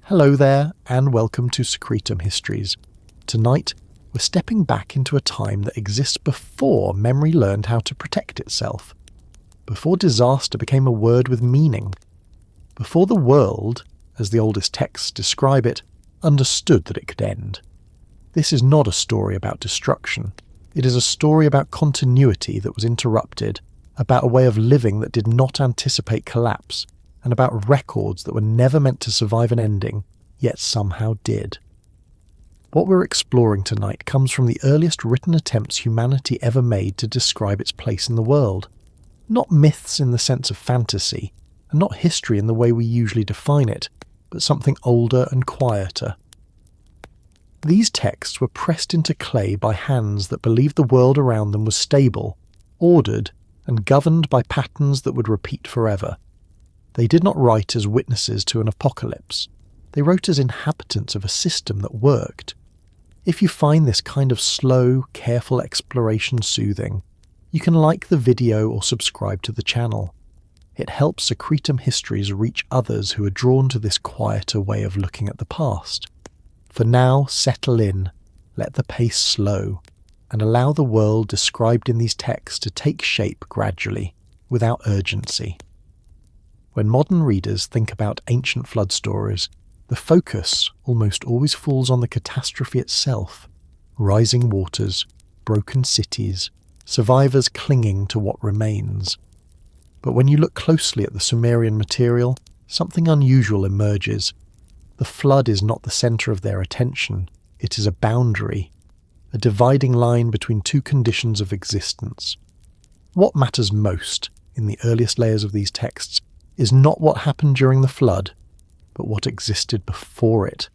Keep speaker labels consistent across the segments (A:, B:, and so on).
A: Hello there, and welcome to Secretum Histories. Tonight, we're stepping back into a time that exists before memory learned how to protect itself, before disaster became a word with meaning, before the world, as the oldest texts describe it, understood that it could end. This is not a story about destruction. It is a story about continuity that was interrupted, about a way of living that did not anticipate collapse, and about records that were never meant to survive an ending, yet somehow did. What we're exploring tonight comes from the earliest written attempts humanity ever made to describe its place in the world. Not myths in the sense of fantasy, and not history in the way we usually define it, but something older and quieter. These texts were pressed into clay by hands that believed the world around them was stable, ordered, and governed by patterns that would repeat forever. They did not write as witnesses to an apocalypse. They wrote as inhabitants of a system that worked. If you find this kind of slow, careful exploration soothing, you can like the video or subscribe to the channel. It helps Secretum Histories reach others who are drawn to this quieter way of looking at the past. For now, settle in, let the pace slow, and allow the world described in these texts to take shape gradually, without urgency. When modern readers think about ancient flood stories, the focus almost always falls on the catastrophe itself. Rising waters, broken cities, survivors clinging to what remains. But when you look closely at the Sumerian material, something unusual emerges. The flood is not the centre of their attention, it is a boundary, a dividing line between two conditions of existence. What matters most in the earliest layers of these texts is not what happened during the flood, but what existed before it,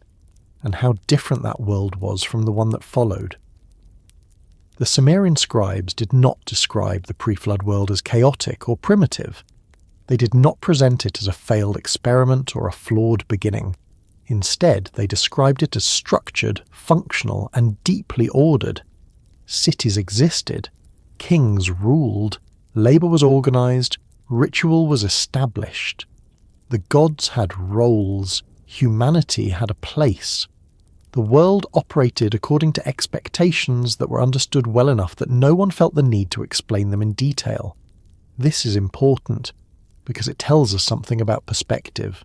A: and how different that world was from the one that followed. The Sumerian scribes did not describe the pre-flood world as chaotic or primitive. They did not present it as a failed experiment or a flawed beginning. Instead, they described it as structured, functional, and deeply ordered. Cities existed, kings ruled, labour was organised, ritual was established. The gods had roles, humanity had a place. The world operated according to expectations that were understood well enough that no one felt the need to explain them in detail. This is important, because it tells us something about perspective.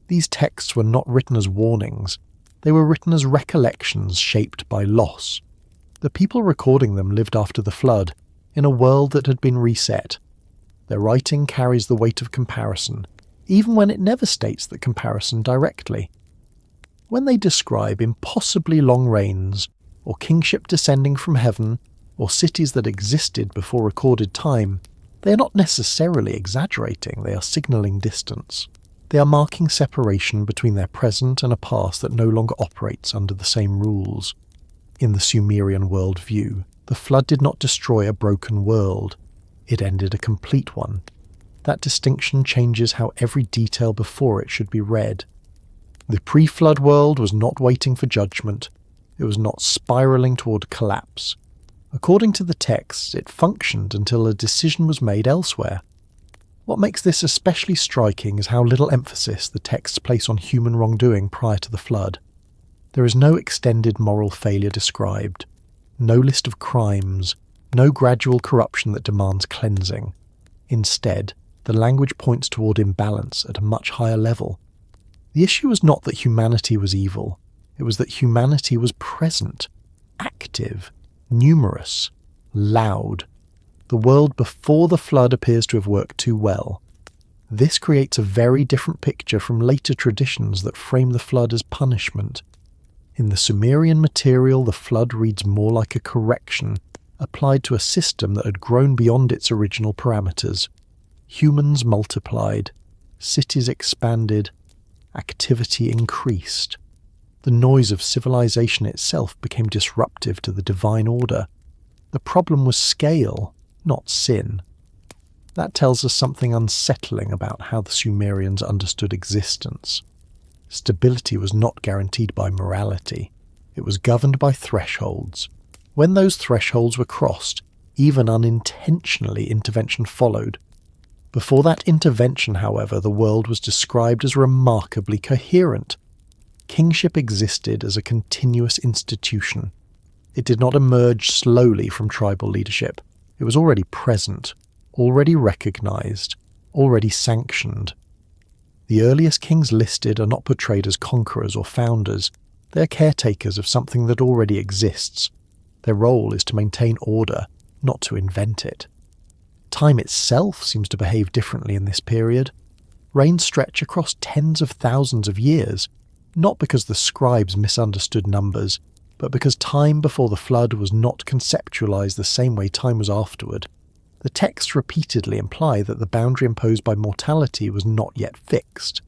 A: These texts were not written as warnings, they were written as recollections shaped by loss. The people recording them lived after the flood, in a world that had been reset. Their writing carries the weight of comparison, even when it never states that comparison directly. When they describe impossibly long reigns, or kingship descending from heaven, or cities that existed before recorded time, they are not necessarily exaggerating, they are signalling distance. They are marking separation between their present and a past that no longer operates under the same rules. In the Sumerian worldview, the flood did not destroy a broken world. It ended a complete one. That distinction changes how every detail before it should be read. The pre-flood world was not waiting for judgment. It was not spiralling toward collapse. According to the texts, it functioned until a decision was made elsewhere. What makes this especially striking is how little emphasis the texts place on human wrongdoing prior to the flood. There is no extended moral failure described, no list of crimes, no gradual corruption that demands cleansing. Instead, the language points toward imbalance at a much higher level. The issue was not that humanity was evil, it was that humanity was present, active, numerous, loud. The world before the flood appears to have worked too well. This creates a very different picture from later traditions that frame the flood as punishment. In the Sumerian material, the flood reads more like a correction, applied to a system that had grown beyond its original parameters. Humans multiplied, cities expanded, activity increased. The noise of civilization itself became disruptive to the divine order. The problem was scale, not sin. That tells us something unsettling about how the Sumerians understood existence. Stability was not guaranteed by morality. It was governed by thresholds. When those thresholds were crossed, even unintentionally intervention followed. Before that intervention, however, the world was described as remarkably coherent. Kingship existed as a continuous institution. It did not emerge slowly from tribal leadership. It was already present, already recognized, already sanctioned. The earliest kings listed are not portrayed as conquerors or founders. They are caretakers of something that already exists. Their role is to maintain order, not to invent it. Time itself seems to behave differently in this period. Reigns stretch across tens of thousands of years, not because the scribes misunderstood numbers, but because time before the flood was not conceptualized the same way time was afterward. The texts repeatedly imply that the boundary imposed by mortality was not yet fixed.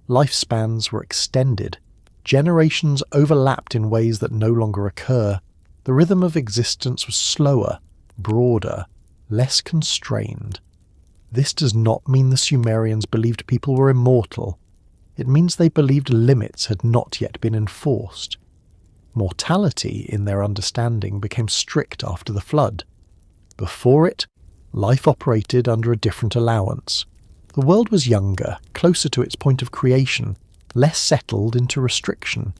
A: Lifespans were extended. Generations overlapped in ways that no longer occur. The rhythm of existence was slower, broader, less constrained. This does not mean the Sumerians believed people were immortal. It means they believed limits had not yet been enforced. Mortality, in their understanding, became strict after the flood. Before it, life operated under a different allowance. The world was younger, closer to its point of creation, less settled into restriction.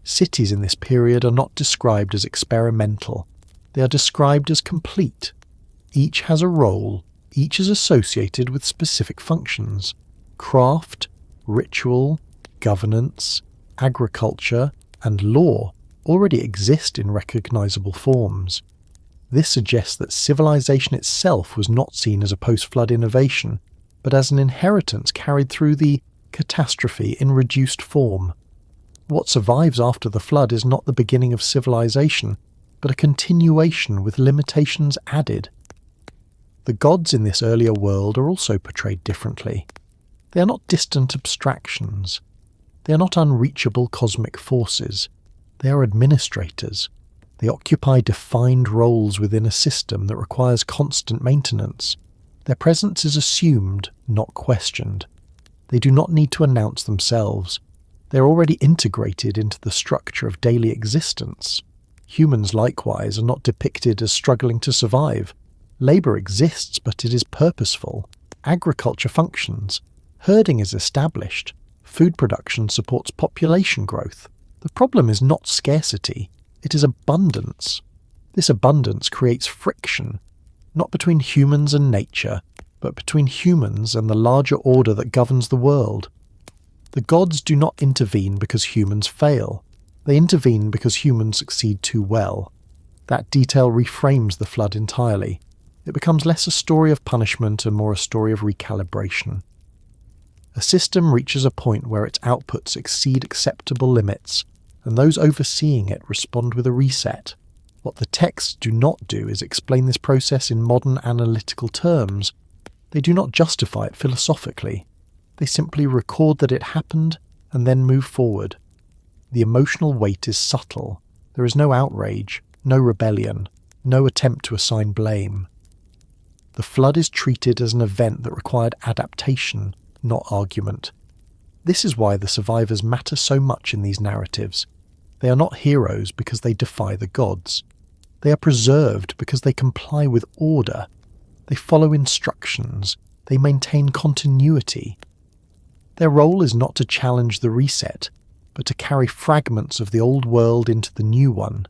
A: Cities in this period are not described as experimental. They are described as complete. Each has a role, each is associated with specific functions. Craft, ritual, governance, agriculture, and law already exist in recognizable forms. This suggests that civilization itself was not seen as a post-flood innovation, but as an inheritance carried through the catastrophe in reduced form. What survives after the flood is not the beginning of civilization, but a continuation with limitations added. The gods in this earlier world are also portrayed differently. They are not distant abstractions. They are not unreachable cosmic forces. They are administrators. They occupy defined roles within a system that requires constant maintenance. Their presence is assumed, not questioned. They do not need to announce themselves. They are already integrated into the structure of daily existence. Humans, likewise, are not depicted as struggling to survive. Labour exists, but it is purposeful. Agriculture functions. Herding is established. Food production supports population growth. The problem is not scarcity, it is abundance. This abundance creates friction, not between humans and nature, but between humans and the larger order that governs the world. The gods do not intervene because humans fail. They intervene because humans succeed too well. That detail reframes the flood entirely. It becomes less a story of punishment and more a story of recalibration. A system reaches a point where its outputs exceed acceptable limits, and those overseeing it respond with a reset. What the texts do not do is explain this process in modern analytical terms. They do not justify it philosophically. They simply record that it happened and then move forward. The emotional weight is subtle. There is no outrage, no rebellion, no attempt to assign blame. The flood is treated as an event that required adaptation, not argument. This is why the survivors matter so much in these narratives. They are not heroes because they defy the gods. They are preserved because they comply with order. They follow instructions. They maintain continuity. Their role is not to challenge the reset, but to carry fragments of the old world into the new one.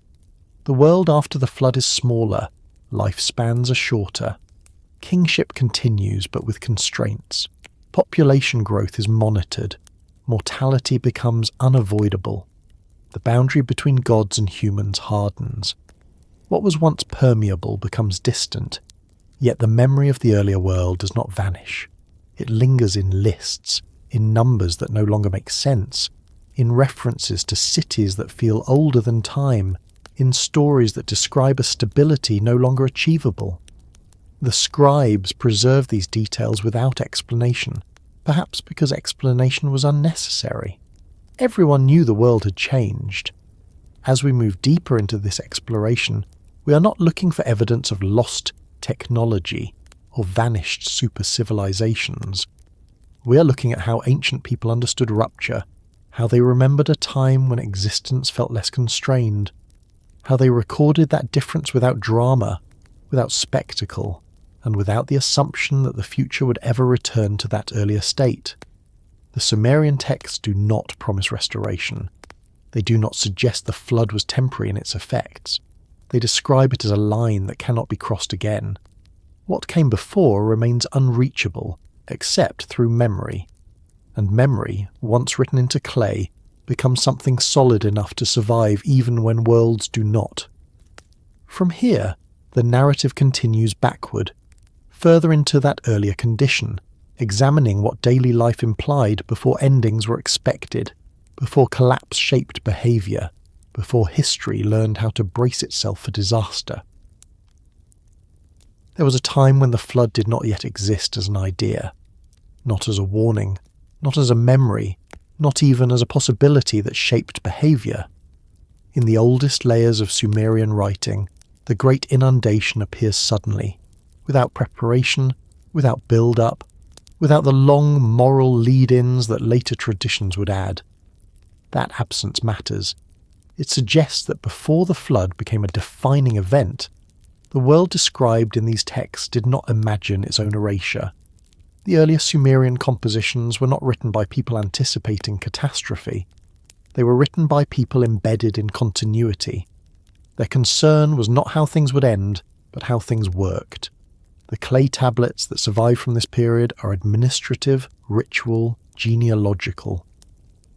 A: The world after the flood is smaller. Lifespans are shorter. Kingship continues, but with constraints. Population growth is monitored. Mortality becomes unavoidable. The boundary between gods and humans hardens. What was once permeable becomes distant, yet the memory of the earlier world does not vanish. It lingers in lists, in numbers that no longer make sense, in references to cities that feel older than time, in stories that describe a stability no longer achievable. The scribes preserve these details without explanation, perhaps because explanation was unnecessary. Everyone knew the world had changed. As we move deeper into this exploration, we are not looking for evidence of lost technology or vanished super-civilizations. We are looking at how ancient people understood rupture, how they remembered a time when existence felt less constrained, how they recorded that difference without drama, without spectacle, and without the assumption that the future would ever return to that earlier state. The Sumerian texts do not promise restoration. They do not suggest the flood was temporary in its effects. They describe it as a line that cannot be crossed again. What came before remains unreachable, except through memory. And memory, once written into clay, becomes something solid enough to survive even when worlds do not. From here, the narrative continues backward, further into that earlier condition, examining what daily life implied before endings were expected, before collapse shaped behaviour, before history learned how to brace itself for disaster. There was a time when the flood did not yet exist as an idea, not as a warning, not as a memory, not even as a possibility that shaped behaviour. In the oldest layers of Sumerian writing, the great inundation appears suddenly, without preparation, without build-up, without the long moral lead-ins that later traditions would add. That absence matters. It suggests that before the flood became a defining event, the world described in these texts did not imagine its own erasure. The earlier Sumerian compositions were not written by people anticipating catastrophe. They were written by people embedded in continuity. Their concern was not how things would end, but how things worked. The clay tablets that survive from this period are administrative, ritual, genealogical.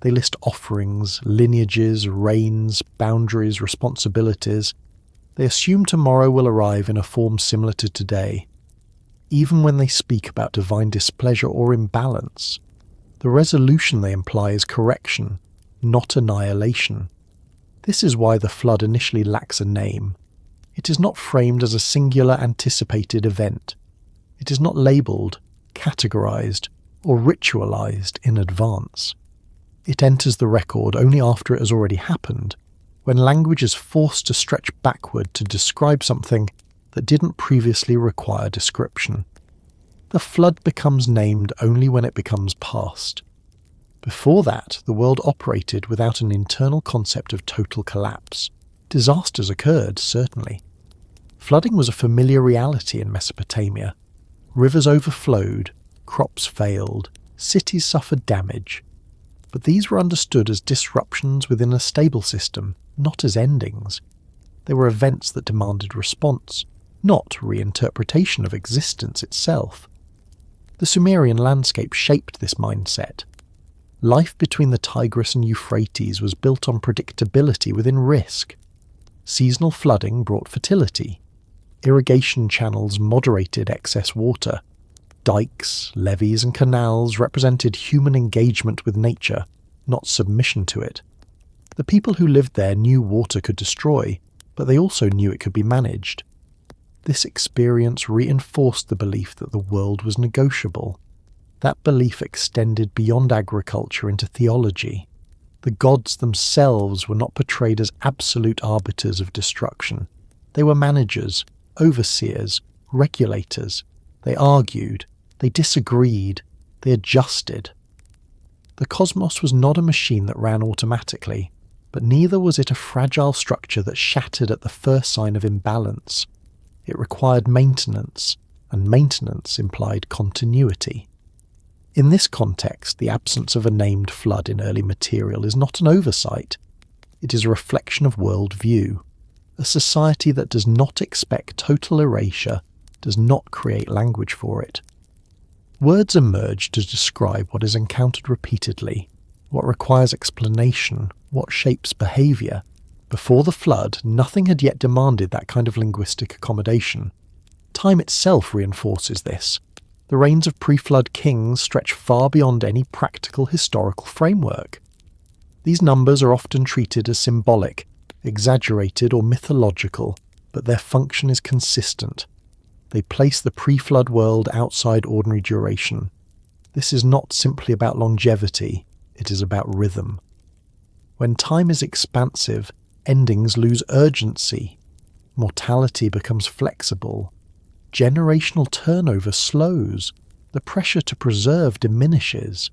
A: They list offerings, lineages, reigns, boundaries, responsibilities. They assume tomorrow will arrive in a form similar to today. Even when they speak about divine displeasure or imbalance, the resolution they imply is correction, not annihilation. This is why the flood initially lacks a name. It is not framed as a singular anticipated event. It is not labelled, categorised, or ritualised in advance. It enters the record only after it has already happened, when language is forced to stretch backward to describe something that didn't previously require description. The flood becomes named only when it becomes past. Before that, the world operated without an internal concept of total collapse. Disasters occurred, certainly. Flooding was a familiar reality in Mesopotamia. Rivers overflowed, crops failed, cities suffered damage. But these were understood as disruptions within a stable system, not as endings. They were events that demanded response, not reinterpretation of existence itself. The Sumerian landscape shaped this mindset. Life between the Tigris and Euphrates was built on predictability within risk. Seasonal flooding brought fertility. Irrigation channels moderated excess water. Dikes, levees and canals represented human engagement with nature, not submission to it. The people who lived there knew water could destroy, but they also knew it could be managed. This experience reinforced the belief that the world was negotiable. That belief extended beyond agriculture into theology. The gods themselves were not portrayed as absolute arbiters of destruction. They were managers, overseers, regulators. They argued, they disagreed, they adjusted. The cosmos was not a machine that ran automatically, but neither was it a fragile structure that shattered at the first sign of imbalance. It required maintenance, and maintenance implied continuity. In this context, the absence of a named flood in early material is not an oversight. It is a reflection of worldview. A society that does not expect total erasure does not create language for it. Words emerge to describe what is encountered repeatedly, what requires explanation, what shapes behaviour. Before the flood, nothing had yet demanded that kind of linguistic accommodation. Time itself reinforces this. The reigns of pre-flood kings stretch far beyond any practical historical framework. These numbers are often treated as symbolic, exaggerated or mythological, but their function is consistent. They place the pre-flood world outside ordinary duration. This is not simply about longevity, it is about rhythm. When time is expansive, endings lose urgency. Mortality becomes flexible. Generational turnover slows. The pressure to preserve diminishes.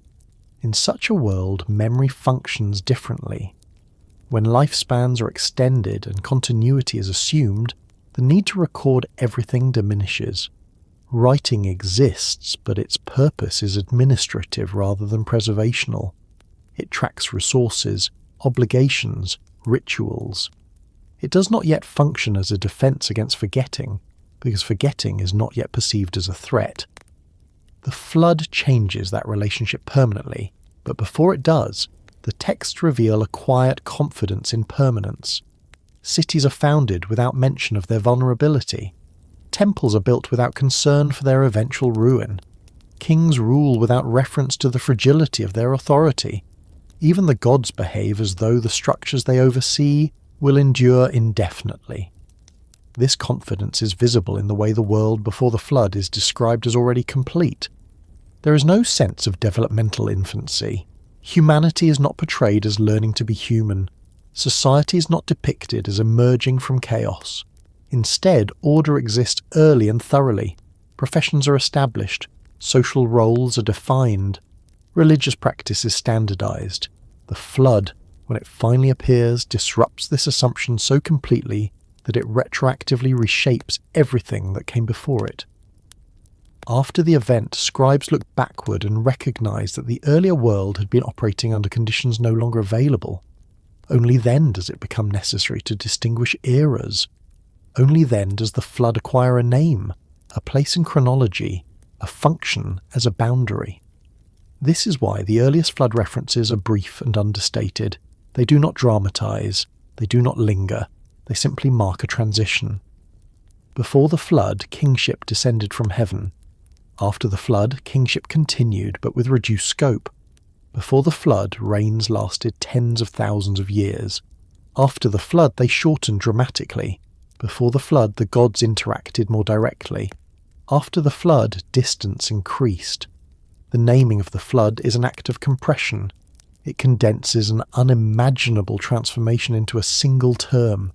A: In such a world, memory functions differently. When lifespans are extended and continuity is assumed, the need to record everything diminishes. Writing exists, but its purpose is administrative rather than preservational. It tracks resources, obligations, rituals. It does not yet function as a defense against forgetting, because forgetting is not yet perceived as a threat. The flood changes that relationship permanently, but before it does, the texts reveal a quiet confidence in permanence. Cities are founded without mention of their vulnerability. Temples are built without concern for their eventual ruin. Kings rule without reference to the fragility of their authority. Even the gods behave as though the structures they oversee will endure indefinitely. This confidence is visible in the way the world before the flood is described as already complete. There is no sense of developmental infancy. Humanity is not portrayed as learning to be human. Society is not depicted as emerging from chaos. Instead, order exists early and thoroughly. Professions are established. Social roles are defined. Religious practice is standardized. The flood, when it finally appears, disrupts this assumption so completely that it retroactively reshapes everything that came before it. After the event, scribes look backward and recognize that the earlier world had been operating under conditions no longer available. Only then does it become necessary to distinguish eras. Only then does the flood acquire a name, a place in chronology, a function as a boundary. This is why the earliest flood references are brief and understated. They do not dramatize, they do not linger, they simply mark a transition. Before the flood, kingship descended from heaven. After the flood, kingship continued, but with reduced scope. Before the flood, reigns lasted tens of thousands of years. After the flood, they shortened dramatically. Before the flood, the gods interacted more directly. After the flood, distance increased. The naming of the flood is an act of compression. It condenses an unimaginable transformation into a single term.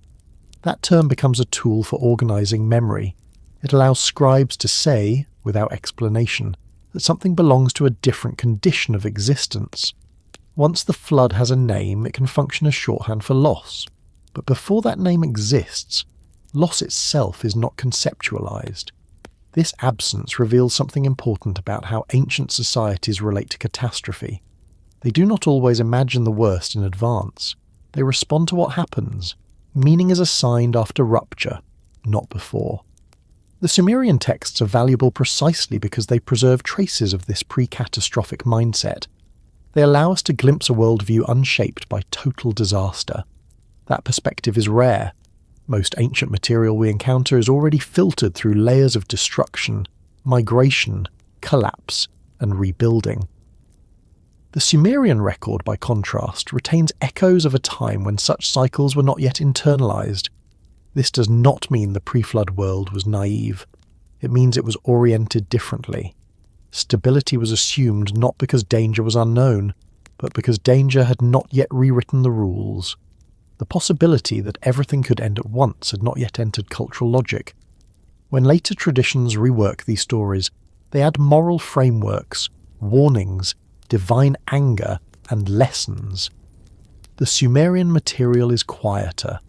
A: That term becomes a tool for organizing memory. It allows scribes to say, without explanation, that something belongs to a different condition of existence. Once the flood has a name, it can function as shorthand for loss. But before that name exists, loss itself is not conceptualized. This absence reveals something important about how ancient societies relate to catastrophe. They do not always imagine the worst in advance. They respond to what happens. Meaning is assigned after rupture, not before. The Sumerian texts are valuable precisely because they preserve traces of this pre-catastrophic mindset. They allow us to glimpse a worldview unshaped by total disaster. That perspective is rare. Most ancient material we encounter is already filtered through layers of destruction, migration, collapse, and rebuilding. The Sumerian record, by contrast, retains echoes of a time when such cycles were not yet internalized. This does not mean the pre-flood world was naive. It means it was oriented differently. Stability was assumed not because danger was unknown, but because danger had not yet rewritten the rules. The possibility that everything could end at once had not yet entered cultural logic. When later traditions rework these stories, they add moral frameworks, warnings, divine anger, and lessons. The Sumerian material is quieter.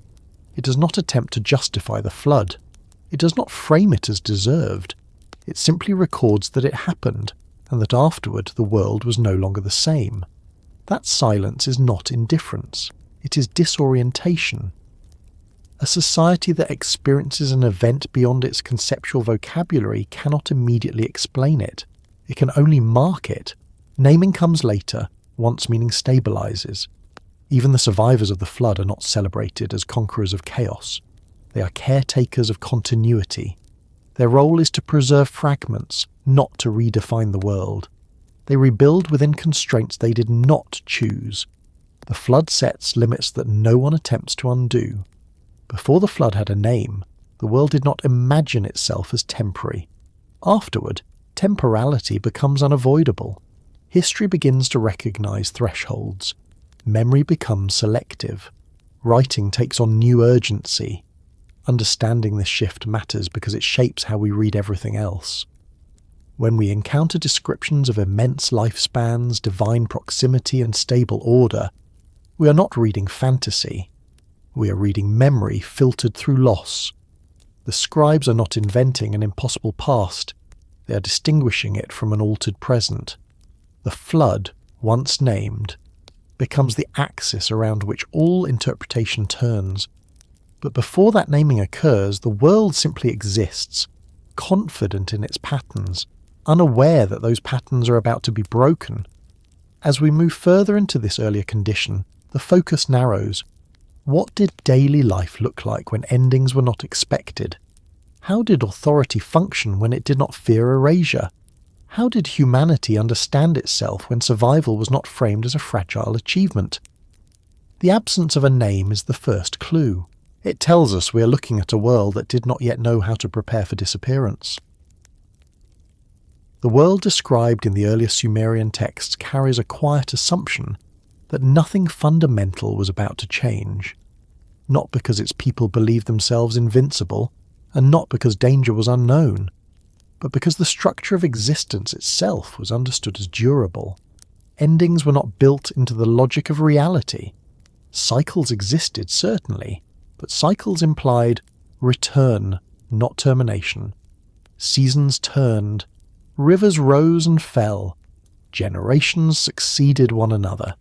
A: It does not attempt to justify the flood. It does not frame it as deserved. It simply records that it happened, and that afterward the world was no longer the same. That silence is not indifference. It is disorientation. A society that experiences an event beyond its conceptual vocabulary cannot immediately explain it. It can only mark it. Naming comes later, once meaning stabilizes. Even the survivors of the flood are not celebrated as conquerors of chaos. They are caretakers of continuity. Their role is to preserve fragments, not to redefine the world. They rebuild within constraints they did not choose. The flood sets limits that no one attempts to undo. Before the flood had a name, the world did not imagine itself as temporary. Afterward, temporality becomes unavoidable. History begins to recognize thresholds. Memory becomes selective. Writing takes on new urgency. Understanding this shift matters because it shapes how we read everything else. When we encounter descriptions of immense lifespans, divine proximity, and stable order, we are not reading fantasy. We are reading memory filtered through loss. The scribes are not inventing an impossible past. They are distinguishing it from an altered present. The flood, once named, becomes the axis around which all interpretation turns. But before that naming occurs, the world simply exists, confident in its patterns, unaware that those patterns are about to be broken. As we move further into this earlier condition, the focus narrows. What did daily life look like when endings were not expected? How did authority function when it did not fear erasure? How did humanity understand itself when survival was not framed as a fragile achievement? The absence of a name is the first clue. It tells us we are looking at a world that did not yet know how to prepare for disappearance. The world described in the earlier Sumerian texts carries a quiet assumption that nothing fundamental was about to change, not because its people believed themselves invincible, and not because danger was unknown, but because the structure of existence itself was understood as durable. Endings were not built into the logic of reality. Cycles existed, certainly, but cycles implied return, not termination. Seasons turned, rivers rose and fell, generations succeeded one another.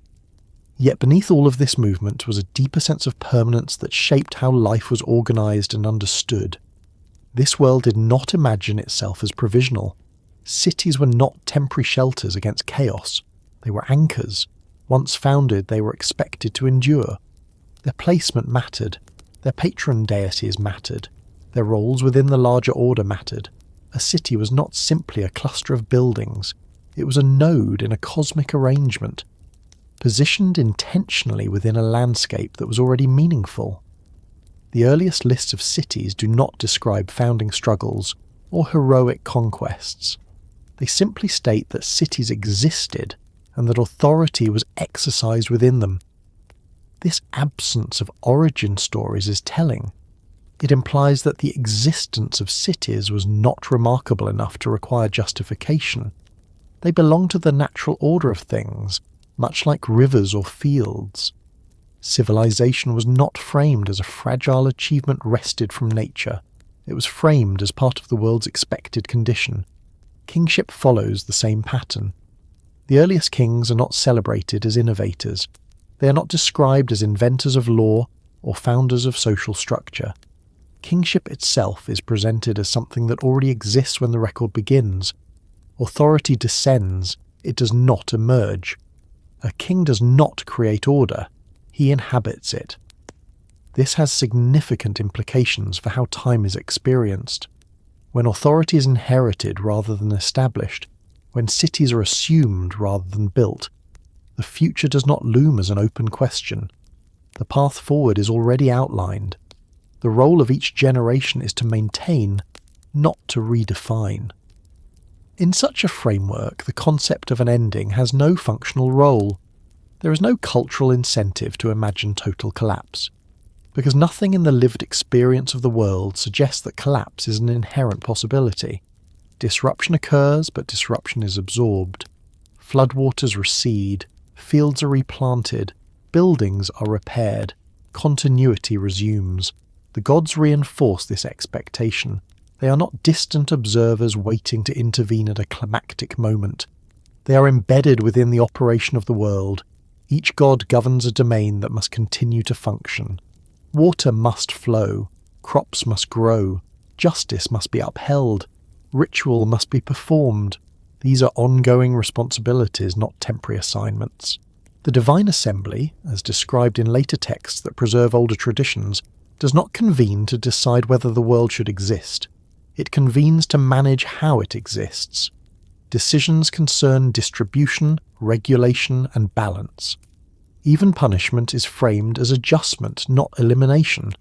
A: Yet beneath all of this movement was a deeper sense of permanence that shaped how life was organised and understood. This world did not imagine itself as provisional. Cities were not temporary shelters against chaos. They were anchors. Once founded, they were expected to endure. Their placement mattered. Their patron deities mattered. Their roles within the larger order mattered. A city was not simply a cluster of buildings. It was a node in a cosmic arrangement, positioned intentionally within a landscape that was already meaningful. The earliest lists of cities do not describe founding struggles or heroic conquests. They simply state that cities existed and that authority was exercised within them. This absence of origin stories is telling. It implies that the existence of cities was not remarkable enough to require justification. They belong to the natural order of things, much like rivers or fields. Civilization was not framed as a fragile achievement wrested from nature. It was framed as part of the world's expected condition. Kingship follows the same pattern. The earliest kings are not celebrated as innovators. They are not described as inventors of law or founders of social structure. Kingship itself is presented as something that already exists when the record begins. Authority descends, it does not emerge. A king does not create order, he inhabits it. This has significant implications for how time is experienced. When authority is inherited rather than established, when cities are assumed rather than built, the future does not loom as an open question. The path forward is already outlined. The role of each generation is to maintain, not to redefine. In such a framework, the concept of an ending has no functional role. There is no cultural incentive to imagine total collapse, because nothing in the lived experience of the world suggests that collapse is an inherent possibility. Disruption occurs, but disruption is absorbed. Floodwaters recede, fields are replanted, buildings are repaired, continuity resumes. The gods reinforce this expectation. They are not distant observers waiting to intervene at a climactic moment. They are embedded within the operation of the world. Each god governs a domain that must continue to function. Water must flow, crops must grow, justice must be upheld, ritual must be performed. These are ongoing responsibilities, not temporary assignments. The divine assembly, as described in later texts that preserve older traditions, does not convene to decide whether the world should exist. It convenes to manage how it exists. Decisions concern distribution, regulation, and balance. Even punishment is framed as adjustment, not elimination.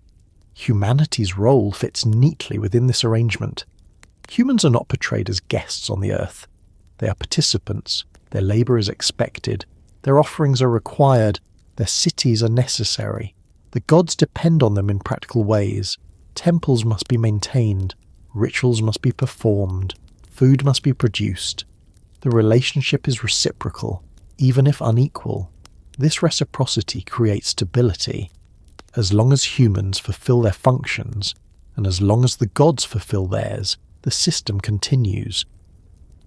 A: Humanity's role fits neatly within this arrangement. Humans are not portrayed as guests on the earth. They are participants. Their labour is expected. Their offerings are required. Their cities are necessary. The gods depend on them in practical ways. Temples must be maintained. Rituals must be performed. Food must be produced. The relationship is reciprocal, even if unequal. This reciprocity creates stability. As long as humans fulfill their functions, and as long as the gods fulfill theirs, the system continues.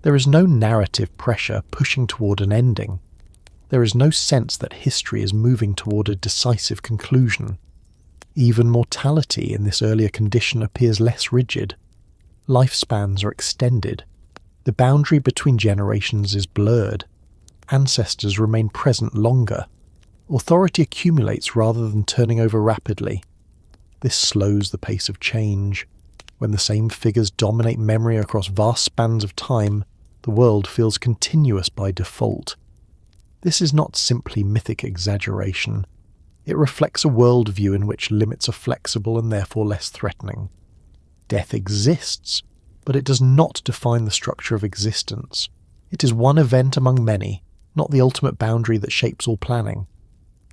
A: There is no narrative pressure pushing toward an ending. There is no sense that history is moving toward a decisive conclusion. Even mortality in this earlier condition appears less rigid. Lifespans are extended. The boundary between generations is blurred. Ancestors remain present longer. Authority accumulates rather than turning over rapidly. This slows the pace of change. When the same figures dominate memory across vast spans of time, the world feels continuous by default. This is not simply mythic exaggeration. It reflects a worldview in which limits are flexible and therefore less threatening. Death exists, but it does not define the structure of existence. It is one event among many, not the ultimate boundary that shapes all planning.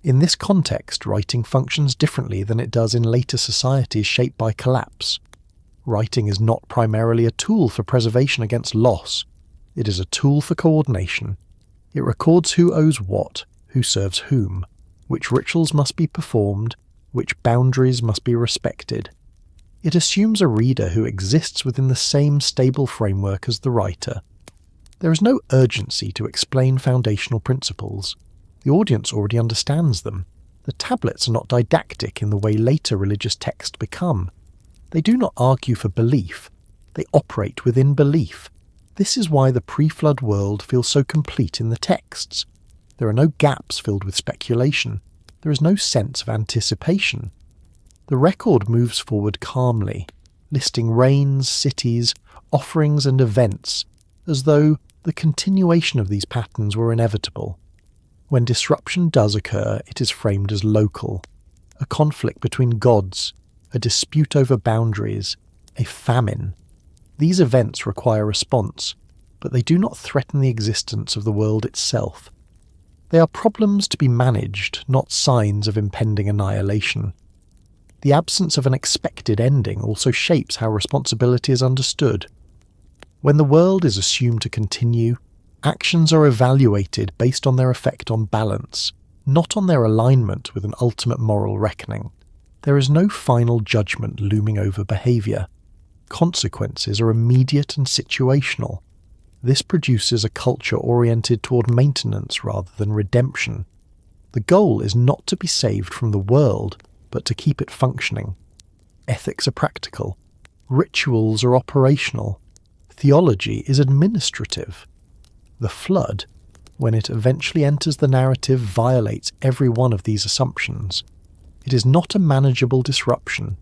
A: In this context, writing functions differently than it does in later societies shaped by collapse. Writing is not primarily a tool for preservation against loss. It is a tool for coordination. It records who owes what, who serves whom, which rituals must be performed, which boundaries must be respected. It assumes a reader who exists within the same stable framework as the writer. There is no urgency to explain foundational principles. The audience already understands them. The tablets are not didactic in the way later religious texts become. They do not argue for belief. They operate within belief. This is why the pre-flood world feels so complete in the texts. There are no gaps filled with speculation. There is no sense of anticipation. The record moves forward calmly, listing reigns, cities, offerings and events, as though the continuation of these patterns were inevitable. When disruption does occur, it is framed as local, a conflict between gods, a dispute over boundaries, a famine. These events require response, but they do not threaten the existence of the world itself. They are problems to be managed, not signs of impending annihilation. The absence of an expected ending also shapes how responsibility is understood. When the world is assumed to continue, actions are evaluated based on their effect on balance, not on their alignment with an ultimate moral reckoning. There is no final judgment looming over behaviour. Consequences are immediate and situational. This produces a culture oriented toward maintenance rather than redemption. The goal is not to be saved from the world, but to keep it functioning. Ethics are practical. Rituals are operational. Theology is administrative. The flood, when it eventually enters the narrative, violates every one of these assumptions. It is not a manageable disruption.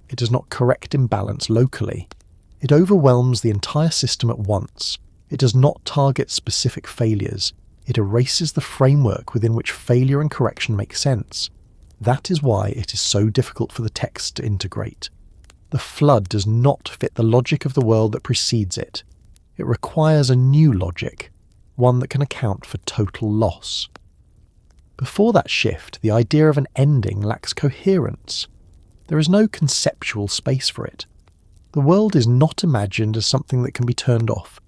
A: It does not correct imbalance locally. It overwhelms the entire system at once. It does not target specific failures. It erases the framework within which failure and correction make sense. That is why it is so difficult for the text to integrate. The flood does not fit the logic of the world that precedes it. It requires a new logic, one that can account for total loss. Before that shift, the idea of an ending lacks coherence. There is no conceptual space for it. The world is not imagined as something that can be turned off.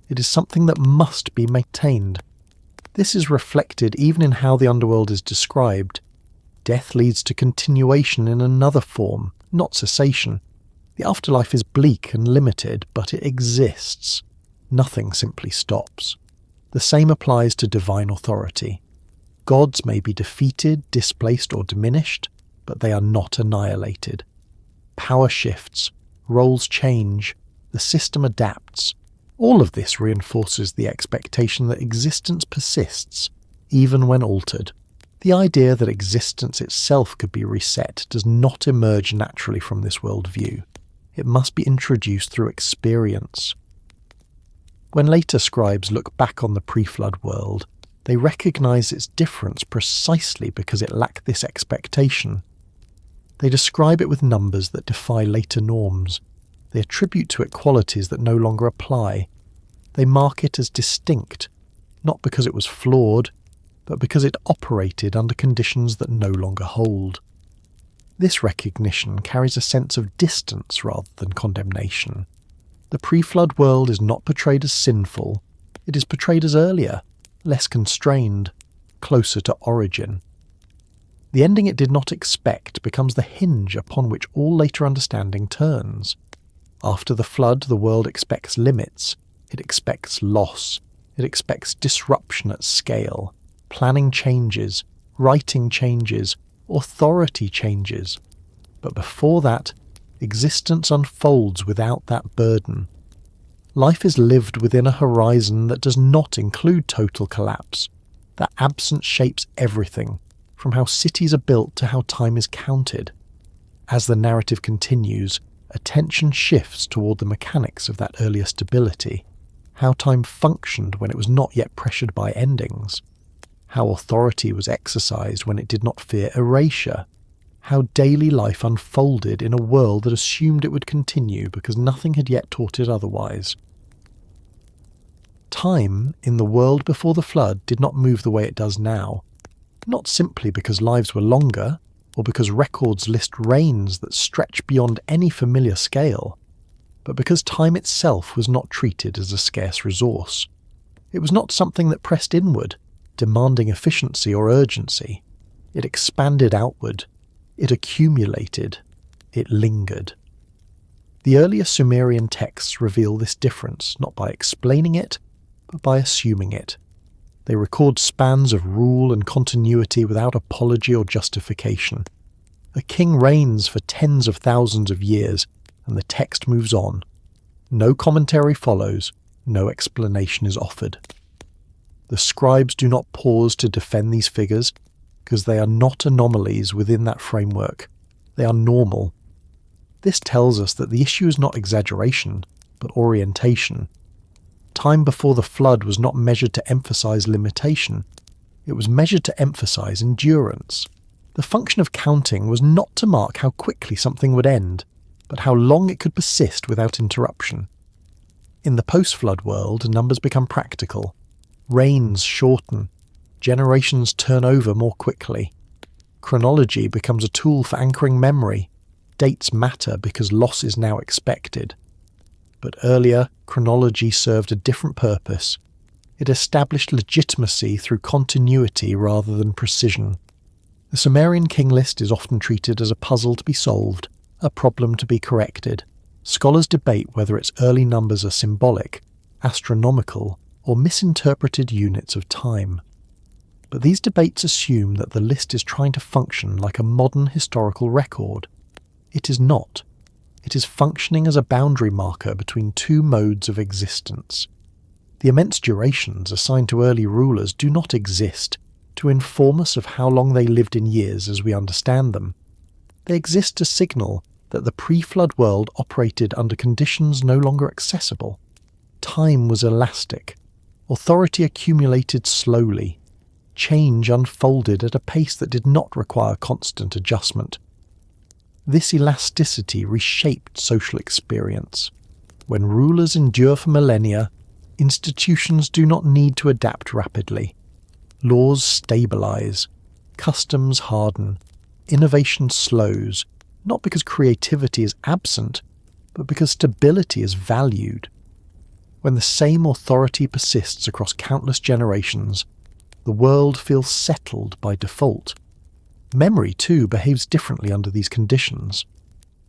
A: It is something that must be maintained. This is reflected even in how the underworld is described. Death leads to continuation in another form, not cessation. The afterlife is bleak and limited, but it exists. Nothing simply stops. The same applies to divine authority. Gods may be defeated, displaced or diminished, but they are not annihilated. Power shifts, roles change, the system adapts. All of this reinforces the expectation that existence persists, even when altered. The idea that existence itself could be reset does not emerge naturally from this worldview. It must be introduced through experience. When later scribes look back on the pre-flood world, they recognize its difference precisely because it lacked this expectation. They describe it with numbers that defy later norms. They attribute to it qualities that no longer apply. They mark it as distinct, not because it was flawed, but because it operated under conditions that no longer hold. This recognition carries a sense of distance rather than condemnation. The pre-flood world is not portrayed as sinful. It is portrayed as earlier, less constrained, closer to origin. The ending it did not expect becomes the hinge upon which all later understanding turns. After the flood, the world expects limits. It expects loss. It expects disruption at scale, planning changes, writing changes, authority changes. But before that, existence unfolds without that burden. Life is lived within a horizon that does not include total collapse. That absence shapes everything, from how cities are built to how time is counted. As the narrative continues, attention shifts toward the mechanics of that earlier stability, how time functioned when it was not yet pressured by endings, how authority was exercised when it did not fear erasure, how daily life unfolded in a world that assumed it would continue because nothing had yet taught it otherwise. Time, in the world before the flood, did not move the way it does now, not simply because lives were longer, or because records list reigns that stretch beyond any familiar scale, but because time itself was not treated as a scarce resource. It was not something that pressed inward, demanding efficiency or urgency. It expanded outward. It accumulated. It lingered. The earlier Sumerian texts reveal this difference not by explaining it, but by assuming it. They record spans of rule and continuity without apology or justification. A king reigns for tens of thousands of years, and the text moves on. No commentary follows, no explanation is offered. The scribes do not pause to defend these figures, because they are not anomalies within that framework. They are normal. This tells us that the issue is not exaggeration, but orientation. Time before the flood was not measured to emphasize limitation. It was measured to emphasize endurance. The function of counting was not to mark how quickly something would end, but how long it could persist without interruption. In the post-flood world, numbers become practical. Reigns shorten. Generations turn over more quickly. Chronology becomes a tool for anchoring memory. Dates matter because loss is now expected. But earlier, chronology served a different purpose. It established legitimacy through continuity rather than precision. The Sumerian king list is often treated as a puzzle to be solved, a problem to be corrected. Scholars debate whether its early numbers are symbolic, astronomical, or misinterpreted units of time. But these debates assume that the list is trying to function like a modern historical record. It is not. It is functioning as a boundary marker between two modes of existence. The immense durations assigned to early rulers do not exist to inform us of how long they lived in years as we understand them. They exist to signal that the pre-flood world operated under conditions no longer accessible. Time was elastic. Authority accumulated slowly. Change unfolded at a pace that did not require constant adjustment. This elasticity reshaped social experience. When rulers endure for millennia, institutions do not need to adapt rapidly. Laws stabilize, customs harden, innovation slows, not because creativity is absent, but because stability is valued. When the same authority persists across countless generations, the world feels settled by default. Memory, too, behaves differently under these conditions.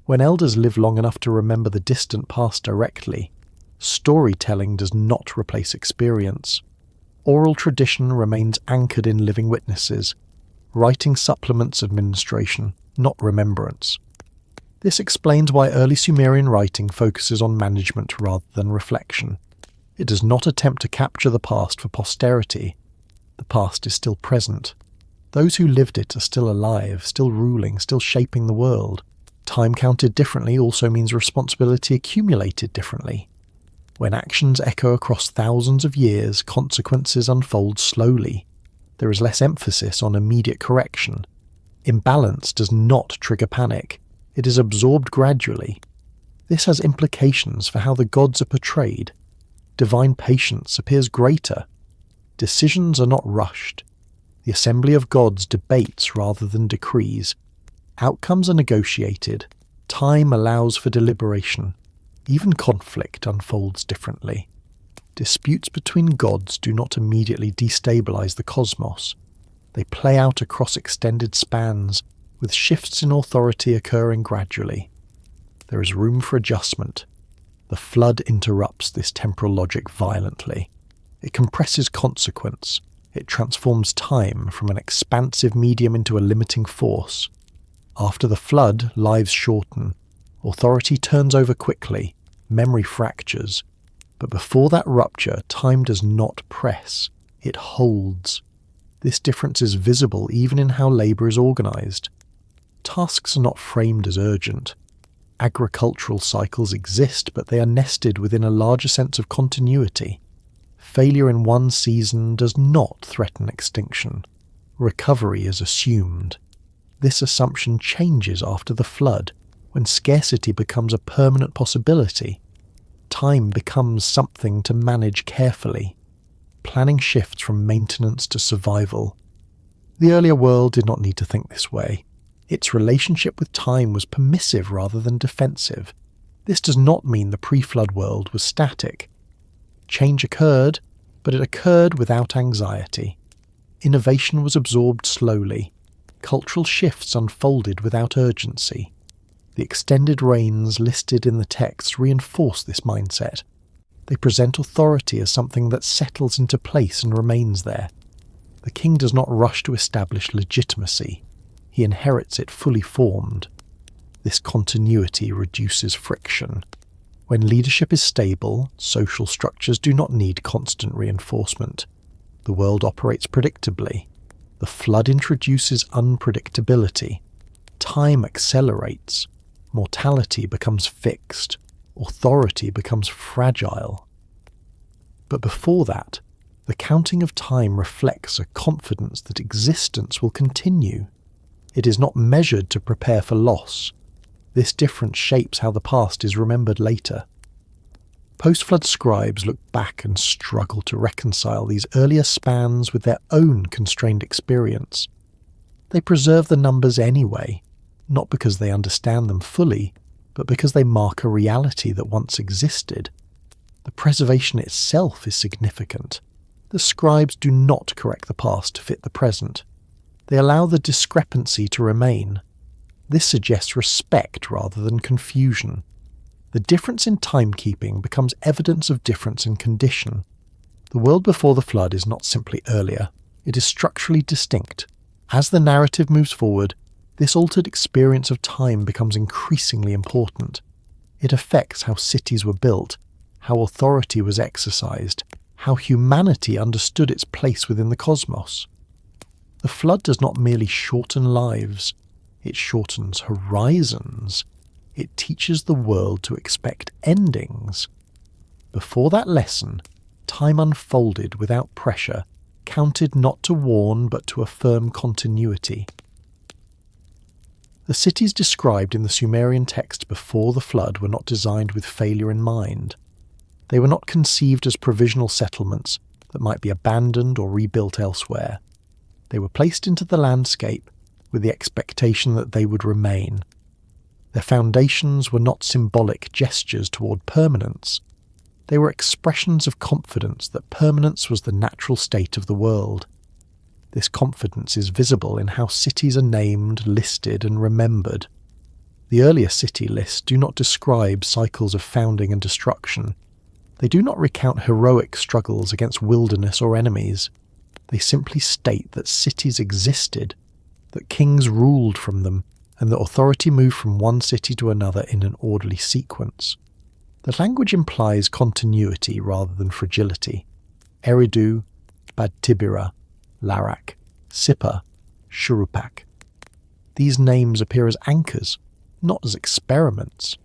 A: When elders live long enough to remember the distant past directly, storytelling does not replace experience. Oral tradition remains anchored in living witnesses. Writing supplements administration, not remembrance. This explains why early Sumerian writing focuses on management rather than reflection. It does not attempt to capture the past for posterity. The past is still present. Those who lived it are still alive, still ruling, still shaping the world. Time counted differently also means responsibility accumulated differently. When actions echo across thousands of years, consequences unfold slowly. There is less emphasis on immediate correction. Imbalance does not trigger panic. It is absorbed gradually. This has implications for how the gods are portrayed. Divine patience appears greater. Decisions are not rushed. The assembly of gods debates rather than decrees. Outcomes are negotiated. Time allows for deliberation. Even conflict unfolds differently. Disputes between gods do not immediately destabilize the cosmos. They play out across extended spans, with shifts in authority occurring gradually. There is room for adjustment. The flood interrupts this temporal logic violently. It compresses consequence. It transforms time from an expansive medium into a limiting force. After the flood, lives shorten. Authority turns over quickly. Memory fractures. But before that rupture, time does not press. It holds. This difference is visible even in how labour is organised. Tasks are not framed as urgent. Agricultural cycles exist, but they are nested within a larger sense of continuity. Failure in one season does not threaten extinction. Recovery is assumed. This assumption changes after the flood, when scarcity becomes a permanent possibility. Time becomes something to manage carefully. Planning shifts from maintenance to survival. The earlier world did not need to think this way. Its relationship with time was permissive rather than defensive. This does not mean the pre-flood world was static. Change occurred, but it occurred without anxiety. Innovation was absorbed slowly. Cultural shifts unfolded without urgency. The extended reigns listed in the text reinforce this mindset. They present authority as something that settles into place and remains there. The king does not rush to establish legitimacy. He inherits it fully formed. This continuity reduces friction. When leadership is stable, social structures do not need constant reinforcement. The world operates predictably. The flood introduces unpredictability. Time accelerates. Mortality becomes fixed. Authority becomes fragile. But before that, the counting of time reflects a confidence that existence will continue. It is not measured to prepare for loss. This difference shapes how the past is remembered later. Post-flood scribes look back and struggle to reconcile these earlier spans with their own constrained experience. They preserve the numbers anyway, not because they understand them fully, but because they mark a reality that once existed. The preservation itself is significant. The scribes do not correct the past to fit the present. They allow the discrepancy to remain. This suggests respect rather than confusion. The difference in timekeeping becomes evidence of difference in condition. The world before the flood is not simply earlier, it is structurally distinct. As the narrative moves forward, this altered experience of time becomes increasingly important. It affects how cities were built, how authority was exercised, how humanity understood its place within the cosmos. The flood does not merely shorten lives, it shortens horizons. It teaches the world to expect endings. Before that lesson, time unfolded without pressure, counted not to warn but to affirm continuity. The cities described in the Sumerian text before the flood were not designed with failure in mind. They were not conceived as provisional settlements that might be abandoned or rebuilt elsewhere. They were placed into the landscape with the expectation that they would remain. Their foundations were not symbolic gestures toward permanence. They were expressions of confidence that permanence was the natural state of the world. This confidence is visible in how cities are named, listed, and remembered. The earlier city lists do not describe cycles of founding and destruction. They do not recount heroic struggles against wilderness or enemies. They simply state that cities existed, that kings ruled from them, and that authority moved from one city to another in an orderly sequence. The language implies continuity rather than fragility. Eridu, Bad Tibira, Larak, Sippar, Shurupak. These names appear as anchors, not as experiments.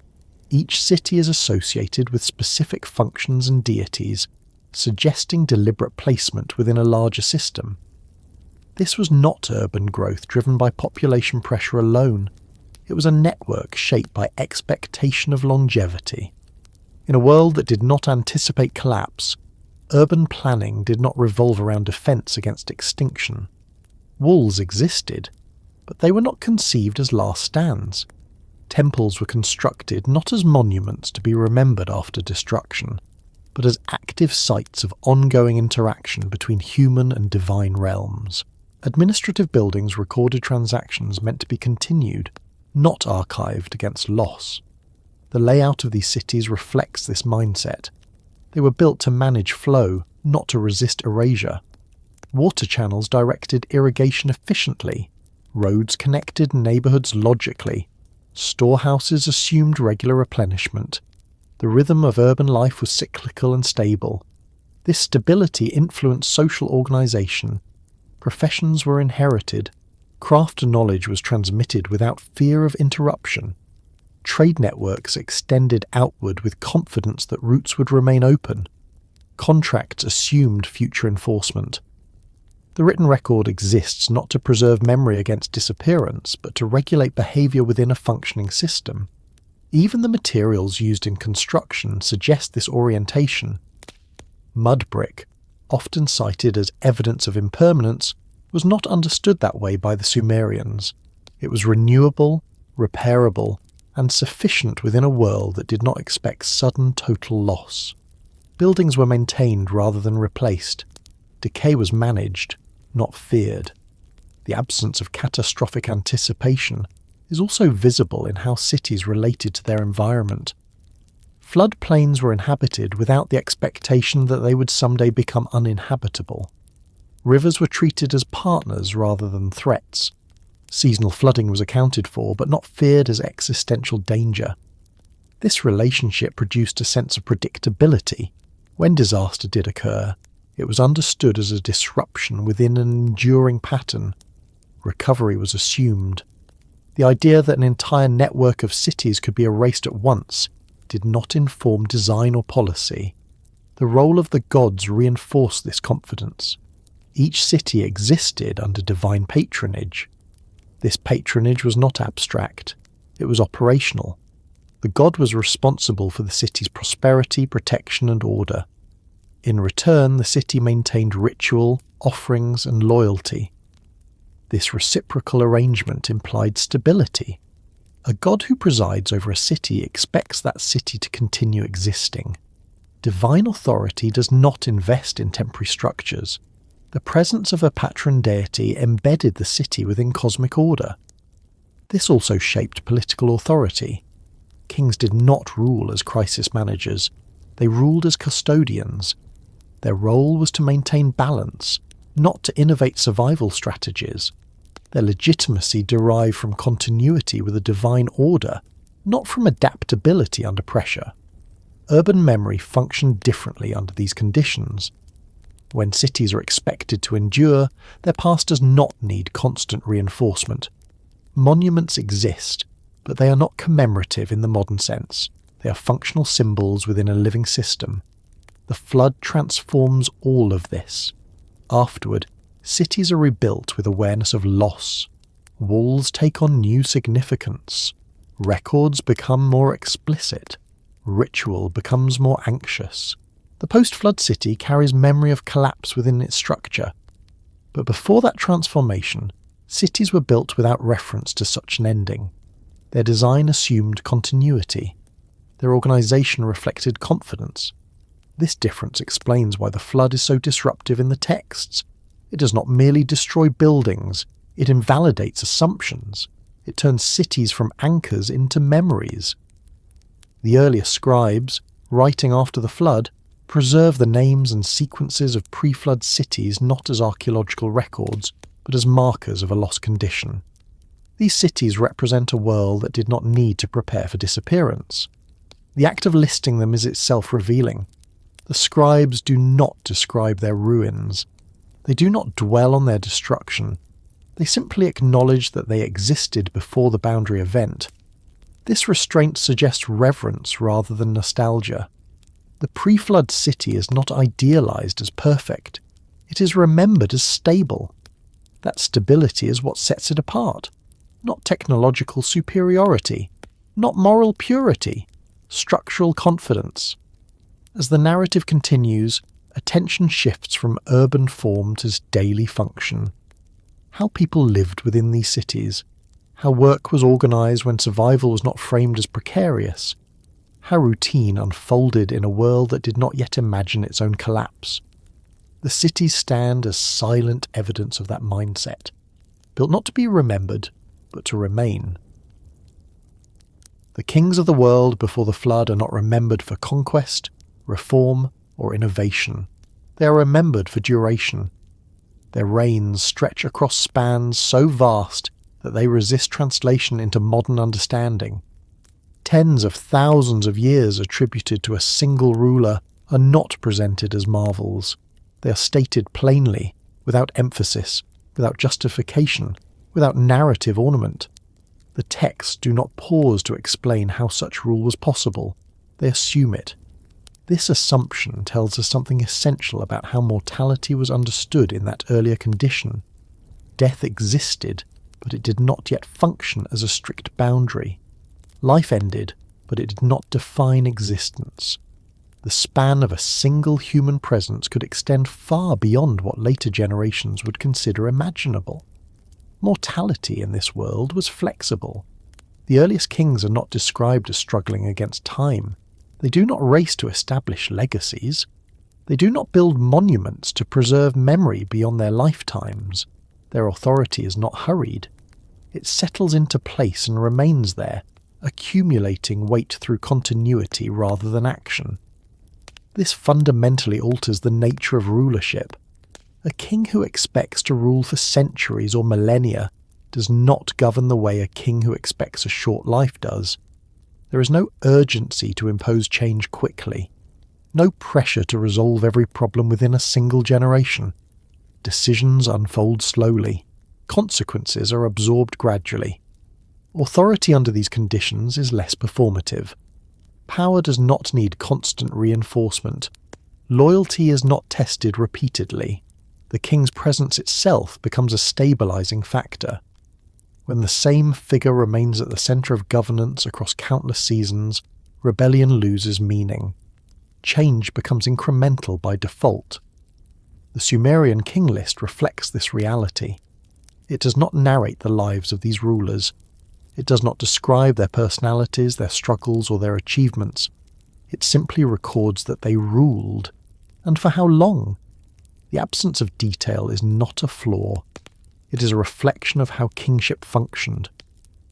A: Each city is associated with specific functions and deities, suggesting deliberate placement within a larger system. This was not urban growth driven by population pressure alone. It was a network shaped by expectation of longevity. In a world that did not anticipate collapse, urban planning did not revolve around defense against extinction. Walls existed, but they were not conceived as last stands. Temples were constructed not as monuments to be remembered after destruction, but as active sites of ongoing interaction between human and divine realms. Administrative buildings recorded transactions meant to be continued, not archived against loss. The layout of these cities reflects this mindset. They were built to manage flow, not to resist erasure. Water channels directed irrigation efficiently. Roads connected neighbourhoods logically. Storehouses assumed regular replenishment. The rhythm of urban life was cyclical and stable. This stability influenced social organisation. Professions were inherited. Craft knowledge was transmitted without fear of interruption. Trade networks extended outward with confidence that routes would remain open. Contracts assumed future enforcement. The written record exists not to preserve memory against disappearance, but to regulate behaviour within a functioning system. Even the materials used in construction suggest this orientation. Mud brick, often cited as evidence of impermanence, was not understood that way by the Sumerians. It was renewable, repairable, and sufficient within a world that did not expect sudden total loss. Buildings were maintained rather than replaced. Decay was managed, not feared. The absence of catastrophic anticipation is also visible in how cities related to their environment. Floodplains were inhabited without the expectation that they would someday become uninhabitable. Rivers were treated as partners rather than threats. Seasonal flooding was accounted for, but not feared as existential danger. This relationship produced a sense of predictability. When disaster did occur, it was understood as a disruption within an enduring pattern. Recovery was assumed. The idea that an entire network of cities could be erased at once did not inform design or policy. The role of the gods reinforced this confidence. Each city existed under divine patronage. This patronage was not abstract, it was operational. The god was responsible for the city's prosperity, protection, and order. In return, the city maintained ritual, offerings, and loyalty. This reciprocal arrangement implied stability. A god who presides over a city expects that city to continue existing. Divine authority does not invest in temporary structures. The presence of a patron deity embedded the city within cosmic order. This also shaped political authority. Kings did not rule as crisis managers. They ruled as custodians. Their role was to maintain balance, not to innovate survival strategies. Their legitimacy derived from continuity with a divine order, not from adaptability under pressure. Urban memory functioned differently under these conditions. When cities are expected to endure, their past does not need constant reinforcement. Monuments exist, but they are not commemorative in the modern sense. They are functional symbols within a living system. The flood transforms all of this. Afterward, cities are rebuilt with awareness of loss. Walls take on new significance. Records become more explicit. Ritual becomes more anxious. The post-flood city carries memory of collapse within its structure. But before that transformation, cities were built without reference to such an ending. Their design assumed continuity. Their organisation reflected confidence. This difference explains why the flood is so disruptive in the texts. It does not merely destroy buildings, it invalidates assumptions. It turns cities from anchors into memories. The earlier scribes, writing after the flood, preserve the names and sequences of pre-flood cities not as archaeological records, but as markers of a lost condition. These cities represent a world that did not need to prepare for disappearance. The act of listing them is itself revealing. The scribes do not describe their ruins. They do not dwell on their destruction. They simply acknowledge that they existed before the boundary event. This restraint suggests reverence rather than nostalgia. The pre-flood city is not idealized as perfect. It is remembered as stable. That stability is what sets it apart. Not technological superiority. Not moral purity. Structural confidence. As the narrative continues, attention shifts from urban form to daily function. How people lived within these cities. How work was organised when survival was not framed as precarious. How routine unfolded in a world that did not yet imagine its own collapse. The cities stand as silent evidence of that mindset, built not to be remembered, but to remain. The kings of the world before the flood are not remembered for conquest, reform, or innovation. They are remembered for duration. Their reigns stretch across spans so vast that they resist translation into modern understanding. Tens of thousands of years attributed to a single ruler are not presented as marvels. They are stated plainly, without emphasis, without justification, without narrative ornament. The texts do not pause to explain how such rule was possible. They assume it. This assumption tells us something essential about how mortality was understood in that earlier condition. Death existed, but it did not yet function as a strict boundary. Life ended, but it did not define existence. The span of a single human presence could extend far beyond what later generations would consider imaginable. Mortality in this world was flexible. The earliest kings are not described as struggling against time. They do not race to establish legacies. They do not build monuments to preserve memory beyond their lifetimes. Their authority is not hurried. It settles into place and remains there, accumulating weight through continuity rather than action. This fundamentally alters the nature of rulership. A king who expects to rule for centuries or millennia does not govern the way a king who expects a short life does. There is no urgency to impose change quickly, no pressure to resolve every problem within a single generation. Decisions unfold slowly. Consequences are absorbed gradually. Authority under these conditions is less performative. Power does not need constant reinforcement. Loyalty is not tested repeatedly. The king's presence itself becomes a stabilizing factor. When the same figure remains at the center of governance across countless seasons, rebellion loses meaning. Change becomes incremental by default. The Sumerian king list reflects this reality. It does not narrate the lives of these rulers. It does not describe their personalities, their struggles, or their achievements. It simply records that they ruled, and for how long. The absence of detail is not a flaw. It is a reflection of how kingship functioned.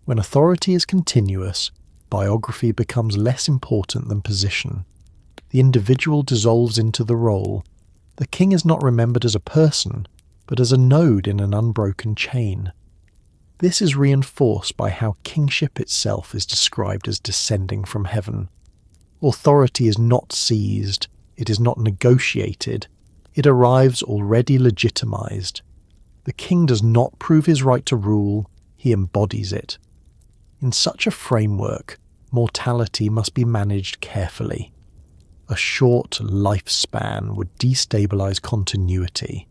A: When authority is continuous, biography becomes less important than position. The individual dissolves into the role. The king is not remembered as a person, but as a node in an unbroken chain. This is reinforced by how kingship itself is described as descending from heaven. Authority is not seized, it is not negotiated, it arrives already legitimized. The king does not prove his right to rule, he embodies it. In such a framework, mortality must be managed carefully. A short lifespan would destabilize continuity.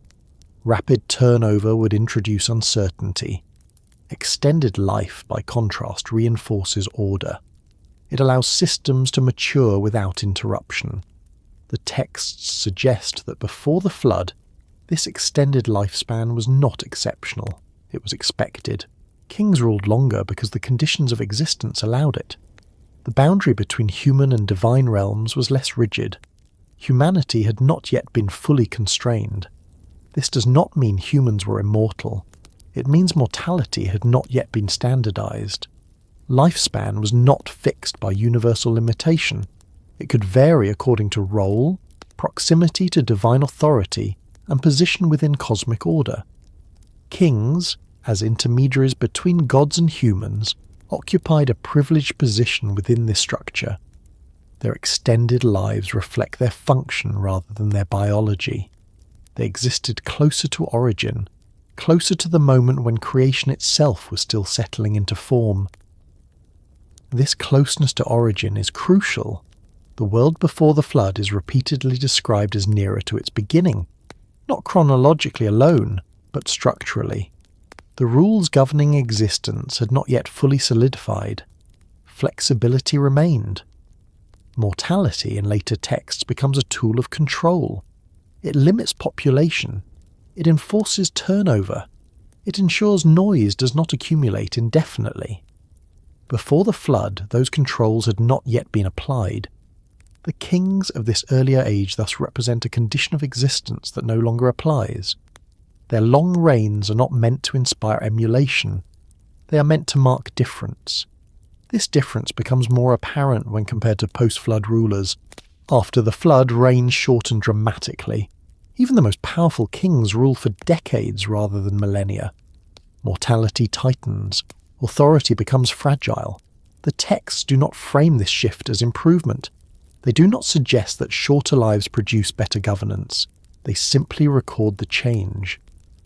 A: Rapid turnover would introduce uncertainty. Extended life, by contrast, reinforces order. It allows systems to mature without interruption. The texts suggest that before the flood, this extended lifespan was not exceptional. It was expected. Kings ruled longer because the conditions of existence allowed it. The boundary between human and divine realms was less rigid. Humanity had not yet been fully constrained. This does not mean humans were immortal. It means mortality had not yet been standardized. Lifespan was not fixed by universal limitation. It could vary according to role, proximity to divine authority, and position within cosmic order. Kings, as intermediaries between gods and humans, occupied a privileged position within this structure. Their extended lives reflect their function rather than their biology. They existed closer to origin, closer to the moment when creation itself was still settling into form. This closeness to origin is crucial. The world before the flood is repeatedly described as nearer to its beginning, not chronologically alone, but structurally. The rules governing existence had not yet fully solidified. Flexibility remained. Mortality in later texts becomes a tool of control. It limits population. It enforces turnover. It ensures noise does not accumulate indefinitely. Before the flood, those controls had not yet been applied. The kings of this earlier age thus represent a condition of existence that no longer applies. Their long reigns are not meant to inspire emulation. They are meant to mark difference. This difference becomes more apparent when compared to post-flood rulers. After the flood, reigns shortened dramatically. Even the most powerful kings rule for decades rather than millennia. Mortality tightens. Authority becomes fragile. The texts do not frame this shift as improvement. They do not suggest that shorter lives produce better governance. They simply record the change.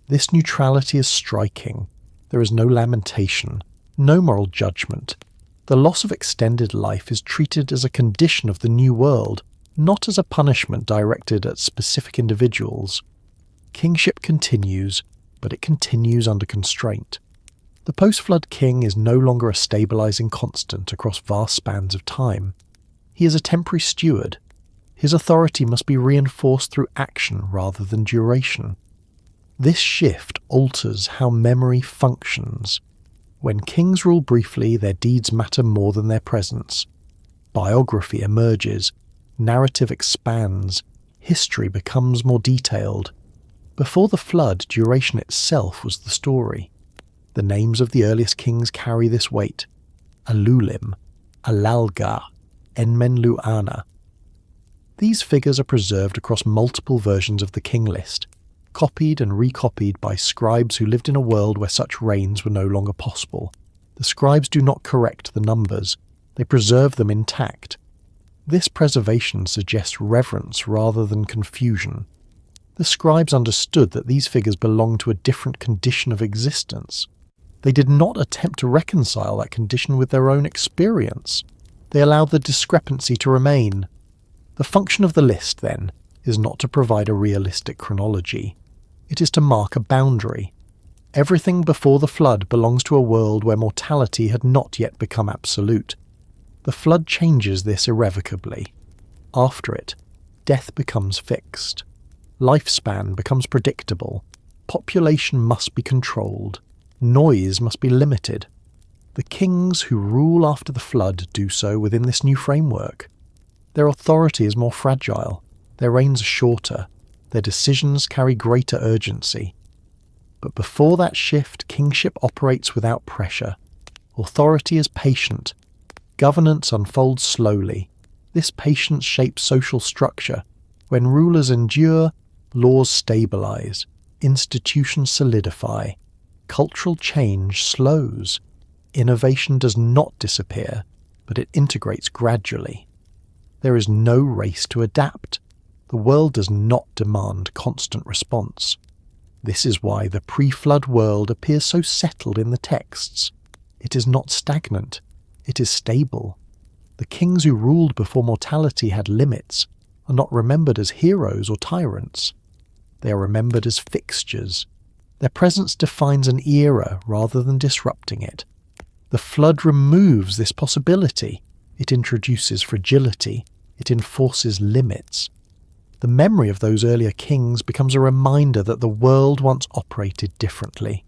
A: This neutrality is striking. There is no lamentation, no moral judgment. The loss of extended life is treated as a condition of the new world, not as a punishment directed at specific individuals. Kingship continues, but it continues under constraint. The post-flood king is no longer a stabilizing constant across vast spans of time. He is a temporary steward. His authority must be reinforced through action rather than duration. This shift alters how memory functions. When kings rule briefly, their deeds matter more than their presence. Biography emerges, narrative expands, history becomes more detailed. Before the flood, duration itself was the story. The names of the earliest kings carry this weight: Alulim, Alalga, Enmenluana. These figures are preserved across multiple versions of the king list, copied and recopied by scribes who lived in a world where such reigns were no longer possible. The scribes do not correct the numbers, they preserve them intact. This preservation suggests reverence rather than confusion. The scribes understood that these figures belonged to a different condition of existence. They did not attempt to reconcile that condition with their own experience. They allowed the discrepancy to remain. The function of the list, then, is not to provide a realistic chronology. It is to mark a boundary. Everything before the flood belongs to a world where mortality had not yet become absolute. The flood changes this irrevocably. After it, death becomes fixed. Lifespan becomes predictable. Population must be controlled. Noise must be limited. The kings who rule after the flood do so within this new framework. Their authority is more fragile. Their reigns are shorter. Their decisions carry greater urgency. But before that shift, kingship operates without pressure. Authority is patient. Governance unfolds slowly. This patience shapes social structure. When rulers endure, laws stabilize. Institutions solidify. Cultural change slows. Innovation does not disappear, but it integrates gradually. There is no race to adapt. The world does not demand constant response. This is why the pre-flood world appears so settled in the texts. It is not stagnant. It is stable. The kings who ruled before mortality had limits, are not remembered as heroes or tyrants. They are remembered as fixtures. Their presence defines an era rather than disrupting it. The flood removes this possibility. It introduces fragility. It enforces limits. The memory of those earlier kings becomes a reminder that the world once operated differently.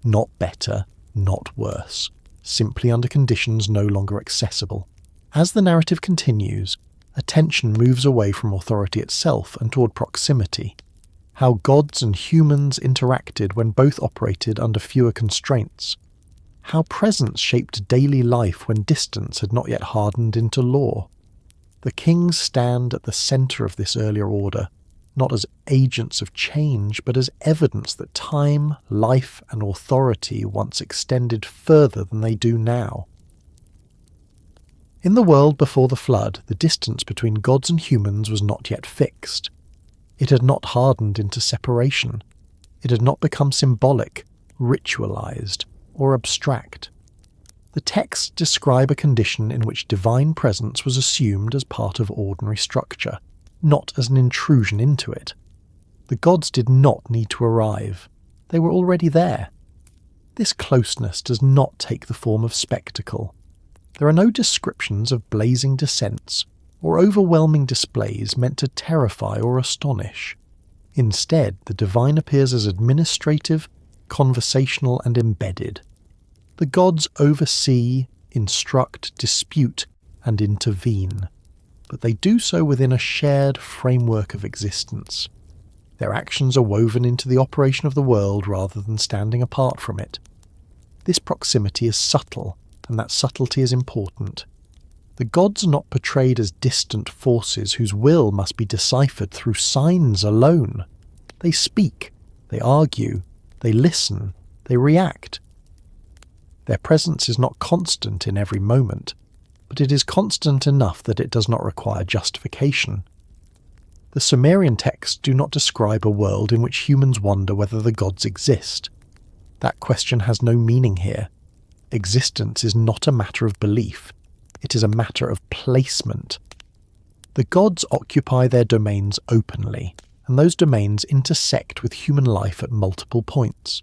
A: Not better, not worse. Simply under conditions no longer accessible. As the narrative continues, attention moves away from authority itself and toward proximity. How gods and humans interacted when both operated under fewer constraints. How presence shaped daily life when distance had not yet hardened into law. The kings stand at the centre of this earlier order, not as agents of change, but as evidence that time, life, and authority once extended further than they do now. In the world before the flood, the distance between gods and humans was not yet fixed. It had not hardened into separation. It had not become symbolic, ritualized, or abstract. The texts describe a condition in which divine presence was assumed as part of ordinary structure, not as an intrusion into it. The gods did not need to arrive. They were already there. This closeness does not take the form of spectacle. There are no descriptions of blazing descents or overwhelming displays meant to terrify or astonish. Instead, the divine appears as administrative, conversational, and embedded. The gods oversee, instruct, dispute, and intervene, but they do so within a shared framework of existence. Their actions are woven into the operation of the world rather than standing apart from it. This proximity is subtle and that subtlety is important. The gods are not portrayed as distant forces whose will must be deciphered through signs alone. They speak, they argue, they listen, they react. Their presence is not constant in every moment, but it is constant enough that it does not require justification. The Sumerian texts do not describe a world in which humans wonder whether the gods exist. That question has no meaning here. Existence is not a matter of belief, it is a matter of placement. The gods occupy their domains openly, and those domains intersect with human life at multiple points.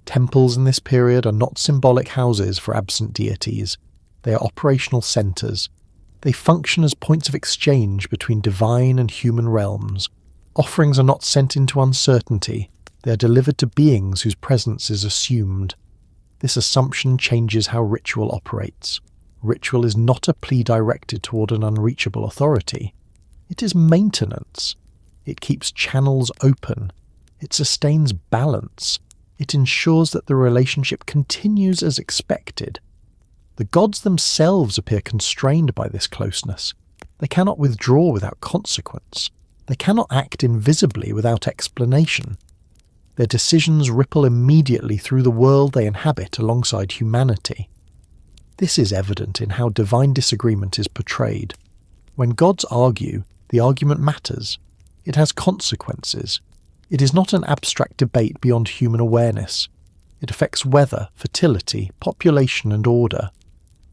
A: Temples in this period are not symbolic houses for absent deities, they are operational centres. They function as points of exchange between divine and human realms. Offerings are not sent into uncertainty, they are delivered to beings whose presence is assumed. This assumption changes how ritual operates. Ritual is not a plea directed toward an unreachable authority. It is maintenance. It keeps channels open. It sustains balance. It ensures that the relationship continues as expected. The gods themselves appear constrained by this closeness. They cannot withdraw without consequence. They cannot act invisibly without explanation. Their decisions ripple immediately through the world they inhabit alongside humanity. This is evident in how divine disagreement is portrayed. When gods argue, the argument matters. It has consequences. It is not an abstract debate beyond human awareness. It affects weather, fertility, population, and order.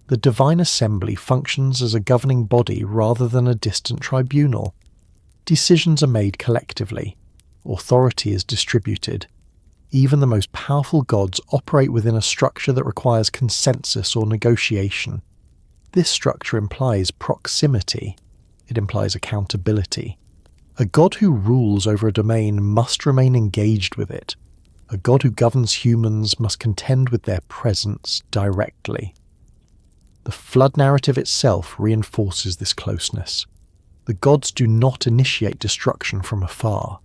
A: The divine assembly functions as a governing body rather than a distant tribunal. Decisions are made collectively. Authority is distributed. Even the most powerful gods operate within a structure that requires consensus or negotiation. This structure implies proximity. It implies accountability. A god who rules over a domain must remain engaged with it. A god who governs humans must contend with their presence directly. The flood narrative itself reinforces this closeness. The gods do not initiate destruction from afar.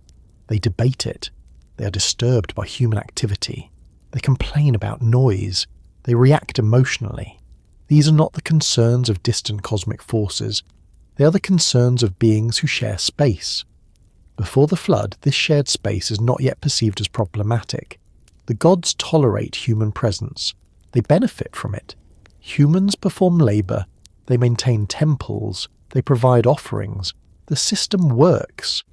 A: They debate it. They are disturbed by human activity. They complain about noise. They react emotionally. These are not the concerns of distant cosmic forces. They are the concerns of beings who share space. Before the flood, this shared space is not yet perceived as problematic. The gods tolerate human presence. They benefit from it. Humans perform labour. They maintain temples. They provide offerings. The system works.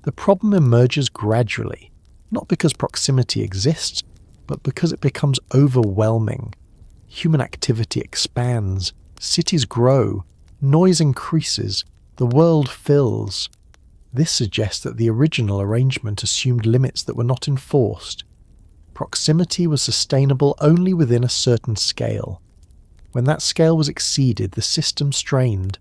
A: The problem emerges gradually, not because proximity exists, but because it becomes overwhelming. Human activity expands. Cities grow. Noise increases. The world fills. This suggests that the original arrangement assumed limits that were not enforced. Proximity was sustainable only within a certain scale. When that scale was exceeded, the system strained.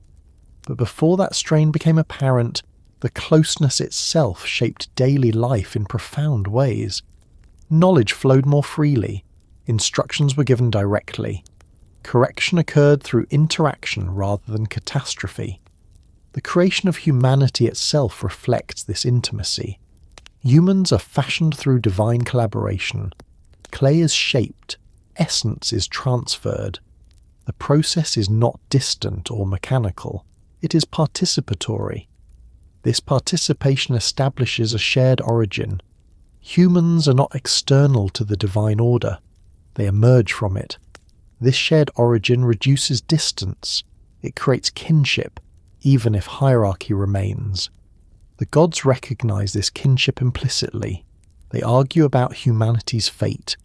A: But before that strain became apparent, the closeness itself shaped daily life in profound ways. Knowledge flowed more freely. Instructions were given directly. Correction occurred through interaction rather than catastrophe. The creation of humanity itself reflects this intimacy. Humans are fashioned through divine collaboration. Clay is shaped. Essence is transferred. The process is not distant or mechanical. It is participatory. This participation establishes a shared origin. Humans are not external to the divine order. They emerge from it. This shared origin reduces distance. It creates kinship, even if hierarchy remains. The gods recognize this kinship implicitly. They argue about humanity's fate.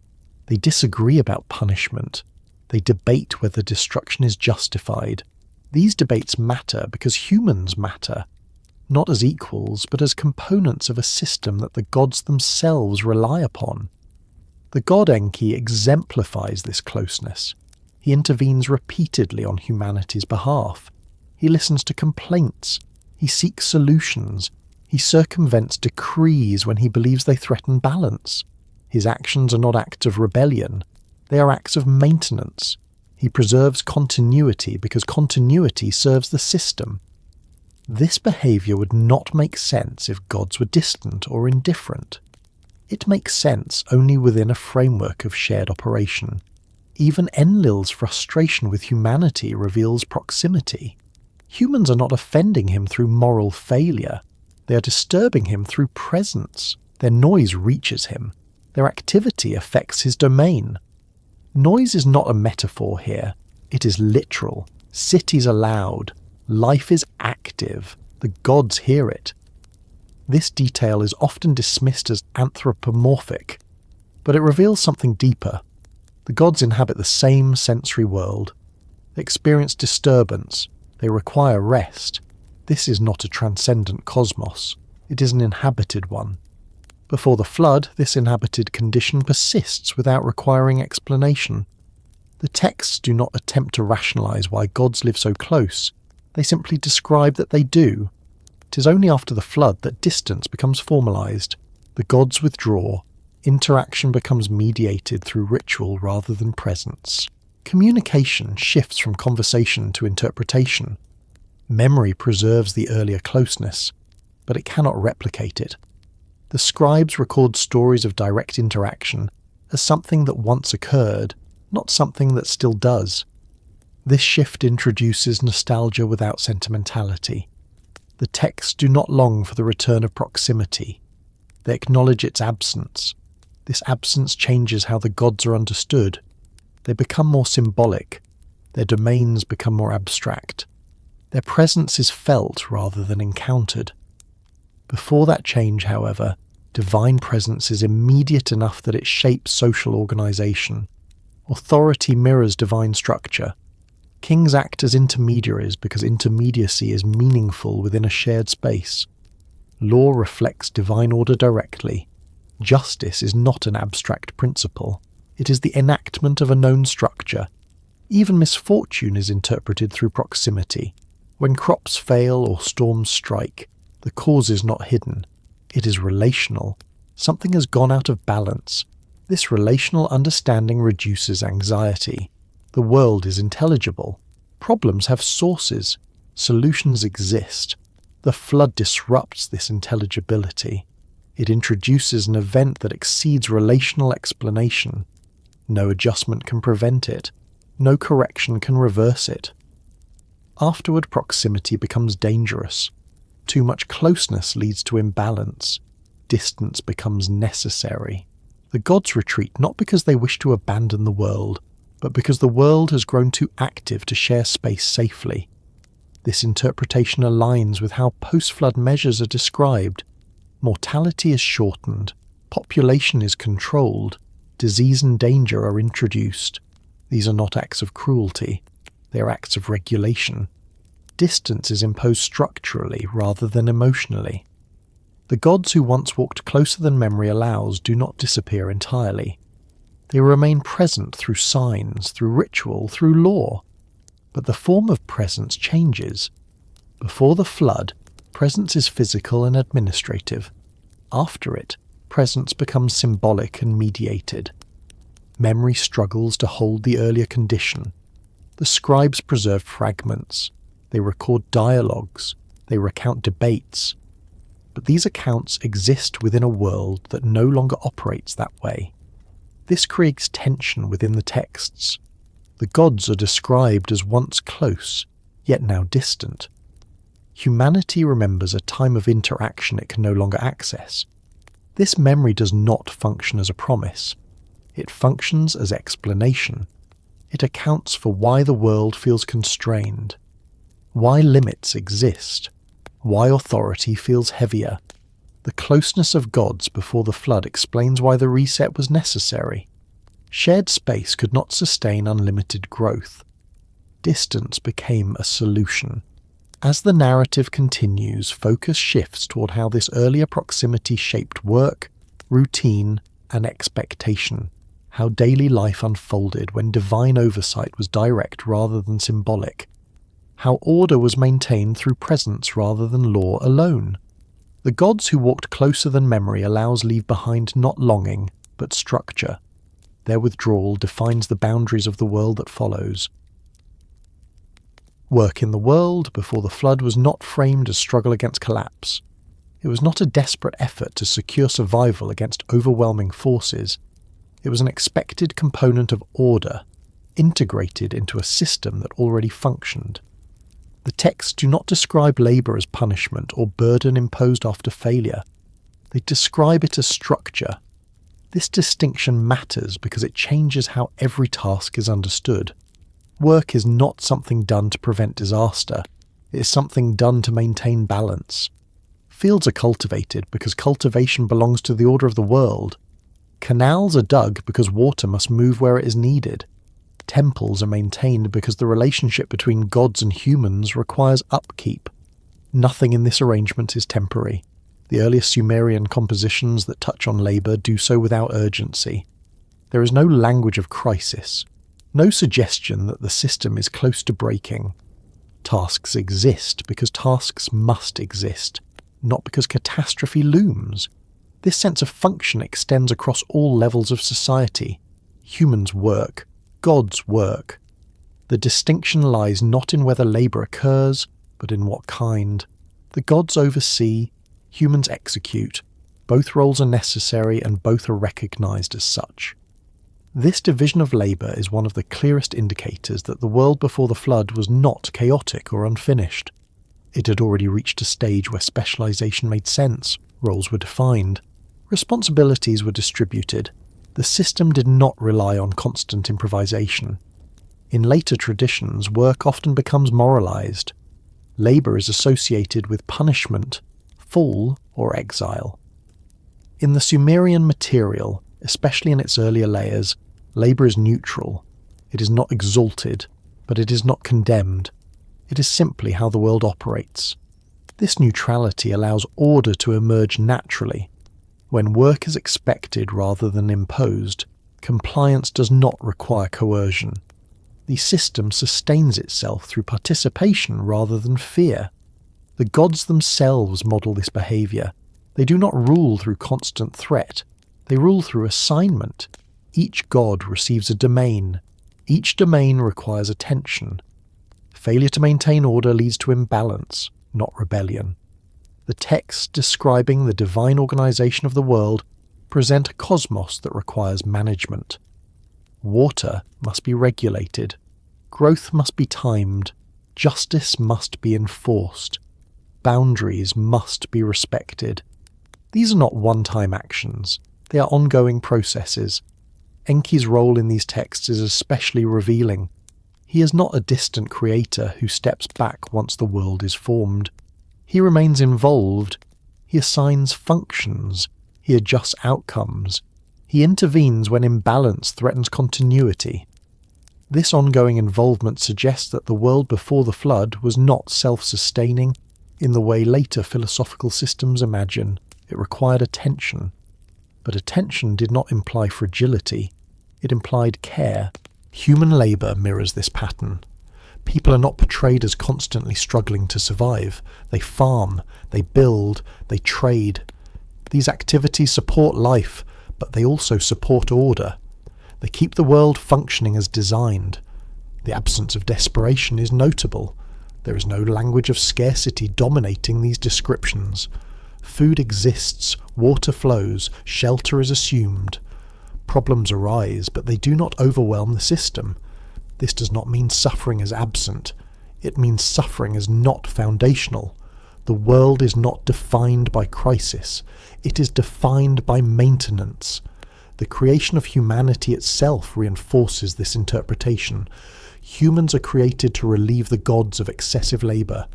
A: They disagree about punishment. They debate whether destruction is justified. These debates matter because humans matter, not as equals, but as components of a system that the gods themselves rely upon. The god Enki exemplifies this closeness. He intervenes repeatedly on humanity's behalf. He listens to complaints. He seeks solutions. He circumvents decrees when he believes they threaten balance. His actions are not acts of rebellion. They are acts of maintenance. He preserves continuity because continuity serves the system. This behaviour would not make sense if gods were distant or indifferent. It makes sense only within a framework of shared operation. Even Enlil's frustration with humanity reveals proximity. Humans are not offending him through moral failure. They are disturbing him through presence. Their noise reaches him. Their activity affects his domain. Noise is not a metaphor here. It is literal. Cities are loud. Life is active. The gods hear it. This detail is often dismissed as anthropomorphic, but it reveals something deeper. The gods inhabit the same sensory world. They experience disturbance. They require rest. This is not a transcendent cosmos. It is an inhabited one. Before the flood, this inhabited condition persists without requiring explanation. The texts do not attempt to rationalize why gods live so close. They simply describe that they do. It is only after the flood that distance becomes formalized. The gods withdraw. Interaction becomes mediated through ritual rather than presence. Communication shifts from conversation to interpretation. Memory preserves the earlier closeness, but it cannot replicate it. The scribes record stories of direct interaction as something that once occurred, not something that still does. This shift introduces nostalgia without sentimentality. The texts do not long for the return of proximity. They acknowledge its absence. This absence changes how the gods are understood. They become more symbolic. Their domains become more abstract. Their presence is felt rather than encountered. Before that change, however, divine presence is immediate enough that it shapes social organization. Authority mirrors divine structure. Kings act as intermediaries because intermediacy is meaningful within a shared space. Law reflects divine order directly. Justice is not an abstract principle. It is the enactment of a known structure. Even misfortune is interpreted through proximity. When crops fail or storms strike, the cause is not hidden. It is relational. Something has gone out of balance. This relational understanding reduces anxiety. The world is intelligible. Problems have sources. Solutions exist. The flood disrupts this intelligibility. It introduces an event that exceeds relational explanation. No adjustment can prevent it. No correction can reverse it. Afterward, proximity becomes dangerous. Too much closeness leads to imbalance. Distance becomes necessary. The gods retreat not because they wish to abandon the world, but because the world has grown too active to share space safely. This interpretation aligns with how post-flood measures are described. Mortality is shortened, population is controlled, disease and danger are introduced. These are not acts of cruelty, they are acts of regulation. Distance is imposed structurally rather than emotionally. The gods who once walked closer than memory allows do not disappear entirely. They remain present through signs, through ritual, through law. But the form of presence changes. Before the flood, presence is physical and administrative. After it, presence becomes symbolic and mediated. Memory struggles to hold the earlier condition. The scribes preserve fragments. They record dialogues. They recount debates. But these accounts exist within a world that no longer operates that way. This creates tension within the texts. The gods are described as once close, yet now distant. Humanity remembers a time of interaction it can no longer access. This memory does not function as a promise. It functions as explanation. It accounts for why the world feels constrained, why limits exist, why authority feels heavier. The closeness of gods before the flood explains why the reset was necessary. Shared space could not sustain unlimited growth. Distance became a solution. As the narrative continues, focus shifts toward how this earlier proximity shaped work, routine, and expectation. How daily life unfolded when divine oversight was direct rather than symbolic. How order was maintained through presence rather than law alone. The gods who walked closer than memory allows leave behind not longing, but structure. Their withdrawal defines the boundaries of the world that follows. Work in the world before the flood was not framed as struggle against collapse. It was not a desperate effort to secure survival against overwhelming forces. It was an expected component of order, integrated into a system that already functioned. The texts do not describe labour as punishment or burden imposed after failure. They describe it as structure. This distinction matters because it changes how every task is understood. Work is not something done to prevent disaster. It is something done to maintain balance. Fields are cultivated because cultivation belongs to the order of the world. Canals are dug because water must move where it is needed. Temples are maintained because the relationship between gods and humans requires upkeep. Nothing in this arrangement is temporary. The earliest Sumerian compositions that touch on labour do so without urgency. There is no language of crisis, no suggestion that the system is close to breaking. Tasks exist because tasks must exist, not because catastrophe looms. This sense of function extends across all levels of society. Humans work, gods work. The distinction lies not in whether labour occurs, but in what kind. The gods oversee, humans execute. Both roles are necessary and both are recognised as such. This division of labour is one of the clearest indicators that the world before the flood was not chaotic or unfinished. It had already reached a stage where specialisation made sense, roles were defined, responsibilities were distributed. The system did not rely on constant improvisation. In later traditions, work often becomes moralised. Labour is associated with punishment, fall, or exile. In the Sumerian material, especially in its earlier layers, labour is neutral. It is not exalted, but it is not condemned. It is simply how the world operates. This neutrality allows order to emerge naturally. When work is expected rather than imposed, compliance does not require coercion. The system sustains itself through participation rather than fear. The gods themselves model this behaviour. They do not rule through constant threat. They rule through assignment. Each god receives a domain. Each domain requires attention. Failure to maintain order leads to imbalance, not rebellion. The texts describing the divine organisation of the world present a cosmos that requires management. Water must be regulated. Growth must be timed. Justice must be enforced. Boundaries must be respected. These are not one-time actions. They are ongoing processes. Enki's role in these texts is especially revealing. He is not a distant creator who steps back once the world is formed. He remains involved. He assigns functions. He adjusts outcomes. He intervenes when imbalance threatens continuity. This ongoing involvement suggests that the world before the flood was not self-sustaining in the way later philosophical systems imagine. It required attention. But attention did not imply fragility. It implied care. Human labour mirrors this pattern. People are not portrayed as constantly struggling to survive. They farm, they build, they trade. These activities support life, but they also support order. They keep the world functioning as designed. The absence of desperation is notable. There is no language of scarcity dominating these descriptions. Food exists, water flows, shelter is assumed. Problems arise, but they do not overwhelm the system. This does not mean suffering is absent. It means suffering is not foundational. The world is not defined by crisis. It is defined by maintenance. The creation of humanity itself reinforces this interpretation. Humans are created to relieve the gods of excessive labour.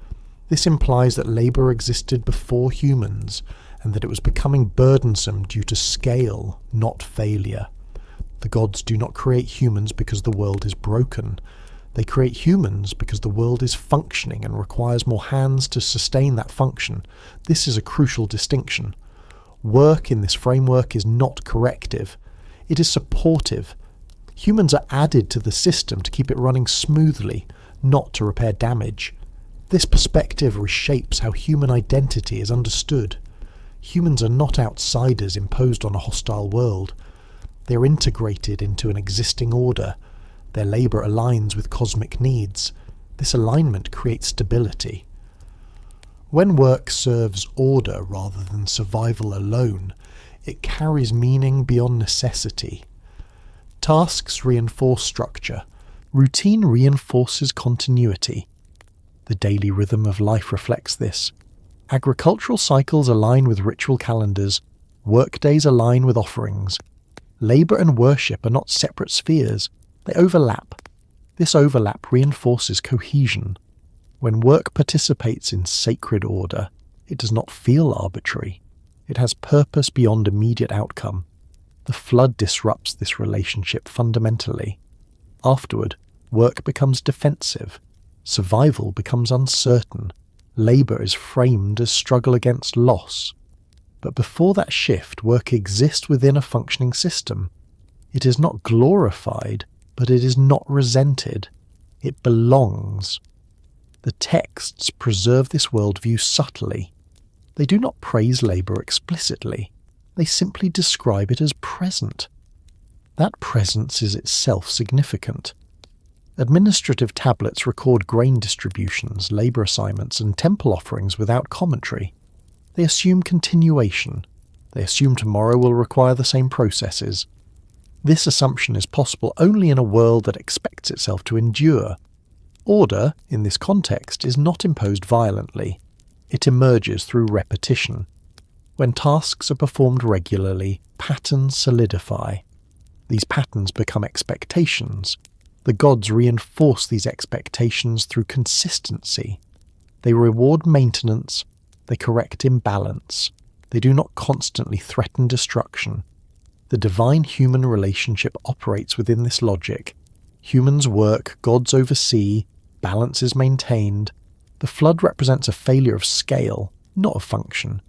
A: This implies that labour existed before humans, and that it was becoming burdensome due to scale, not failure. The gods do not create humans because the world is broken. They create humans because the world is functioning and requires more hands to sustain that function. This is a crucial distinction. Work in this framework is not corrective. It is supportive. Humans are added to the system to keep it running smoothly, not to repair damage. This perspective reshapes how human identity is understood. Humans are not outsiders imposed on a hostile world. They are integrated into an existing order. Their labour aligns with cosmic needs. This alignment creates stability. When work serves order rather than survival alone, it carries meaning beyond necessity. Tasks reinforce structure. Routine reinforces continuity. The daily rhythm of life reflects this. Agricultural cycles align with ritual calendars, workdays align with offerings. Labour and worship are not separate spheres, they overlap. This overlap reinforces cohesion. When work participates in sacred order, it does not feel arbitrary. It has purpose beyond immediate outcome. The flood disrupts this relationship fundamentally. Afterward, work becomes defensive. Survival becomes uncertain. Labour is framed as struggle against loss. But before that shift, work exists within a functioning system. It is not glorified, but it is not resented. It belongs. The texts preserve this worldview subtly. They do not praise labour explicitly. They simply describe it as present. That presence is itself significant. Administrative tablets record grain distributions, labour assignments, and temple offerings without commentary. They assume continuation. They assume tomorrow will require the same processes. This assumption is possible only in a world that expects itself to endure. Order, in this context, is not imposed violently. It emerges through repetition. When tasks are performed regularly, patterns solidify. These patterns become expectations. The gods reinforce these expectations through consistency. They reward maintenance, they correct imbalance. They do not constantly threaten destruction. The divine-human relationship operates within this logic. Humans work, gods oversee, balance is maintained. The flood represents a failure of scale, not of function.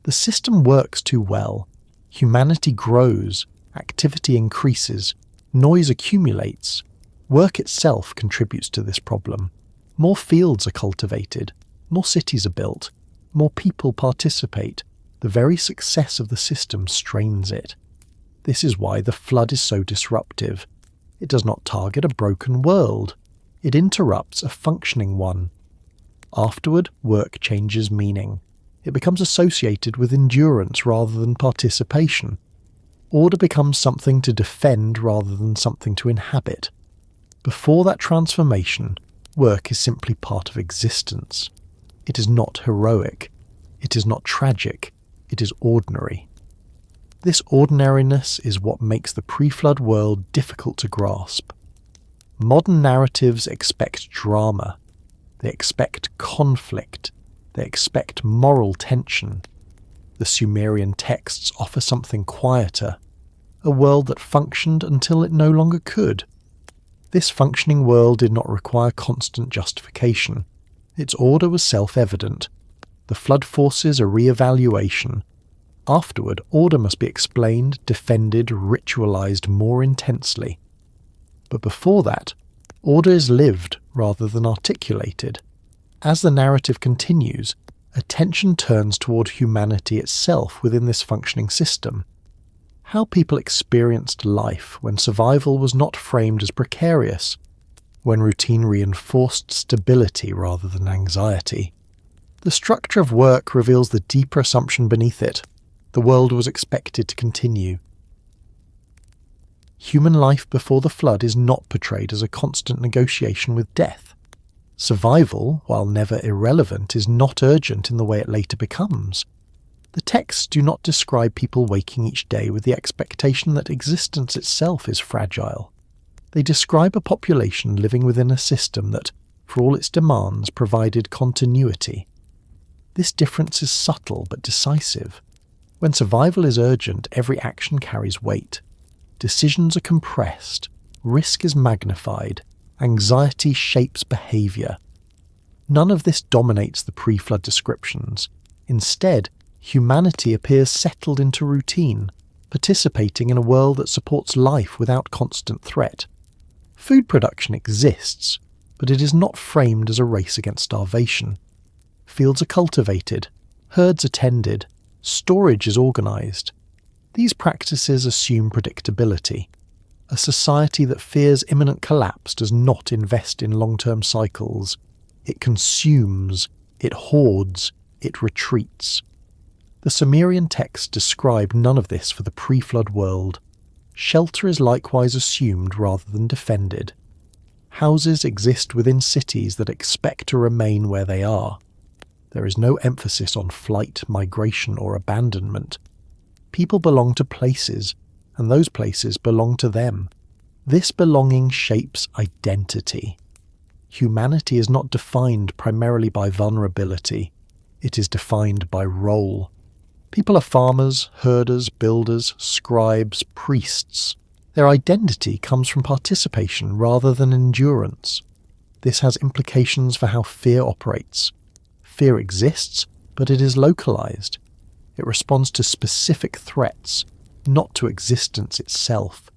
A: The system works too well. Humanity grows, activity increases, noise accumulates. Work itself contributes to this problem. More fields are cultivated, more cities are built, more people participate. The very success of the system strains it. This is why the flood is so disruptive. It does not target a broken world. It interrupts a functioning one. Afterward, work changes meaning. It becomes associated with endurance rather than participation. Order becomes something to defend rather than something to inhabit. Before that transformation, work is simply part of existence. It is not heroic. It is not tragic. It is ordinary. This ordinariness is what makes the pre-flood world difficult to grasp. Modern narratives expect drama. They expect conflict. They expect moral tension. The Sumerian texts offer something quieter, a world that functioned until it no longer could. This functioning world did not require constant justification. Its order was self-evident. The flood forces a re-evaluation. Afterward, order must be explained, defended, ritualized more intensely. But before that, order is lived rather than articulated. As the narrative continues, attention turns toward humanity itself within this functioning system. How people experienced life when survival was not framed as precarious, when routine reinforced stability rather than anxiety. The structure of work reveals the deeper assumption beneath it. The world was expected to continue. Human life before the flood is not portrayed as a constant negotiation with death. Survival, while never irrelevant, is not urgent in the way it later becomes. The texts do not describe people waking each day with the expectation that existence itself is fragile. They describe a population living within a system that, for all its demands, provided continuity. This difference is subtle but decisive. When survival is urgent, every action carries weight. Decisions are compressed, risk is magnified, anxiety shapes behaviour. None of this dominates the pre-flood descriptions. Instead, humanity appears settled into routine, participating in a world that supports life without constant threat. Food production exists, but it is not framed as a race against starvation. Fields are cultivated, herds are tended, storage is organised. These practices assume predictability. A society that fears imminent collapse does not invest in long-term cycles. It consumes, it hoards, it retreats. The Sumerian texts describe none of this for the pre-flood world. Shelter is likewise assumed rather than defended. Houses exist within cities that expect to remain where they are. There is no emphasis on flight, migration, or abandonment. People belong to places, and those places belong to them. This belonging shapes identity. Humanity is not defined primarily by vulnerability. It is defined by role. People are farmers, herders, builders, scribes, priests. Their identity comes from participation rather than endurance. This has implications for how fear operates. Fear exists, but it is localized. It responds to specific threats, not to existence itself.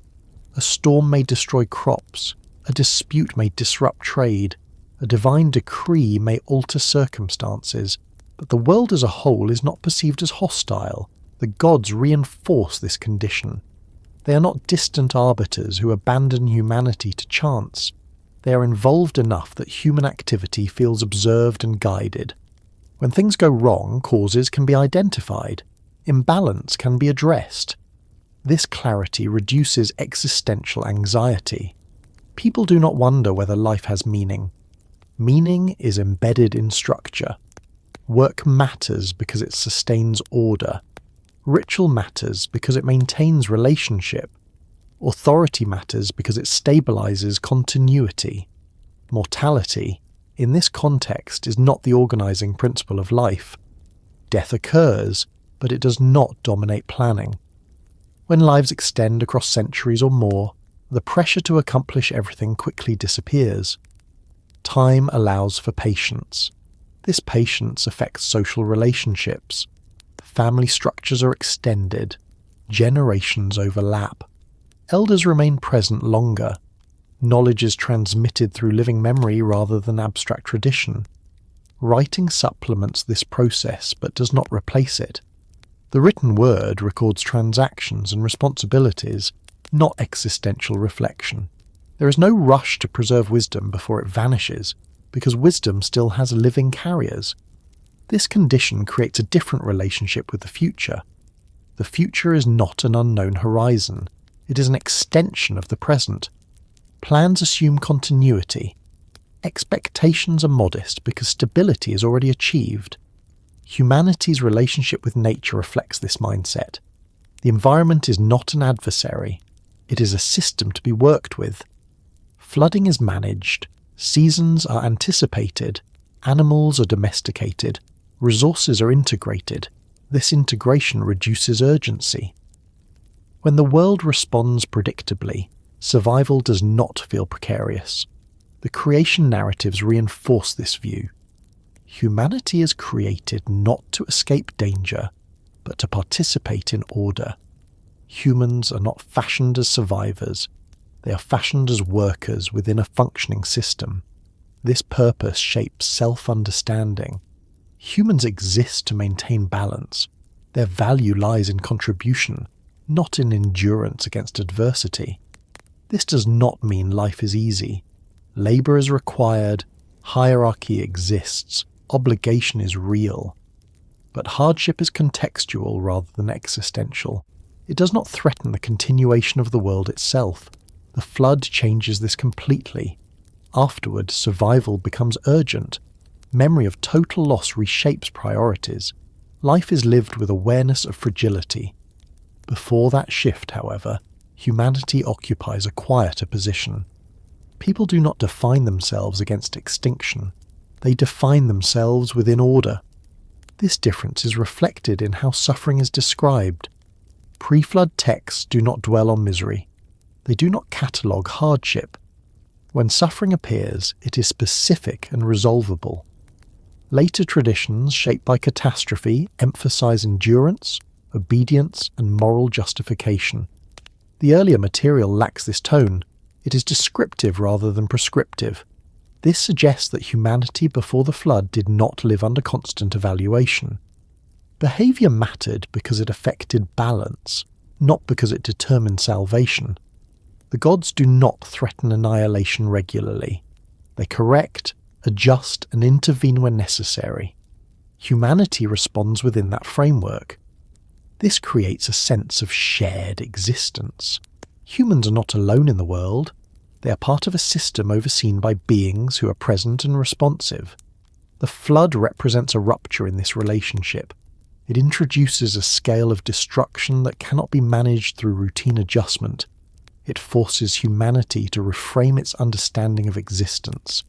A: A storm may destroy crops. A dispute may disrupt trade. A divine decree may alter circumstances. But the world as a whole is not perceived as hostile. The gods reinforce this condition. They are not distant arbiters who abandon humanity to chance. They are involved enough that human activity feels observed and guided. When things go wrong, causes can be identified. Imbalance can be addressed. This clarity reduces existential anxiety. People do not wonder whether life has meaning. Meaning is embedded in structure. Work matters because it sustains order. Ritual matters because it maintains relationship. Authority matters because it stabilizes continuity. Mortality, in this context, is not the organizing principle of life. Death occurs, but it does not dominate planning. When lives extend across centuries or more, the pressure to accomplish everything quickly disappears. Time allows for patience. This patience affects social relationships. Family structures are extended. Generations overlap. Elders remain present longer. Knowledge is transmitted through living memory rather than abstract tradition. Writing supplements this process but does not replace it. The written word records transactions and responsibilities, not existential reflection. There is no rush to preserve wisdom before it vanishes, because wisdom still has living carriers. This condition creates a different relationship with the future. The future is not an unknown horizon. It is an extension of the present. Plans assume continuity. Expectations are modest because stability is already achieved. Humanity's relationship with nature reflects this mindset. The environment is not an adversary. It is a system to be worked with. Flooding is managed. Seasons are anticipated. Animals are domesticated. Resources are integrated. This integration reduces urgency. When the world responds predictably, survival does not feel precarious. The creation narratives reinforce this view. Humanity is created not to escape danger, but to participate in order. Humans are not fashioned as survivors. They are fashioned as workers within a functioning system. This purpose shapes self-understanding. Humans exist to maintain balance. Their value lies in contribution, not in endurance against adversity. This does not mean life is easy. Labor is required, hierarchy exists, obligation is real. But hardship is contextual rather than existential. It does not threaten the continuation of the world itself. The flood changes this completely. Afterward, survival becomes urgent. Memory of total loss reshapes priorities. Life is lived with awareness of fragility. Before that shift, however, humanity occupies a quieter position. People do not define themselves against extinction. They define themselves within order. This difference is reflected in how suffering is described. Pre-flood texts do not dwell on misery. They do not catalogue hardship. When suffering appears, it is specific and resolvable. Later traditions, shaped by catastrophe, emphasize endurance, obedience, and moral justification. The earlier material lacks this tone. It is descriptive rather than prescriptive. This suggests that humanity before the flood did not live under constant evaluation. Behaviour mattered because it affected balance, not because it determined salvation. The gods do not threaten annihilation regularly. They correct, adjust, and intervene when necessary. Humanity responds within that framework. This creates a sense of shared existence. Humans are not alone in the world. They are part of a system overseen by beings who are present and responsive. The flood represents a rupture in this relationship. It introduces a scale of destruction that cannot be managed through routine adjustment. It forces humanity to reframe its understanding of existence.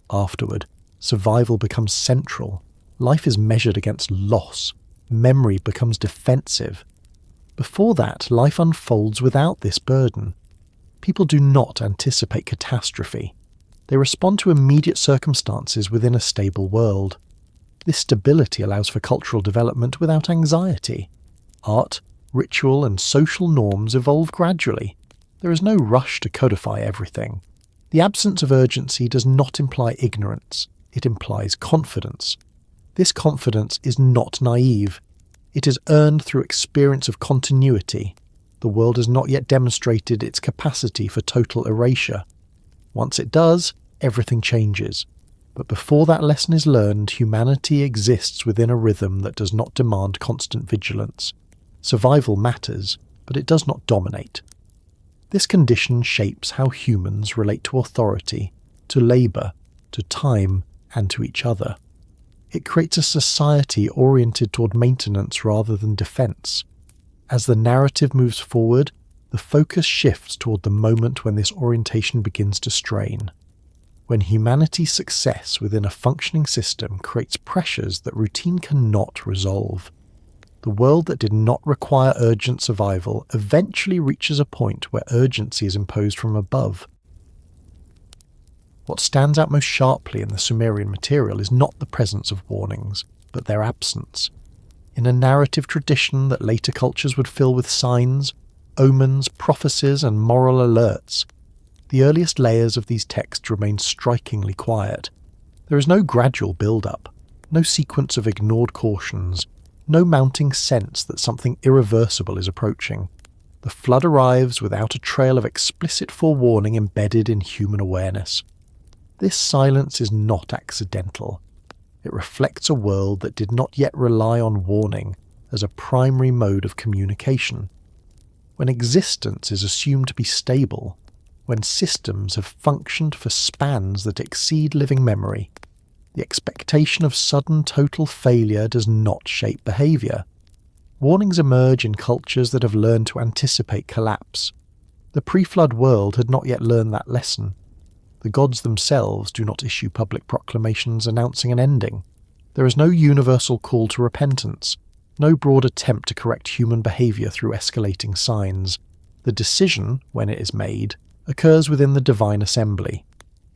A: Afterward, survival becomes central. Life is measured against loss. Memory becomes defensive. Before that, life unfolds without this burden. People do not anticipate catastrophe. They respond to immediate circumstances within a stable world. This stability allows for cultural development without anxiety. Art, ritual, and social norms evolve gradually. There is no rush to codify everything. The absence of urgency does not imply ignorance. It implies confidence. This confidence is not naive. It is earned through experience of continuity. The world has not yet demonstrated its capacity for total erasure. Once it does, everything changes. But before that lesson is learned, humanity exists within a rhythm that does not demand constant vigilance. Survival matters, but it does not dominate. This condition shapes how humans relate to authority, to labour, to time, and to each other. It creates a society oriented toward maintenance rather than defence. As the narrative moves forward, the focus shifts toward the moment when this orientation begins to strain. When humanity's success within a functioning system creates pressures that routine cannot resolve. The world that did not require urgent survival eventually reaches a point where urgency is imposed from above. What stands out most sharply in the Sumerian material is not the presence of warnings, but their absence. In a narrative tradition that later cultures would fill with signs, omens, prophecies, and moral alerts, the earliest layers of these texts remain strikingly quiet. There is no gradual build-up, no sequence of ignored cautions, no mounting sense that something irreversible is approaching. The flood arrives without a trail of explicit forewarning embedded in human awareness. This silence is not accidental. It reflects a world that did not yet rely on warning as a primary mode of communication. When existence is assumed to be stable, when systems have functioned for spans that exceed living memory, the expectation of sudden total failure does not shape behaviour. Warnings emerge in cultures that have learned to anticipate collapse. The pre-flood world had not yet learned that lesson. The gods themselves do not issue public proclamations announcing an ending. There is no universal call to repentance, no broad attempt to correct human behaviour through escalating signs. The decision, when it is made, occurs within the divine assembly.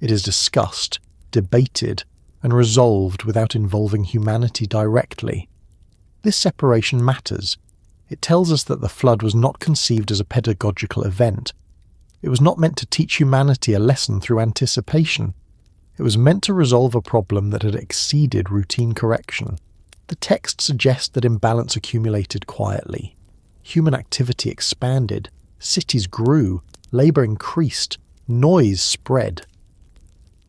A: It is discussed, debated, and resolved without involving humanity directly. This separation matters. It tells us that the flood was not conceived as a pedagogical event. It was not meant to teach humanity a lesson through anticipation. It was meant to resolve a problem that had exceeded routine correction. The text suggests that imbalance accumulated quietly. Human activity expanded, cities grew, labour increased, noise spread.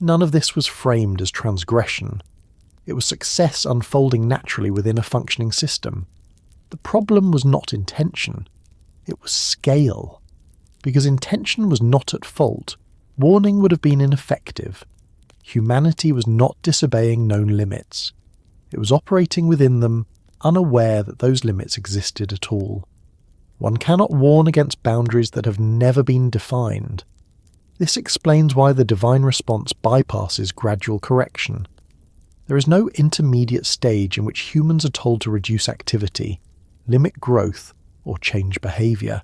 A: None of this was framed as transgression. It was success unfolding naturally within a functioning system. The problem was not intention. It was scale. Because intention was not at fault, warning would have been ineffective. Humanity was not disobeying known limits. It was operating within them, unaware that those limits existed at all. One cannot warn against boundaries that have never been defined. This explains why the divine response bypasses gradual correction. There is no intermediate stage in which humans are told to reduce activity, limit growth, or change behaviour.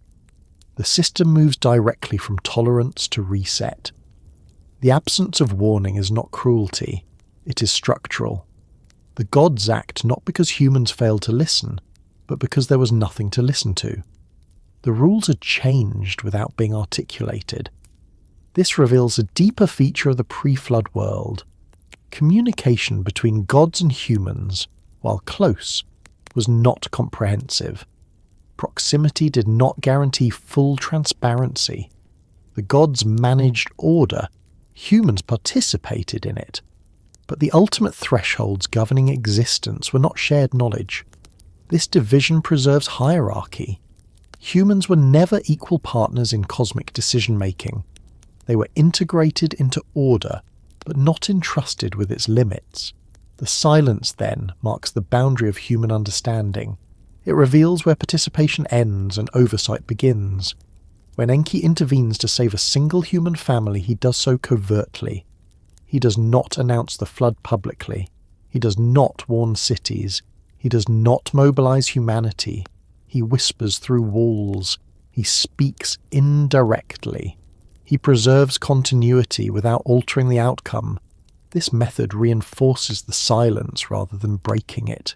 A: The system moves directly from tolerance to reset. The absence of warning is not cruelty, it is structural. The gods act not because humans failed to listen, but because there was nothing to listen to. The rules are changed without being articulated. This reveals a deeper feature of the pre-flood world. Communication between gods and humans, while close, was not comprehensive. Proximity did not guarantee full transparency. The gods managed order, humans participated in it. But the ultimate thresholds governing existence were not shared knowledge. This division preserves hierarchy. Humans were never equal partners in cosmic decision-making. They were integrated into order, but not entrusted with its limits. The silence, then, marks the boundary of human understanding. It reveals where participation ends and oversight begins. When Enki intervenes to save a single human family, he does so covertly. He does not announce the flood publicly. He does not warn cities. He does not mobilize humanity. He whispers through walls. He speaks indirectly. He preserves continuity without altering the outcome. This method reinforces the silence rather than breaking it.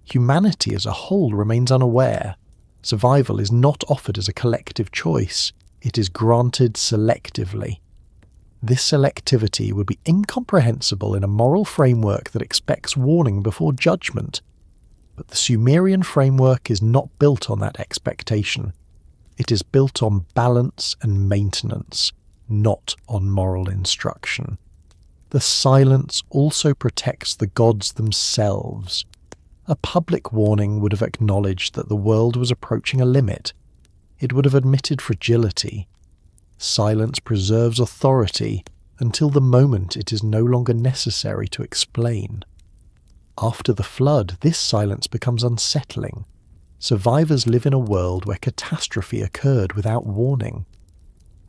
A: Humanity as a whole remains unaware. Survival is not offered as a collective choice. It is granted selectively. This selectivity would be incomprehensible in a moral framework that expects warning before judgment. But the Sumerian framework is not built on that expectation. It is built on balance and maintenance, not on moral instruction. The silence also protects the gods themselves. A public warning would have acknowledged that the world was approaching a limit. It would have admitted fragility. Silence preserves authority until the moment it is no longer necessary to explain. After the flood, this silence becomes unsettling. Survivors live in a world where catastrophe occurred without warning.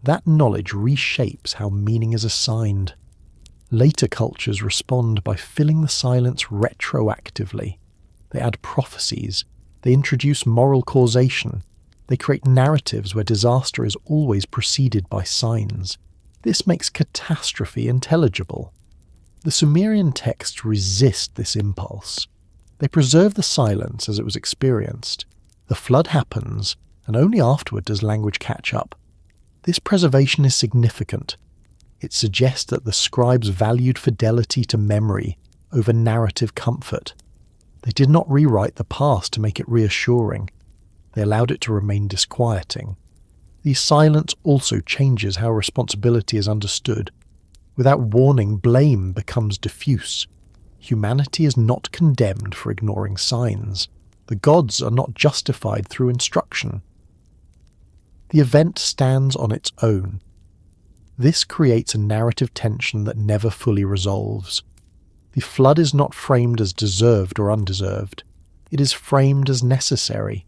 A: That knowledge reshapes how meaning is assigned. Later cultures respond by filling the silence retroactively. They add prophecies. They introduce moral causation. They create narratives where disaster is always preceded by signs. This makes catastrophe intelligible. The Sumerian texts resist this impulse. They preserve the silence as it was experienced. The flood happens, and only afterward does language catch up. This preservation is significant. It suggests that the scribes valued fidelity to memory over narrative comfort. They did not rewrite the past to make it reassuring. They allowed it to remain disquieting. The silence also changes how responsibility is understood. Without warning, blame becomes diffuse. Humanity is not condemned for ignoring signs. The gods are not justified through instruction. The event stands on its own. This creates a narrative tension that never fully resolves. The flood is not framed as deserved or undeserved. It is framed as necessary.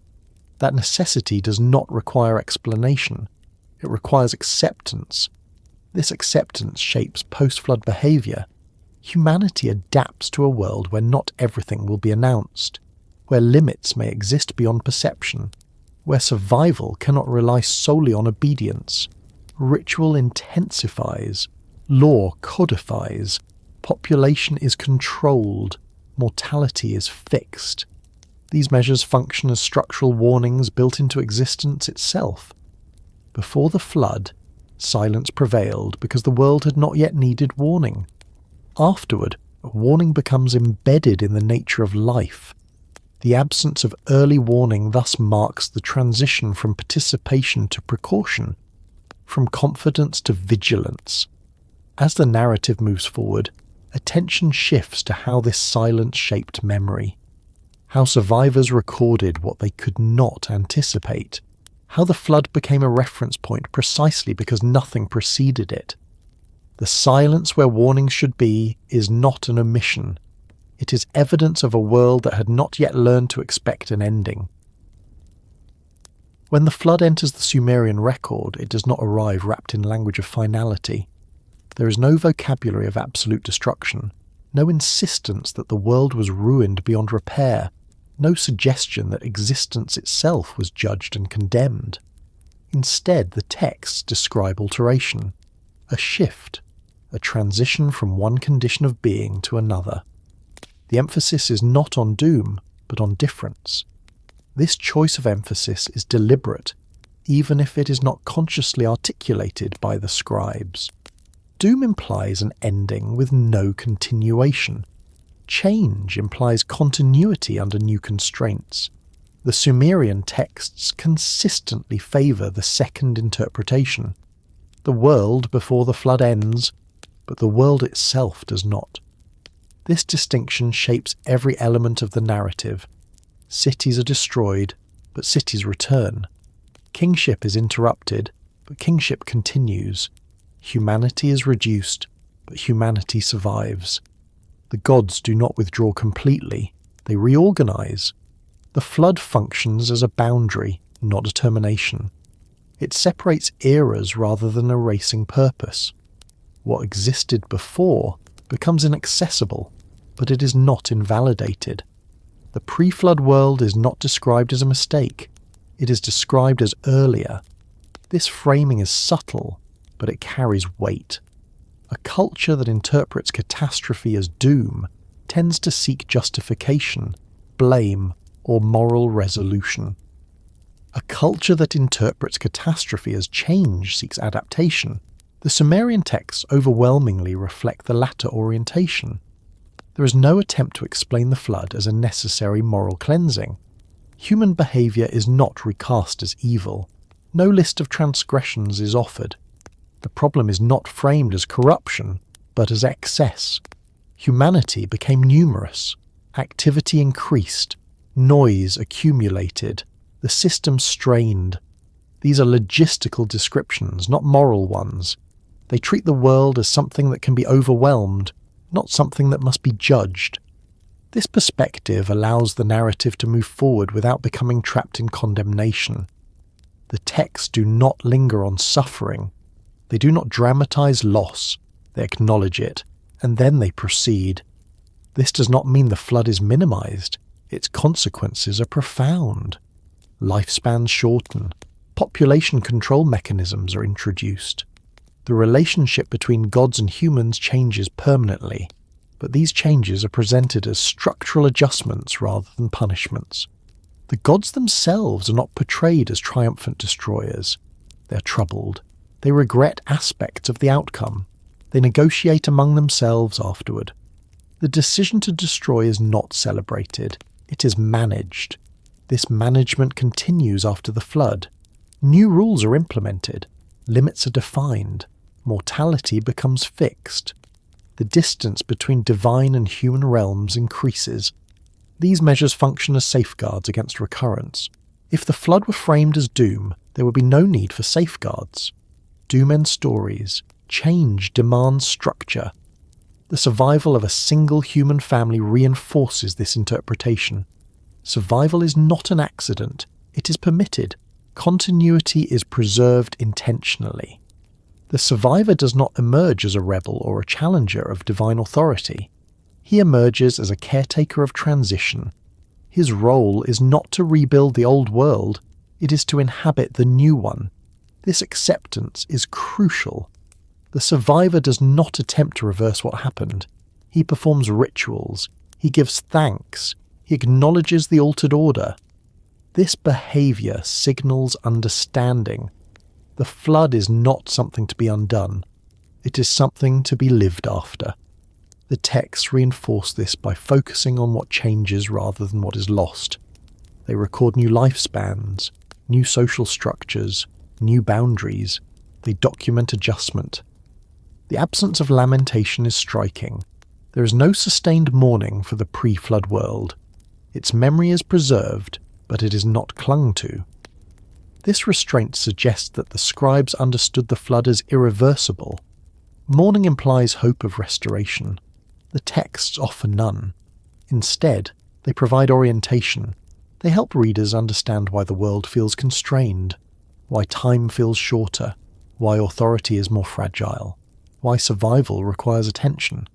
A: That necessity does not require explanation. It requires acceptance. This acceptance shapes post-flood behavior. Humanity adapts to a world where not everything will be announced, where limits may exist beyond perception, where survival cannot rely solely on obedience. Ritual intensifies, law codifies, population is controlled, mortality is fixed. These measures function as structural warnings built into existence itself. Before the flood, silence prevailed because the world had not yet needed warning. Afterward, warning becomes embedded in the nature of life. The absence of early warning thus marks the transition from participation to precaution, from confidence to vigilance. As the narrative moves forward, attention shifts to how this silence shaped memory, how survivors recorded what they could not anticipate, how the flood became a reference point precisely because nothing preceded it. The silence where warnings should be is not an omission. It is evidence of a world that had not yet learned to expect an ending. When the flood enters the Sumerian record, it does not arrive wrapped in language of finality. There is no vocabulary of absolute destruction, no insistence that the world was ruined beyond repair, no suggestion that existence itself was judged and condemned. Instead, the texts describe alteration, a shift, a transition from one condition of being to another. The emphasis is not on doom, but on difference. This choice of emphasis is deliberate, even if it is not consciously articulated by the scribes. Doom implies an ending with no continuation. Change implies continuity under new constraints. The Sumerian texts consistently favour the second interpretation. The world before the flood ends, but the world itself does not. This distinction shapes every element of the narrative. Cities are destroyed, but cities return. Kingship is interrupted, but kingship continues. Humanity is reduced, but humanity survives. The gods do not withdraw completely, they reorganize. The flood functions as a boundary, not a termination. It separates eras rather than erasing purpose. What existed before becomes inaccessible, but it is not invalidated. The pre-flood world is not described as a mistake, it is described as earlier. This framing is subtle, but it carries weight. A culture that interprets catastrophe as doom tends to seek justification, blame, or moral resolution. A culture that interprets catastrophe as change seeks adaptation. The Sumerian texts overwhelmingly reflect the latter orientation. There is no attempt to explain the flood as a necessary moral cleansing. Human behaviour is not recast as evil. No list of transgressions is offered. The problem is not framed as corruption, but as excess. Humanity became numerous. Activity increased. Noise accumulated. The system strained. These are logistical descriptions, not moral ones. They treat the world as something that can be overwhelmed, not something that must be judged. This perspective allows the narrative to move forward without becoming trapped in condemnation. The texts do not linger on suffering. They do not dramatize loss. They acknowledge it, and then they proceed. This does not mean the flood is minimized. Its consequences are profound. Lifespans shorten. Population control mechanisms are introduced. The relationship between gods and humans changes permanently, but these changes are presented as structural adjustments rather than punishments. The gods themselves are not portrayed as triumphant destroyers. They are troubled. They regret aspects of the outcome. They negotiate among themselves afterward. The decision to destroy is not celebrated. It is managed. This management continues after the flood. New rules are implemented. Limits are defined. Mortality becomes fixed. The distance between divine and human realms increases. These measures function as safeguards against recurrence. If the flood were framed as doom, there would be no need for safeguards. Doom ends stories. Change demands structure. The survival of a single human family reinforces this interpretation. Survival is not an accident. It is permitted. Continuity is preserved intentionally. The survivor does not emerge as a rebel or a challenger of divine authority. He emerges as a caretaker of transition. His role is not to rebuild the old world, it is to inhabit the new one. This acceptance is crucial. The survivor does not attempt to reverse what happened. He performs rituals. He gives thanks. He acknowledges the altered order. This behaviour signals understanding. The flood is not something to be undone. It is something to be lived after. The texts reinforce this by focusing on what changes rather than what is lost. They record new lifespans, new social structures, new boundaries. They document adjustment. The absence of lamentation is striking. There is no sustained mourning for the pre-flood world. Its memory is preserved, but it is not clung to. This restraint suggests that the scribes understood the flood as irreversible. Mourning implies hope of restoration. The texts offer none. Instead, they provide orientation. They help readers understand why the world feels constrained, why time feels shorter, why authority is more fragile, why survival requires attention.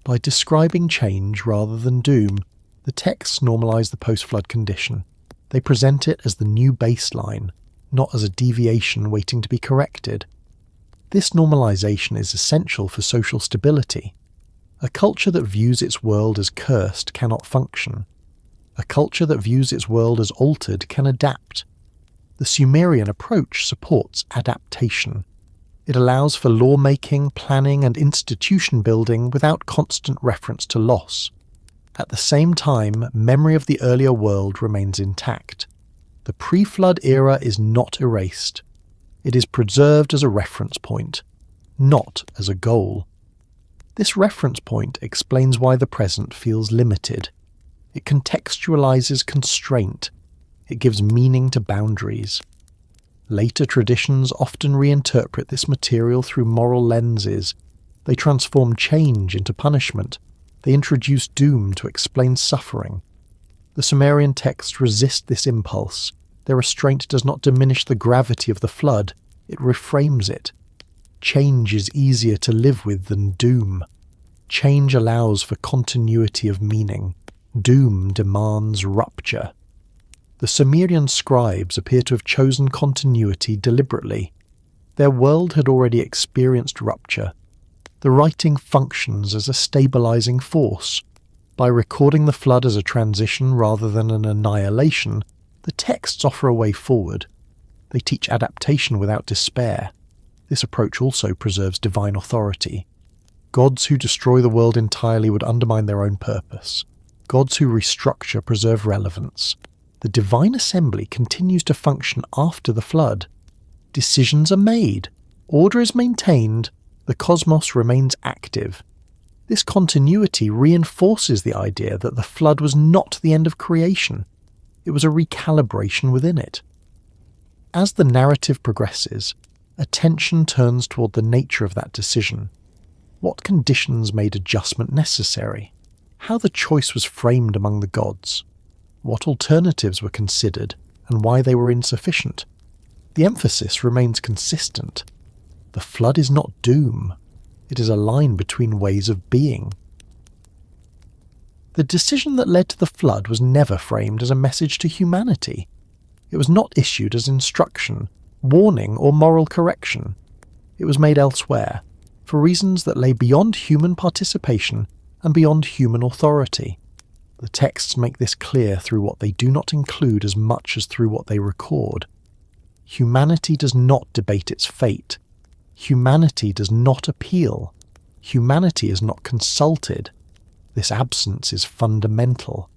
A: By describing change rather than doom, the texts normalize the post-flood condition. They present it as the new baseline, not as a deviation waiting to be corrected. This normalization is essential for social stability. A culture that views its world as cursed cannot function. A culture that views its world as altered can adapt. The Sumerian approach supports adaptation. It allows for lawmaking, planning, and institution building without constant reference to loss. At the same time, memory of the earlier world remains intact. The pre-flood era is not erased. It is preserved as a reference point, not as a goal. This reference point explains why the present feels limited. It contextualizes constraint. It gives meaning to boundaries. Later traditions often reinterpret this material through moral lenses. They transform change into punishment. They introduce doom to explain suffering. The Sumerian texts resist this impulse. Their restraint does not diminish the gravity of the flood, it reframes it. Change is easier to live with than doom. Change allows for continuity of meaning. Doom demands rupture. The Sumerian scribes appear to have chosen continuity deliberately. Their world had already experienced rupture. The writing functions as a stabilizing force. By recording the flood as a transition rather than an annihilation, the texts offer a way forward. They teach adaptation without despair. This approach also preserves divine authority. Gods who destroy the world entirely would undermine their own purpose. Gods who restructure preserve relevance. The divine assembly continues to function after the flood. Decisions are made. Order is maintained. The cosmos remains active. This continuity reinforces the idea that the flood was not the end of creation. It was a recalibration within it. As the narrative progresses, attention turns toward the nature of that decision. What conditions made adjustment necessary? How the choice was framed among the gods? What alternatives were considered and why they were insufficient? The emphasis remains consistent. The flood is not doom. It is a line between ways of being. The decision that led to the flood was never framed as a message to humanity. It was not issued as instruction, warning, or moral correction. It was made elsewhere, for reasons that lay beyond human participation and beyond human authority. The texts make this clear through what they do not include as much as through what they record. Humanity does not debate its fate. Humanity does not appeal. Humanity is not consulted. This absence is fundamental.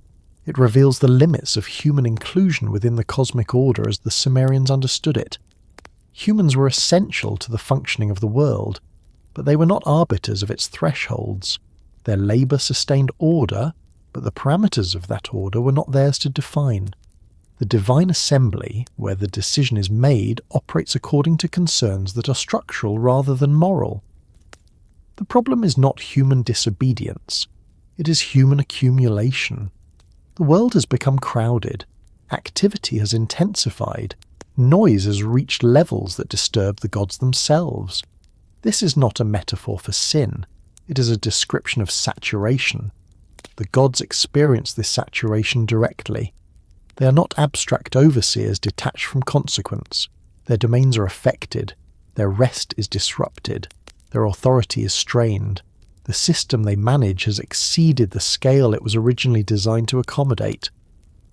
A: It reveals the limits of human inclusion within the cosmic order as the Sumerians understood it. Humans were essential to the functioning of the world, but they were not arbiters of its thresholds. Their labour sustained order, but the parameters of that order were not theirs to define. The divine assembly, where the decision is made, operates according to concerns that are structural rather than moral. The problem is not human disobedience. It is human accumulation. The world has become crowded. Activity has intensified. Noise has reached levels that disturb the gods themselves. This is not a metaphor for sin. It is a description of saturation. The gods experience this saturation directly. They are not abstract overseers detached from consequence. Their domains are affected. Their rest is disrupted. Their authority is strained. The system they manage has exceeded the scale it was originally designed to accommodate.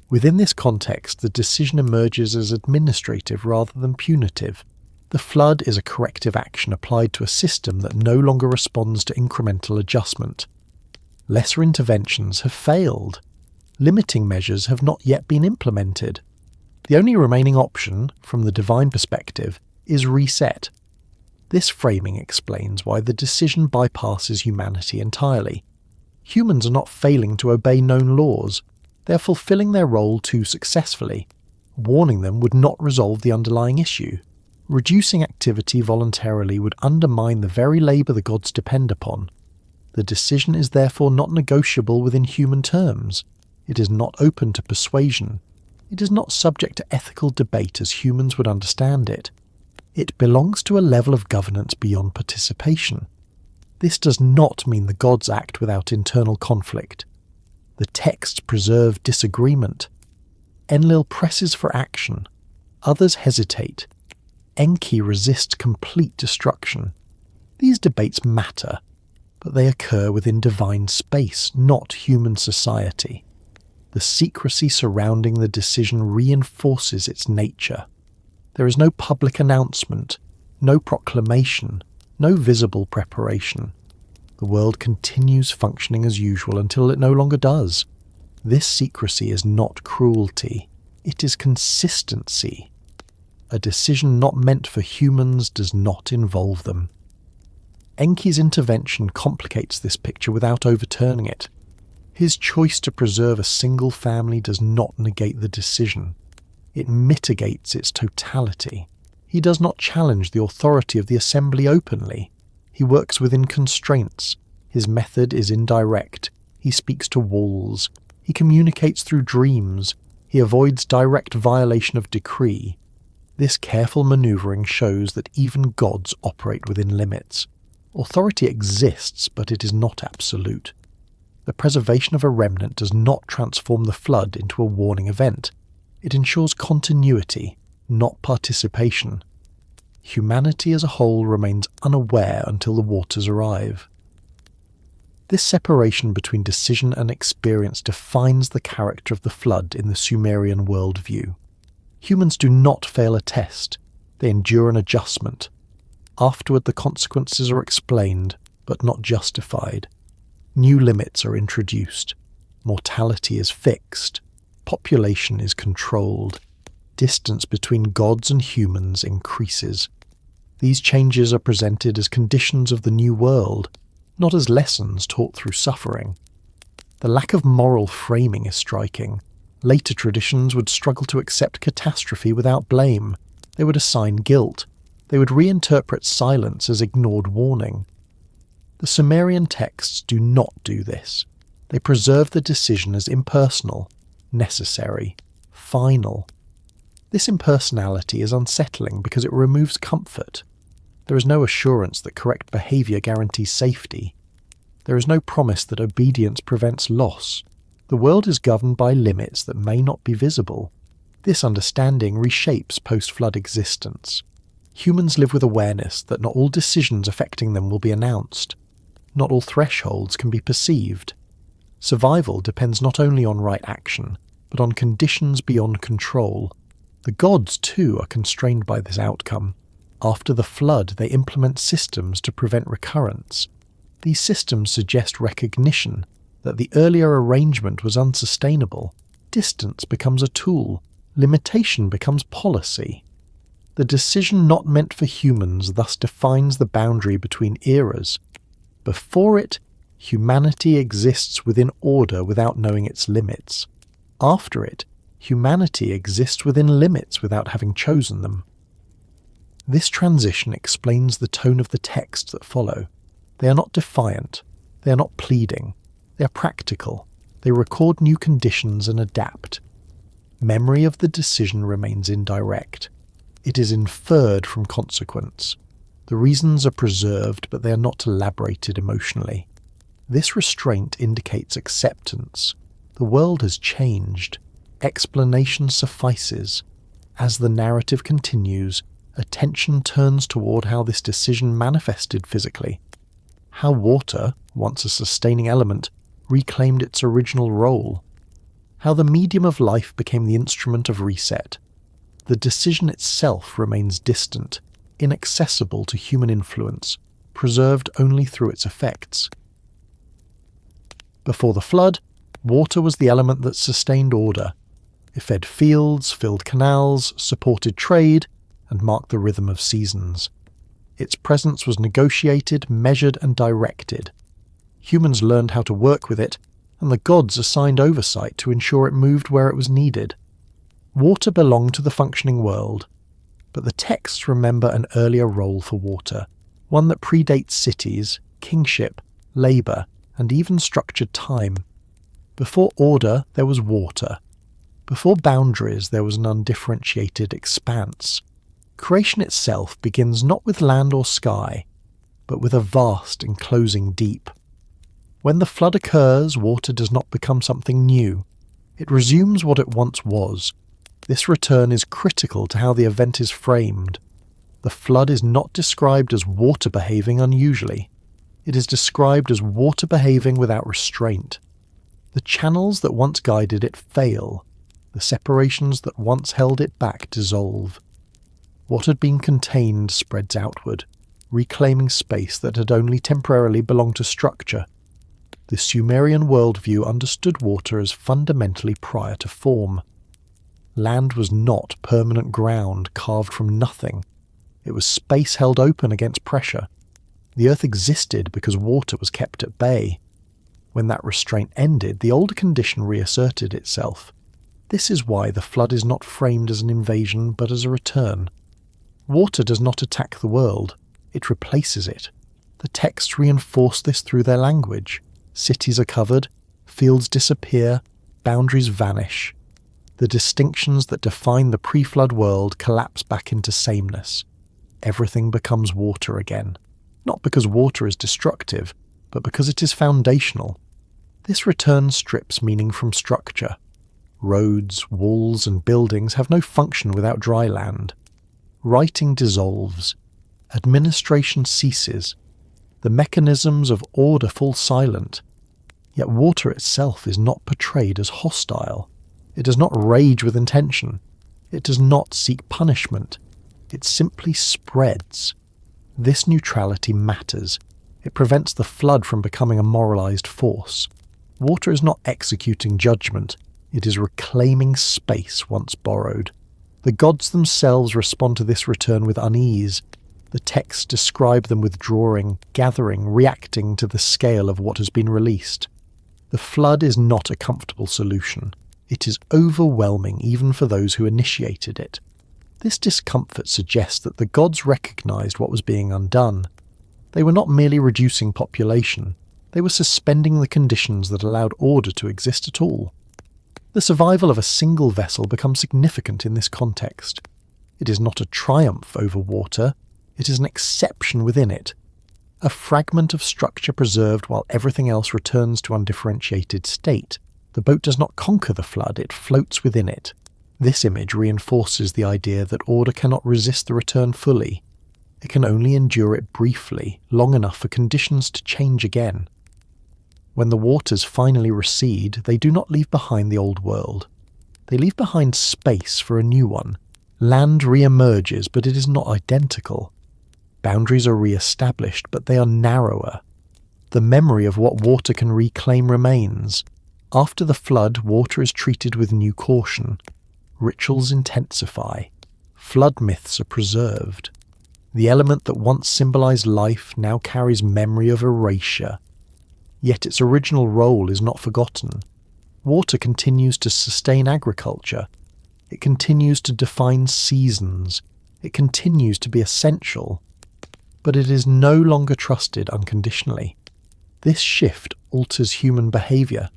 A: Within this context, the decision emerges as administrative rather than punitive. The flood is a corrective action applied to a system that no longer responds to incremental adjustment. Lesser interventions have failed. Limiting measures have not yet been implemented. The only remaining option, from the divine perspective, is reset. This framing explains why the decision bypasses humanity entirely. Humans are not failing to obey known laws. They are fulfilling their role too successfully. Warning them would not resolve the underlying issue. Reducing activity voluntarily would undermine the very labour the gods depend upon. The decision is therefore not negotiable within human terms. It is not open to persuasion. It is not subject to ethical debate as humans would understand it. It belongs to a level of governance beyond participation. This does not mean the gods act without internal conflict. The texts preserve disagreement. Enlil presses for action. Others hesitate. Enki resists complete destruction. These debates matter, but they occur within divine space, not human society. The secrecy surrounding the decision reinforces its nature. There is no public announcement, no proclamation, no visible preparation. The world continues functioning as usual until it no longer does. This secrecy is not cruelty, it is consistency. A decision not meant for humans does not involve them. Enki's intervention complicates this picture without overturning it. His choice to preserve a single family does not negate the decision. It mitigates its totality. He does not challenge the authority of the assembly openly. He works within constraints. His method is indirect. He speaks to walls. He communicates through dreams. He avoids direct violation of decree. This careful maneuvering shows that even gods operate within limits. Authority exists, but it is not absolute. The preservation of a remnant does not transform the flood into a warning event. It ensures continuity, not participation. Humanity as a whole remains unaware until the waters arrive. This separation between decision and experience defines the character of the flood in the Sumerian worldview. Humans do not fail a test, they endure an adjustment. Afterward, the consequences are explained, but not justified. New limits are introduced. Mortality is fixed. Population is controlled. Distance between gods and humans increases. These changes are presented as conditions of the new world, not as lessons taught through suffering. The lack of moral framing is striking. Later traditions would struggle to accept catastrophe without blame. They would assign guilt. They would reinterpret silence as ignored warning. The Sumerian texts do not do this. They preserve the decision as impersonal, necessary, final. This impersonality is unsettling because it removes comfort. There is no assurance that correct behaviour guarantees safety. There is no promise that obedience prevents loss. The world is governed by limits that may not be visible. This understanding reshapes post-flood existence. Humans live with awareness that not all decisions affecting them will be announced. Not all thresholds can be perceived. Survival depends not only on right action, but on conditions beyond control. The gods, too, are constrained by this outcome. After the flood, they implement systems to prevent recurrence. These systems suggest recognition that the earlier arrangement was unsustainable. Distance becomes a tool. Limitation becomes policy. The decision not meant for humans thus defines the boundary between eras. Before it, humanity exists within order without knowing its limits. After it, humanity exists within limits without having chosen them. This transition explains the tone of the texts that follow. They are not defiant. They are not pleading. They are practical. They record new conditions and adapt. Memory of the decision remains indirect. It is inferred from consequence. The reasons are preserved, but they are not elaborated emotionally. This restraint indicates acceptance. The world has changed. Explanation suffices. As the narrative continues, attention turns toward how this decision manifested physically. How water, once a sustaining element, reclaimed its original role. How the medium of life became the instrument of reset. The decision itself remains distant, inaccessible to human influence, preserved only through its effects. Before the flood, water was the element that sustained order. It fed fields, filled canals, supported trade, and marked the rhythm of seasons. Its presence was negotiated, measured, and directed. Humans learned how to work with it, and the gods assigned oversight to ensure it moved where it was needed. Water belonged to the functioning world, but the texts remember an earlier role for water, one that predates cities, kingship, labour, and even structured time. Before order, there was water. Before boundaries, there was an undifferentiated expanse. Creation itself begins not with land or sky, but with a vast enclosing deep. When the flood occurs, water does not become something new. It resumes what it once was. This return is critical to how the event is framed. The flood is not described as water behaving unusually. It is described as water behaving without restraint. The channels that once guided it fail. The separations that once held it back dissolve. What had been contained spreads outward, reclaiming space that had only temporarily belonged to structure. The Sumerian worldview understood water as fundamentally prior to form. Land was not permanent ground carved from nothing. It was space held open against pressure. The earth existed because water was kept at bay. When that restraint ended, the old condition reasserted itself. This is why the flood is not framed as an invasion but as a return. Water does not attack the world, it replaces it. The texts reinforce this through their language. Cities are covered, fields disappear, boundaries vanish. The distinctions that define the pre-flood world collapse back into sameness. Everything becomes water again. Not because water is destructive, but because it is foundational. This return strips meaning from structure. Roads, walls, and buildings have no function without dry land. Writing dissolves. Administration ceases. The mechanisms of order fall silent. Yet water itself is not portrayed as hostile. It does not rage with intention. It does not seek punishment. It simply spreads. This neutrality matters. It prevents the flood from becoming a moralized force. Water is not executing judgment. It is reclaiming space once borrowed. The gods themselves respond to this return with unease. The texts describe them withdrawing, gathering, reacting to the scale of what has been released. The flood is not a comfortable solution. It is overwhelming even for those who initiated it. This discomfort suggests that the gods recognized what was being undone. They were not merely reducing population, they were suspending the conditions that allowed order to exist at all. The survival of a single vessel becomes significant in this context. It is not a triumph over water, it is an exception within it. A fragment of structure preserved while everything else returns to undifferentiated state. The boat does not conquer the flood, it floats within it. This image reinforces the idea that order cannot resist the return fully. It can only endure it briefly, long enough for conditions to change again. When the waters finally recede, they do not leave behind the old world. They leave behind space for a new one. Land re-emerges, but it is not identical. Boundaries are re-established, but they are narrower. The memory of what water can reclaim remains. After the flood, water is treated with new caution. Rituals intensify. Flood myths are preserved. The element that once symbolized life now carries memory of erasure. Yet its original role is not forgotten. Water continues to sustain agriculture. It continues to define seasons. It continues to be essential. But it is no longer trusted unconditionally. This shift alters human behavior.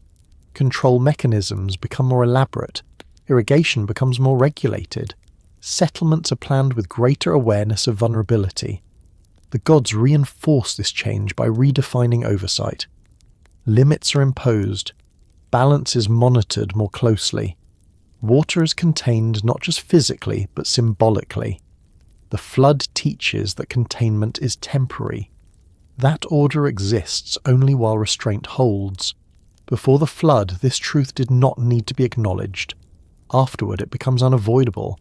A: Control mechanisms become more elaborate. Irrigation becomes more regulated. Settlements are planned with greater awareness of vulnerability. The gods reinforce this change by redefining oversight. Limits are imposed. Balance is monitored more closely. Water is contained not just physically, but symbolically. The flood teaches that containment is temporary. That order exists only while restraint holds. Before the flood, this truth did not need to be acknowledged. Afterward, it becomes unavoidable.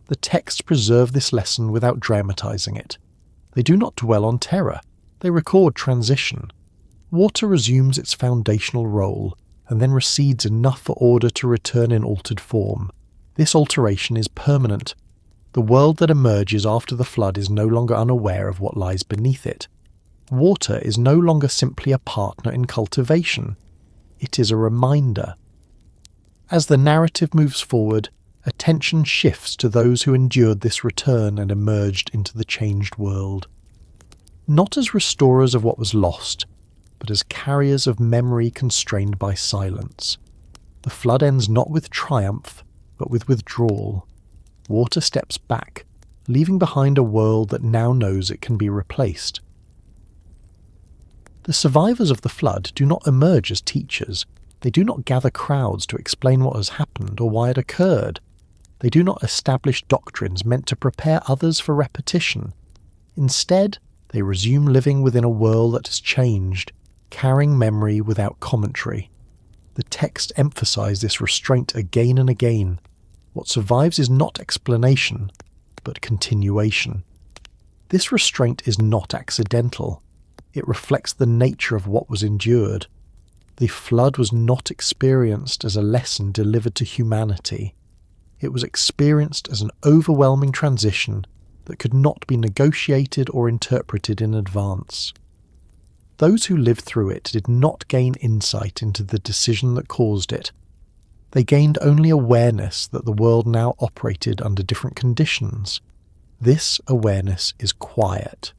A: The texts preserve this lesson without dramatizing it. They do not dwell on terror. They record transition. Water resumes its foundational role, and then recedes enough for order to return in altered form. This alteration is permanent. The world that emerges after the flood is no longer unaware of what lies beneath it. Water is no longer simply a partner in cultivation. It is a reminder. As the narrative moves forward, attention shifts to those who endured this return and emerged into the changed world. Not as restorers of what was lost, but as carriers of memory constrained by silence. The flood ends not with triumph, but with withdrawal. Water steps back, leaving behind a world that now knows it can be replaced. The survivors of the flood do not emerge as teachers. They do not gather crowds to explain what has happened or why it occurred. They do not establish doctrines meant to prepare others for repetition. Instead, they resume living within a world that has changed, carrying memory without commentary. The text emphasize this restraint again and again. What survives is not explanation, but continuation. This restraint is not accidental. It reflects the nature of what was endured. The flood was not experienced as a lesson delivered to humanity. It was experienced as an overwhelming transition that could not be negotiated or interpreted in advance. Those who lived through it did not gain insight into the decision that caused it. They gained only awareness that the world now operated under different conditions. This awareness is quiet.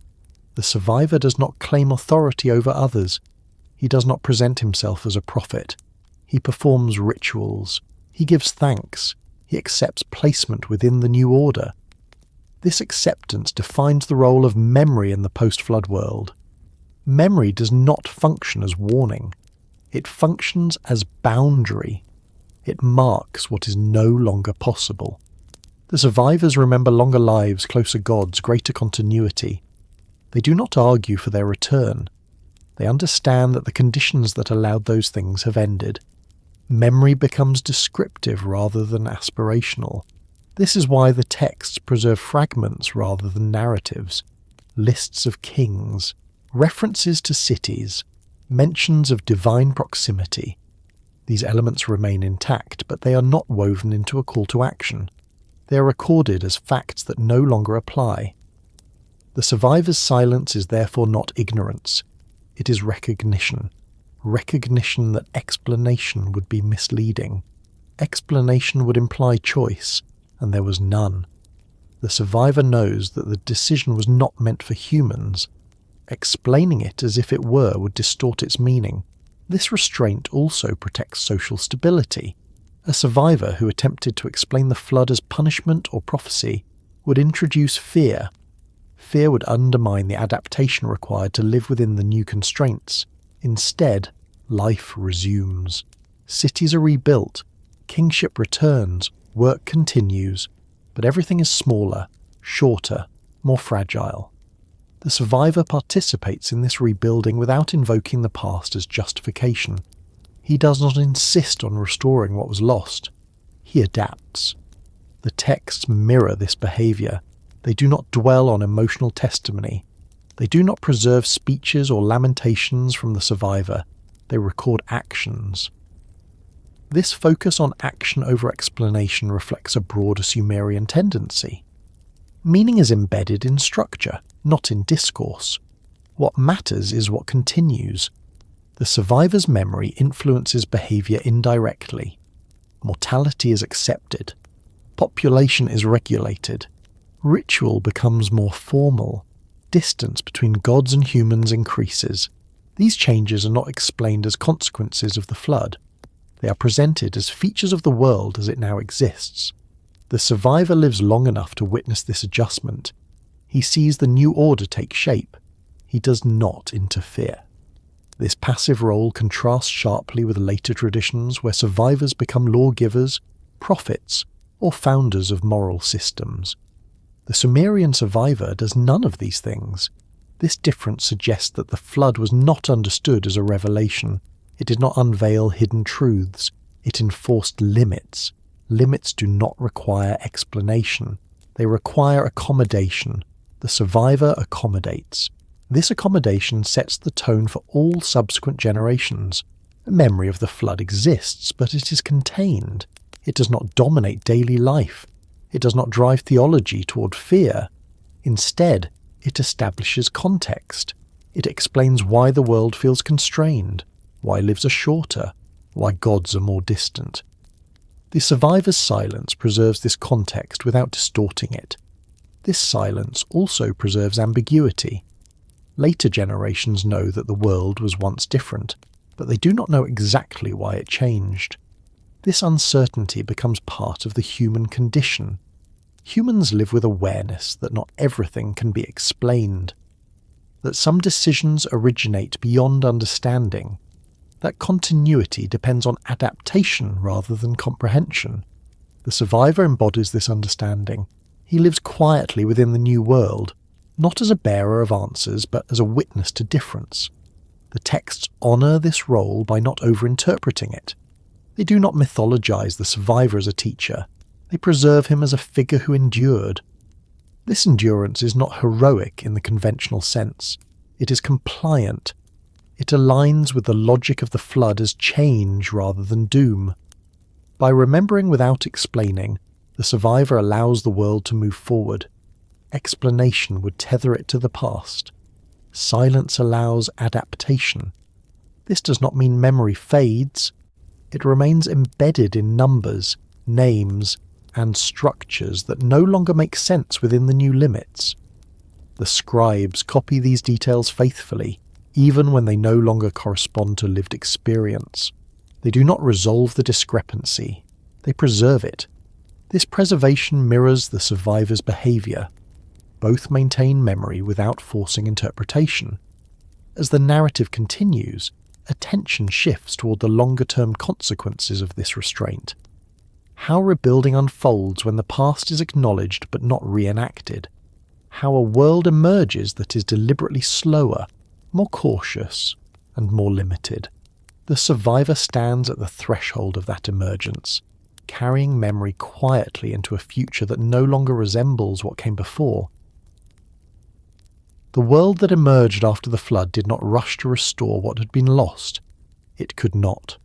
A: The survivor does not claim authority over others. He does not present himself as a prophet. He performs rituals. He gives thanks. He accepts placement within the new order. This acceptance defines the role of memory in the post-flood world. Memory does not function as warning. It functions as boundary. It marks what is no longer possible. The survivors remember longer lives, closer gods, greater continuity. They do not argue for their return. They understand that the conditions that allowed those things have ended. Memory becomes descriptive rather than aspirational. This is why the texts preserve fragments rather than narratives, lists of kings, references to cities, mentions of divine proximity. These elements remain intact, but they are not woven into a call to action. They are recorded as facts that no longer apply. The survivor's silence is therefore not ignorance. It is recognition. Recognition that explanation would be misleading. Explanation would imply choice, and there was none. The survivor knows that the decision was not meant for humans. Explaining it as if it were would distort its meaning. This restraint also protects social stability. A survivor who attempted to explain the flood as punishment or prophecy would introduce fear. Fear would undermine the adaptation required to live within the new constraints. Instead, life resumes. Cities are rebuilt. Kingship returns. Work continues. But everything is smaller, shorter, more fragile. The survivor participates in this rebuilding without invoking the past as justification. He does not insist on restoring what was lost. He adapts. The texts mirror this behavior. They do not dwell on emotional testimony. They do not preserve speeches or lamentations from the survivor. They record actions. This focus on action over explanation reflects a broader Sumerian tendency. Meaning is embedded in structure, not in discourse. What matters is what continues. The survivor's memory influences behavior indirectly. Mortality is accepted. Population is regulated. Ritual becomes more formal. Distance between gods and humans increases. These changes are not explained as consequences of the flood. They are presented as features of the world as it now exists. The survivor lives long enough to witness this adjustment. He sees the new order take shape. He does not interfere. This passive role contrasts sharply with later traditions where survivors become lawgivers, prophets, or founders of moral systems. The Sumerian survivor does none of these things. This difference suggests that the flood was not understood as a revelation. It did not unveil hidden truths. It enforced limits. Limits do not require explanation. They require accommodation. The survivor accommodates. This accommodation sets the tone for all subsequent generations. A memory of the flood exists, but it is contained. It does not dominate daily life. It does not drive theology toward fear. Instead, it establishes context. It explains why the world feels constrained, why lives are shorter, why gods are more distant. The survivor's silence preserves this context without distorting it. This silence also preserves ambiguity. Later generations know that the world was once different, but they do not know exactly why it changed. This uncertainty becomes part of the human condition. Humans live with awareness that not everything can be explained, that some decisions originate beyond understanding, that continuity depends on adaptation rather than comprehension. The survivor embodies this understanding. He lives quietly within the new world, not as a bearer of answers, but as a witness to difference. The texts honour this role by not overinterpreting it. They do not mythologize the survivor as a teacher. They preserve him as a figure who endured. This endurance is not heroic in the conventional sense. It is compliant. It aligns with the logic of the flood as change rather than doom. By remembering without explaining, the survivor allows the world to move forward. Explanation would tether it to the past. Silence allows adaptation. This does not mean memory fades. It remains embedded in numbers, names, and structures that no longer make sense within the new limits. The scribes copy these details faithfully, even when they no longer correspond to lived experience. They do not resolve the discrepancy, they preserve it. This preservation mirrors the survivor's behaviour. Both maintain memory without forcing interpretation. As the narrative continues, attention shifts toward the longer-term consequences of this restraint. How rebuilding unfolds when the past is acknowledged but not reenacted. How a world emerges that is deliberately slower, more cautious, and more limited. The survivor stands at the threshold of that emergence, carrying memory quietly into a future that no longer resembles what came before. The world that emerged after the flood did not rush to restore what had been lost. It could not.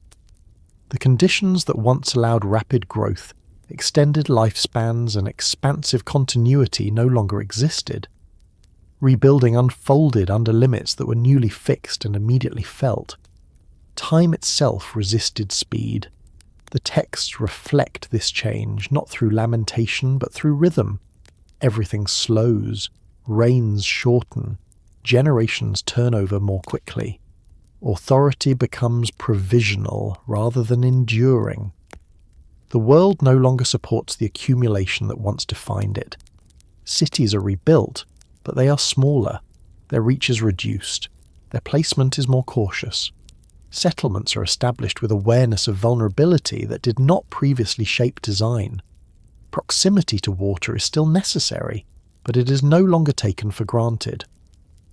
A: The conditions that once allowed rapid growth, extended lifespans, and expansive continuity no longer existed. Rebuilding unfolded under limits that were newly fixed and immediately felt. Time itself resisted speed. The texts reflect this change, not through lamentation but through rhythm. Everything slows, reigns shorten, generations turn over more quickly. Authority becomes provisional rather than enduring. The world no longer supports the accumulation that once defined it. Cities are rebuilt, but they are smaller. Their reach is reduced. Their placement is more cautious. Settlements are established with awareness of vulnerability that did not previously shape design. Proximity to water is still necessary, but it is no longer taken for granted.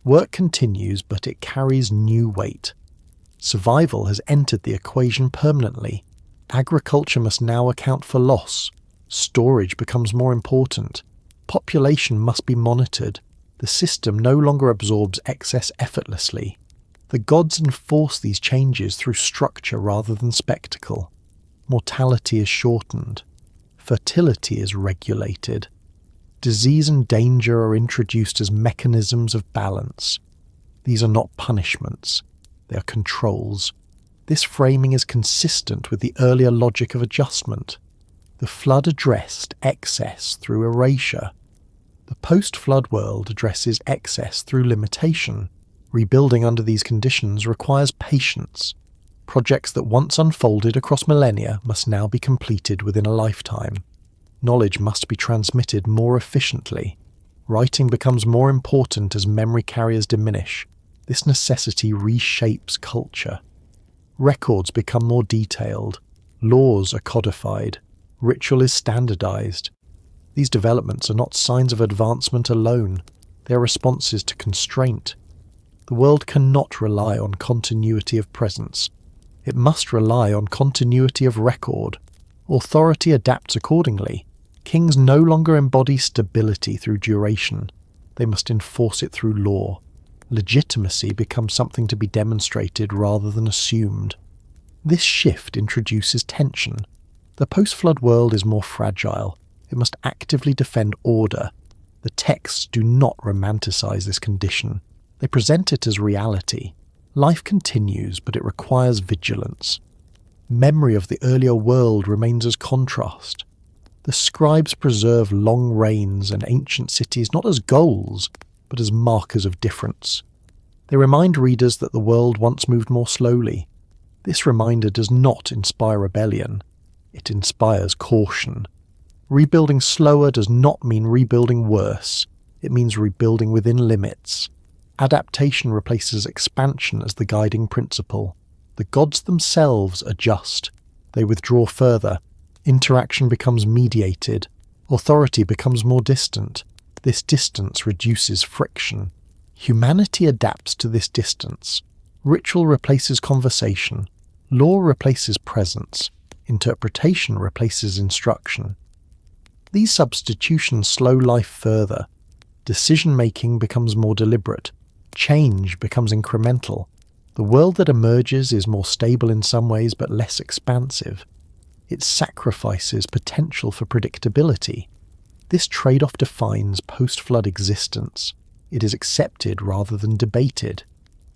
A: Work continues, but it carries new weight. Survival has entered the equation permanently. Agriculture must now account for loss. Storage becomes more important. Population must be monitored. The system no longer absorbs excess effortlessly. The gods enforce these changes through structure rather than spectacle. Mortality is shortened. Fertility is regulated. Disease and danger are introduced as mechanisms of balance. These are not punishments. They are controls. This framing is consistent with the earlier logic of adjustment. The flood addressed excess through erasure. The post-flood world addresses excess through limitation. Rebuilding under these conditions requires patience. Projects that once unfolded across millennia must now be completed within a lifetime. Knowledge must be transmitted more efficiently. Writing becomes more important as memory carriers diminish. This necessity reshapes culture. Records become more detailed. Laws are codified. Ritual is standardized. These developments are not signs of advancement alone. They are responses to constraint. The world cannot rely on continuity of presence. It must rely on continuity of record. Authority adapts accordingly. Kings no longer embody stability through duration. They must enforce it through law. Legitimacy becomes something to be demonstrated rather than assumed. This shift introduces tension. The post-flood world is more fragile. It must actively defend order. The texts do not romanticize this condition. They present it as reality. Life continues, but it requires vigilance. Memory of the earlier world remains as contrast. The scribes preserve long reigns and ancient cities not as goals, but as markers of difference. They remind readers that the world once moved more slowly. This reminder does not inspire rebellion. It inspires caution. Rebuilding slower does not mean rebuilding worse. It means rebuilding within limits. Adaptation replaces expansion as the guiding principle. The gods themselves adjust. They withdraw further. Interaction becomes mediated. Authority becomes more distant. This distance reduces friction. Humanity adapts to this distance. Ritual replaces conversation. Law replaces presence. Interpretation replaces instruction. These substitutions slow life further. Decision-making becomes more deliberate. Change becomes incremental. The world that emerges is more stable in some ways but less expansive. It sacrifices potential for predictability. This trade-off defines post-flood existence. It is accepted rather than debated.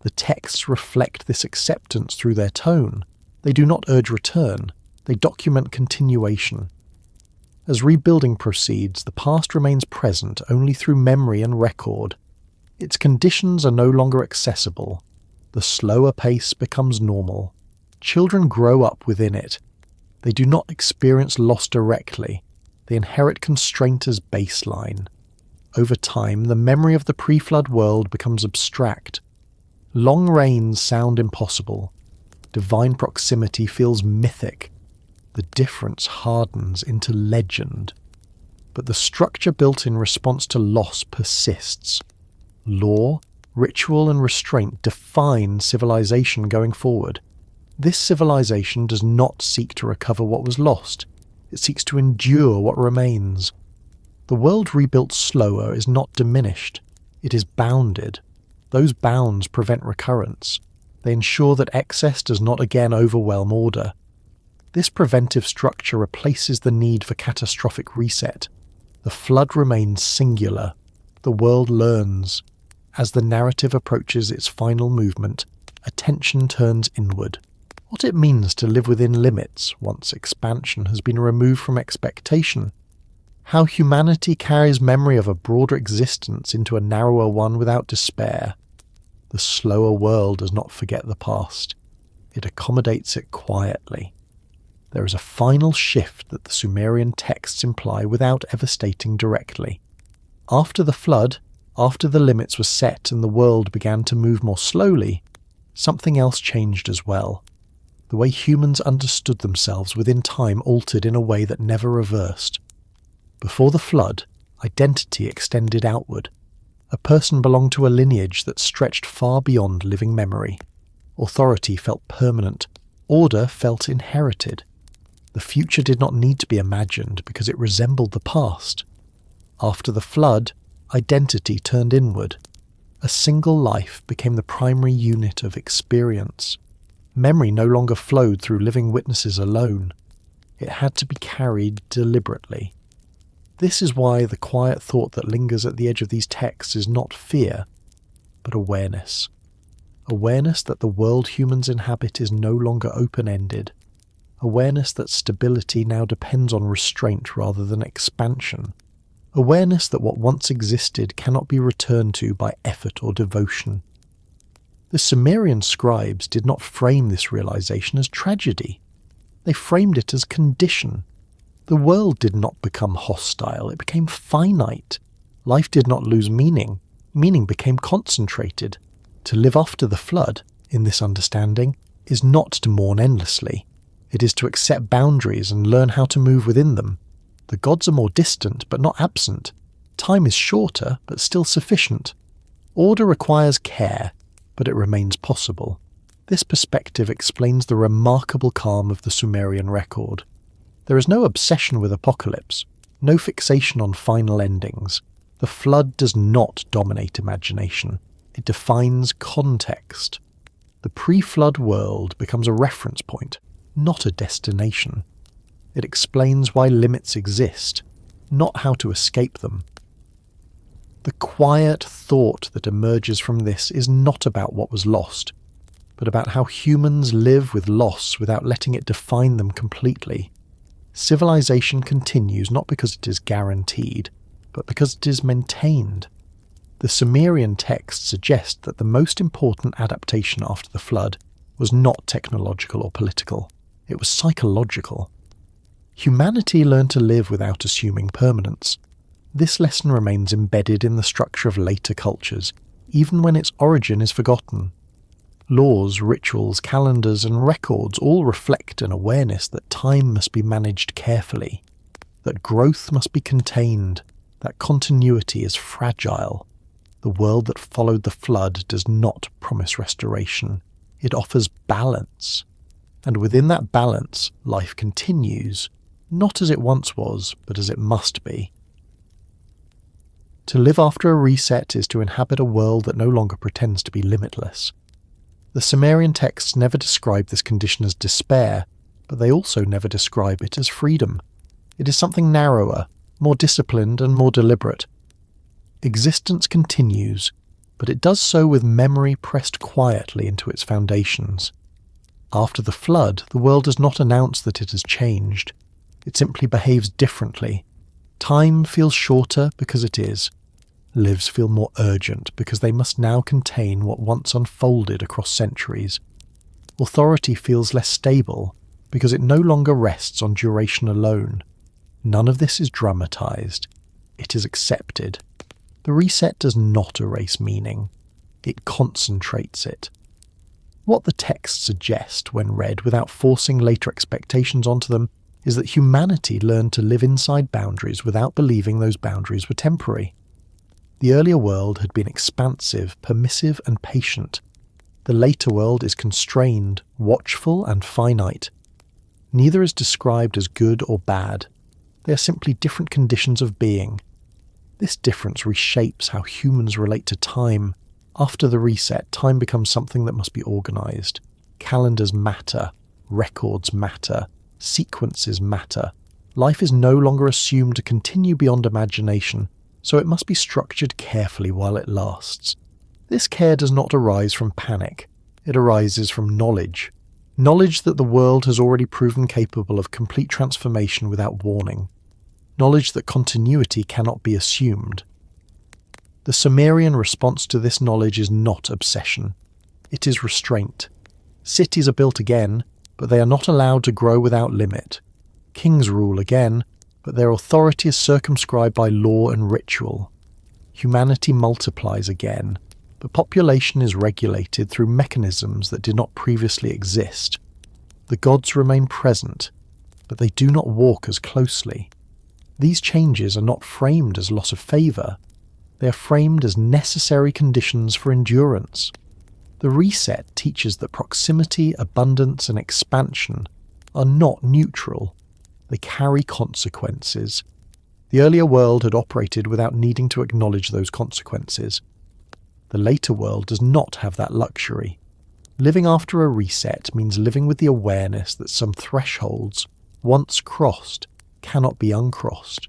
A: The texts reflect this acceptance through their tone. They do not urge return. They document continuation. As rebuilding proceeds, the past remains present only through memory and record. Its conditions are no longer accessible. The slower pace becomes normal. Children grow up within it. They do not experience loss directly. They inherit constraint as baseline. Over time, the memory of the pre-flood world becomes abstract. Long rains sound impossible. Divine proximity feels mythic. The difference hardens into legend. But the structure built in response to loss persists. Law, ritual, and restraint define civilization going forward. This civilization does not seek to recover what was lost. It seeks to endure what remains. The world rebuilt slower is not diminished. It is bounded. Those bounds prevent recurrence. They ensure that excess does not again overwhelm order. This preventive structure replaces the need for catastrophic reset. The flood remains singular. The world learns. As the narrative approaches its final movement, attention turns inward. What it means to live within limits once expansion has been removed from expectation. How humanity carries memory of a broader existence into a narrower one without despair. The slower world does not forget the past. It accommodates it quietly. There is a final shift that the Sumerian texts imply without ever stating directly. After the flood, after the limits were set and the world began to move more slowly, something else changed as well. The way humans understood themselves within time altered in a way that never reversed. Before the flood, identity extended outward. A person belonged to a lineage that stretched far beyond living memory. Authority felt permanent. Order felt inherited. The future did not need to be imagined because it resembled the past. After the flood, identity turned inward. A single life became the primary unit of experience. Memory no longer flowed through living witnesses alone. It had to be carried deliberately. This is why the quiet thought that lingers at the edge of these texts is not fear, but awareness. Awareness that the world humans inhabit is no longer open-ended. Awareness that stability now depends on restraint rather than expansion. Awareness that what once existed cannot be returned to by effort or devotion. The Sumerian scribes did not frame this realization as tragedy. They framed it as condition. The world did not become hostile, it became finite. Life did not lose meaning. Meaning became concentrated. To live after the flood, in this understanding, is not to mourn endlessly. It is to accept boundaries and learn how to move within them. The gods are more distant, but not absent. Time is shorter, but still sufficient. Order requires care, but it remains possible. This perspective explains the remarkable calm of the Sumerian record. There is no obsession with apocalypse, no fixation on final endings. The flood does not dominate imagination. It defines context. The pre-flood world becomes a reference point, not a destination. It explains why limits exist, not how to escape them. The quiet thought that emerges from this is not about what was lost, but about how humans live with loss without letting it define them completely. Civilization continues not because it is guaranteed, but because it is maintained. The Sumerian texts suggest that the most important adaptation after the flood was not technological or political. It was psychological. Humanity learned to live without assuming permanence. This lesson remains embedded in the structure of later cultures, even when its origin is forgotten. Laws, rituals, calendars, and records all reflect an awareness that time must be managed carefully, that growth must be contained, that continuity is fragile. The world that followed the flood does not promise restoration. It offers balance. And within that balance, life continues, not as it once was, but as it must be. To live after a reset is to inhabit a world that no longer pretends to be limitless. The Sumerian texts never describe this condition as despair, but they also never describe it as freedom. It is something narrower, more disciplined and more deliberate. Existence continues, but it does so with memory pressed quietly into its foundations. After the flood, the world does not announce that it has changed. It simply behaves differently. Time feels shorter because it is. Lives feel more urgent because they must now contain what once unfolded across centuries. Authority feels less stable because it no longer rests on duration alone. None of this is dramatized. It is accepted. The reset does not erase meaning. It concentrates it. What the texts suggest when read without forcing later expectations onto them is that humanity learned to live inside boundaries without believing those boundaries were temporary. The earlier world had been expansive, permissive, and patient. The later world is constrained, watchful, and finite. Neither is described as good or bad. They are simply different conditions of being. This difference reshapes how humans relate to time. After the reset, time becomes something that must be organized. Calendars matter. Records matter. Sequences matter. Life is no longer assumed to continue beyond imagination, so it must be structured carefully while it lasts. This care does not arise from panic. It arises from knowledge. Knowledge that the world has already proven capable of complete transformation without warning. Knowledge that continuity cannot be assumed. The Sumerian response to this knowledge is not obsession. It is restraint. Cities are built again, but they are not allowed to grow without limit. Kings rule again, but their authority is circumscribed by law and ritual. Humanity multiplies again, but population is regulated through mechanisms that did not previously exist. The gods remain present, but they do not walk as closely. These changes are not framed as loss of favour. They are framed as necessary conditions for endurance. The reset teaches that proximity, abundance, and expansion are not neutral. They carry consequences. The earlier world had operated without needing to acknowledge those consequences. The later world does not have that luxury. Living after a reset means living with the awareness that some thresholds, once crossed, cannot be uncrossed.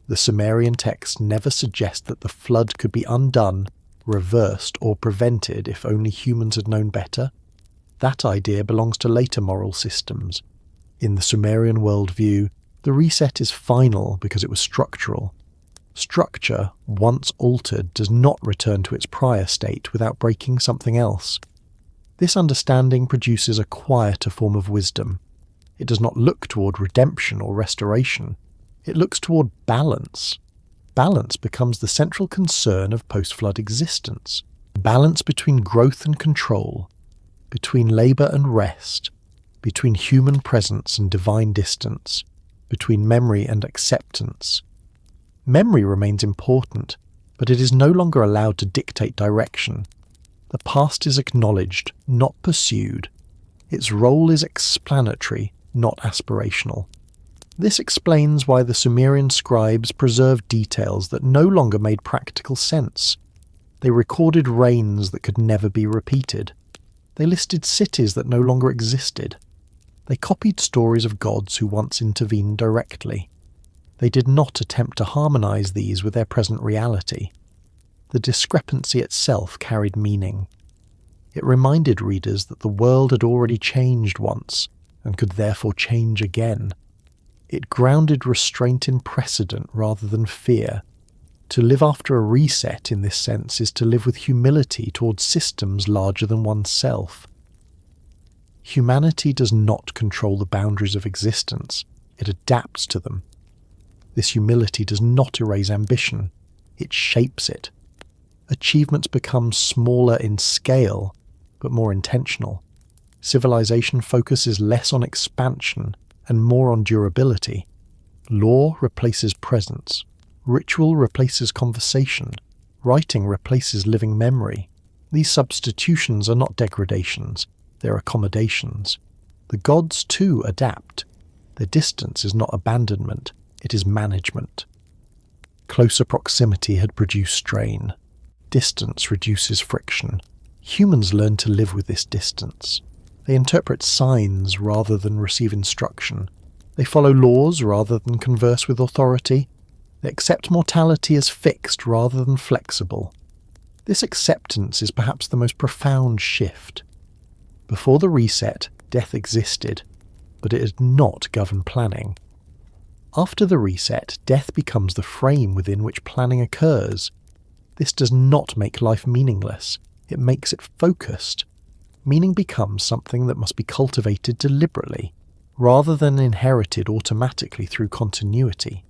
A: The Sumerian texts never suggest that the flood could be undone, reversed, or prevented if only humans had known better. That idea belongs to later moral systems. In the Sumerian worldview, the reset is final because it was structural. Structure, once altered, does not return to its prior state without breaking something else. This understanding produces a quieter form of wisdom. It does not look toward redemption or restoration. It looks toward balance. Balance becomes the central concern of post-flood existence. Balance between growth and control, between labour and rest, between human presence and divine distance, between memory and acceptance. Memory remains important, but it is no longer allowed to dictate direction. The past is acknowledged, not pursued. Its role is explanatory, not aspirational. This explains why the Sumerian scribes preserved details that no longer made practical sense. They recorded reigns that could never be repeated. They listed cities that no longer existed. They copied stories of gods who once intervened directly. They did not attempt to harmonize these with their present reality. The discrepancy itself carried meaning. It reminded readers that the world had already changed once, and could therefore change again. It grounded restraint in precedent rather than fear. To live after a reset in this sense is to live with humility towards systems larger than oneself. Humanity does not control the boundaries of existence, it adapts to them. This humility does not erase ambition, it shapes it. Achievements become smaller in scale, but more intentional. Civilization focuses less on expansion and more on durability. Law replaces presence. Ritual replaces conversation. Writing replaces living memory. These substitutions are not degradations, they're accommodations. The gods too adapt. Their distance is not abandonment, it is management. Closer proximity had produced strain. Distance reduces friction. Humans learn to live with this distance. They interpret signs rather than receive instruction. They follow laws rather than converse with authority. They accept mortality as fixed rather than flexible. This acceptance is perhaps the most profound shift. Before the reset, death existed, but it had not governed planning. After the reset, death becomes the frame within which planning occurs. This does not make life meaningless, it makes it focused. Meaning becomes something that must be cultivated deliberately, rather than inherited automatically through continuity.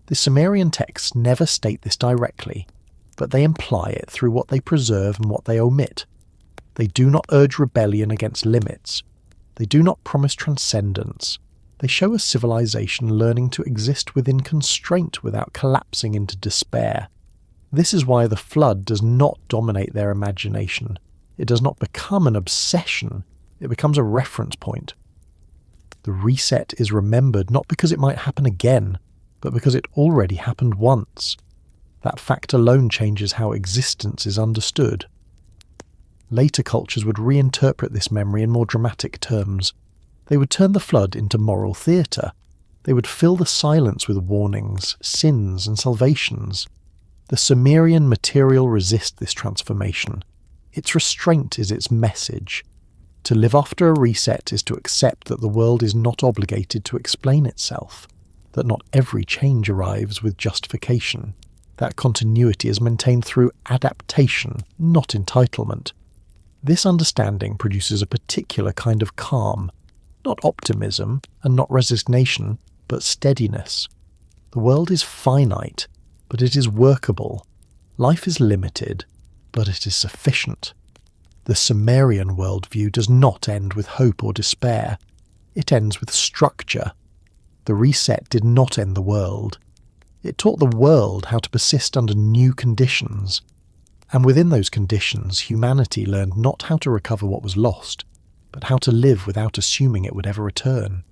A: The Sumerian texts never state this directly, but they imply it through what they preserve and what they omit. They do not urge rebellion against limits. They do not promise transcendence. They show a civilization learning to exist within constraint without collapsing into despair. This is why the flood does not dominate their imagination. It does not become an obsession, it becomes a reference point. The reset is remembered not because it might happen again, but because it already happened once. That fact alone changes how existence is understood. Later cultures would reinterpret this memory in more dramatic terms. They would turn the flood into moral theatre. They would fill the silence with warnings, sins, and salvations. The Sumerian material resists this transformation. Its restraint is its message. To live after a reset is to accept that the world is not obligated to explain itself, that not every change arrives with justification, that continuity is maintained through adaptation, not entitlement. This understanding produces a particular kind of calm, not optimism and not resignation, but steadiness. The world is finite, but it is workable. Life is limited, but it is sufficient. The Sumerian worldview does not end with hope or despair. It ends with structure. The reset did not end the world. It taught the world how to persist under new conditions. And within those conditions, humanity learned not how to recover what was lost, but how to live without assuming it would ever return.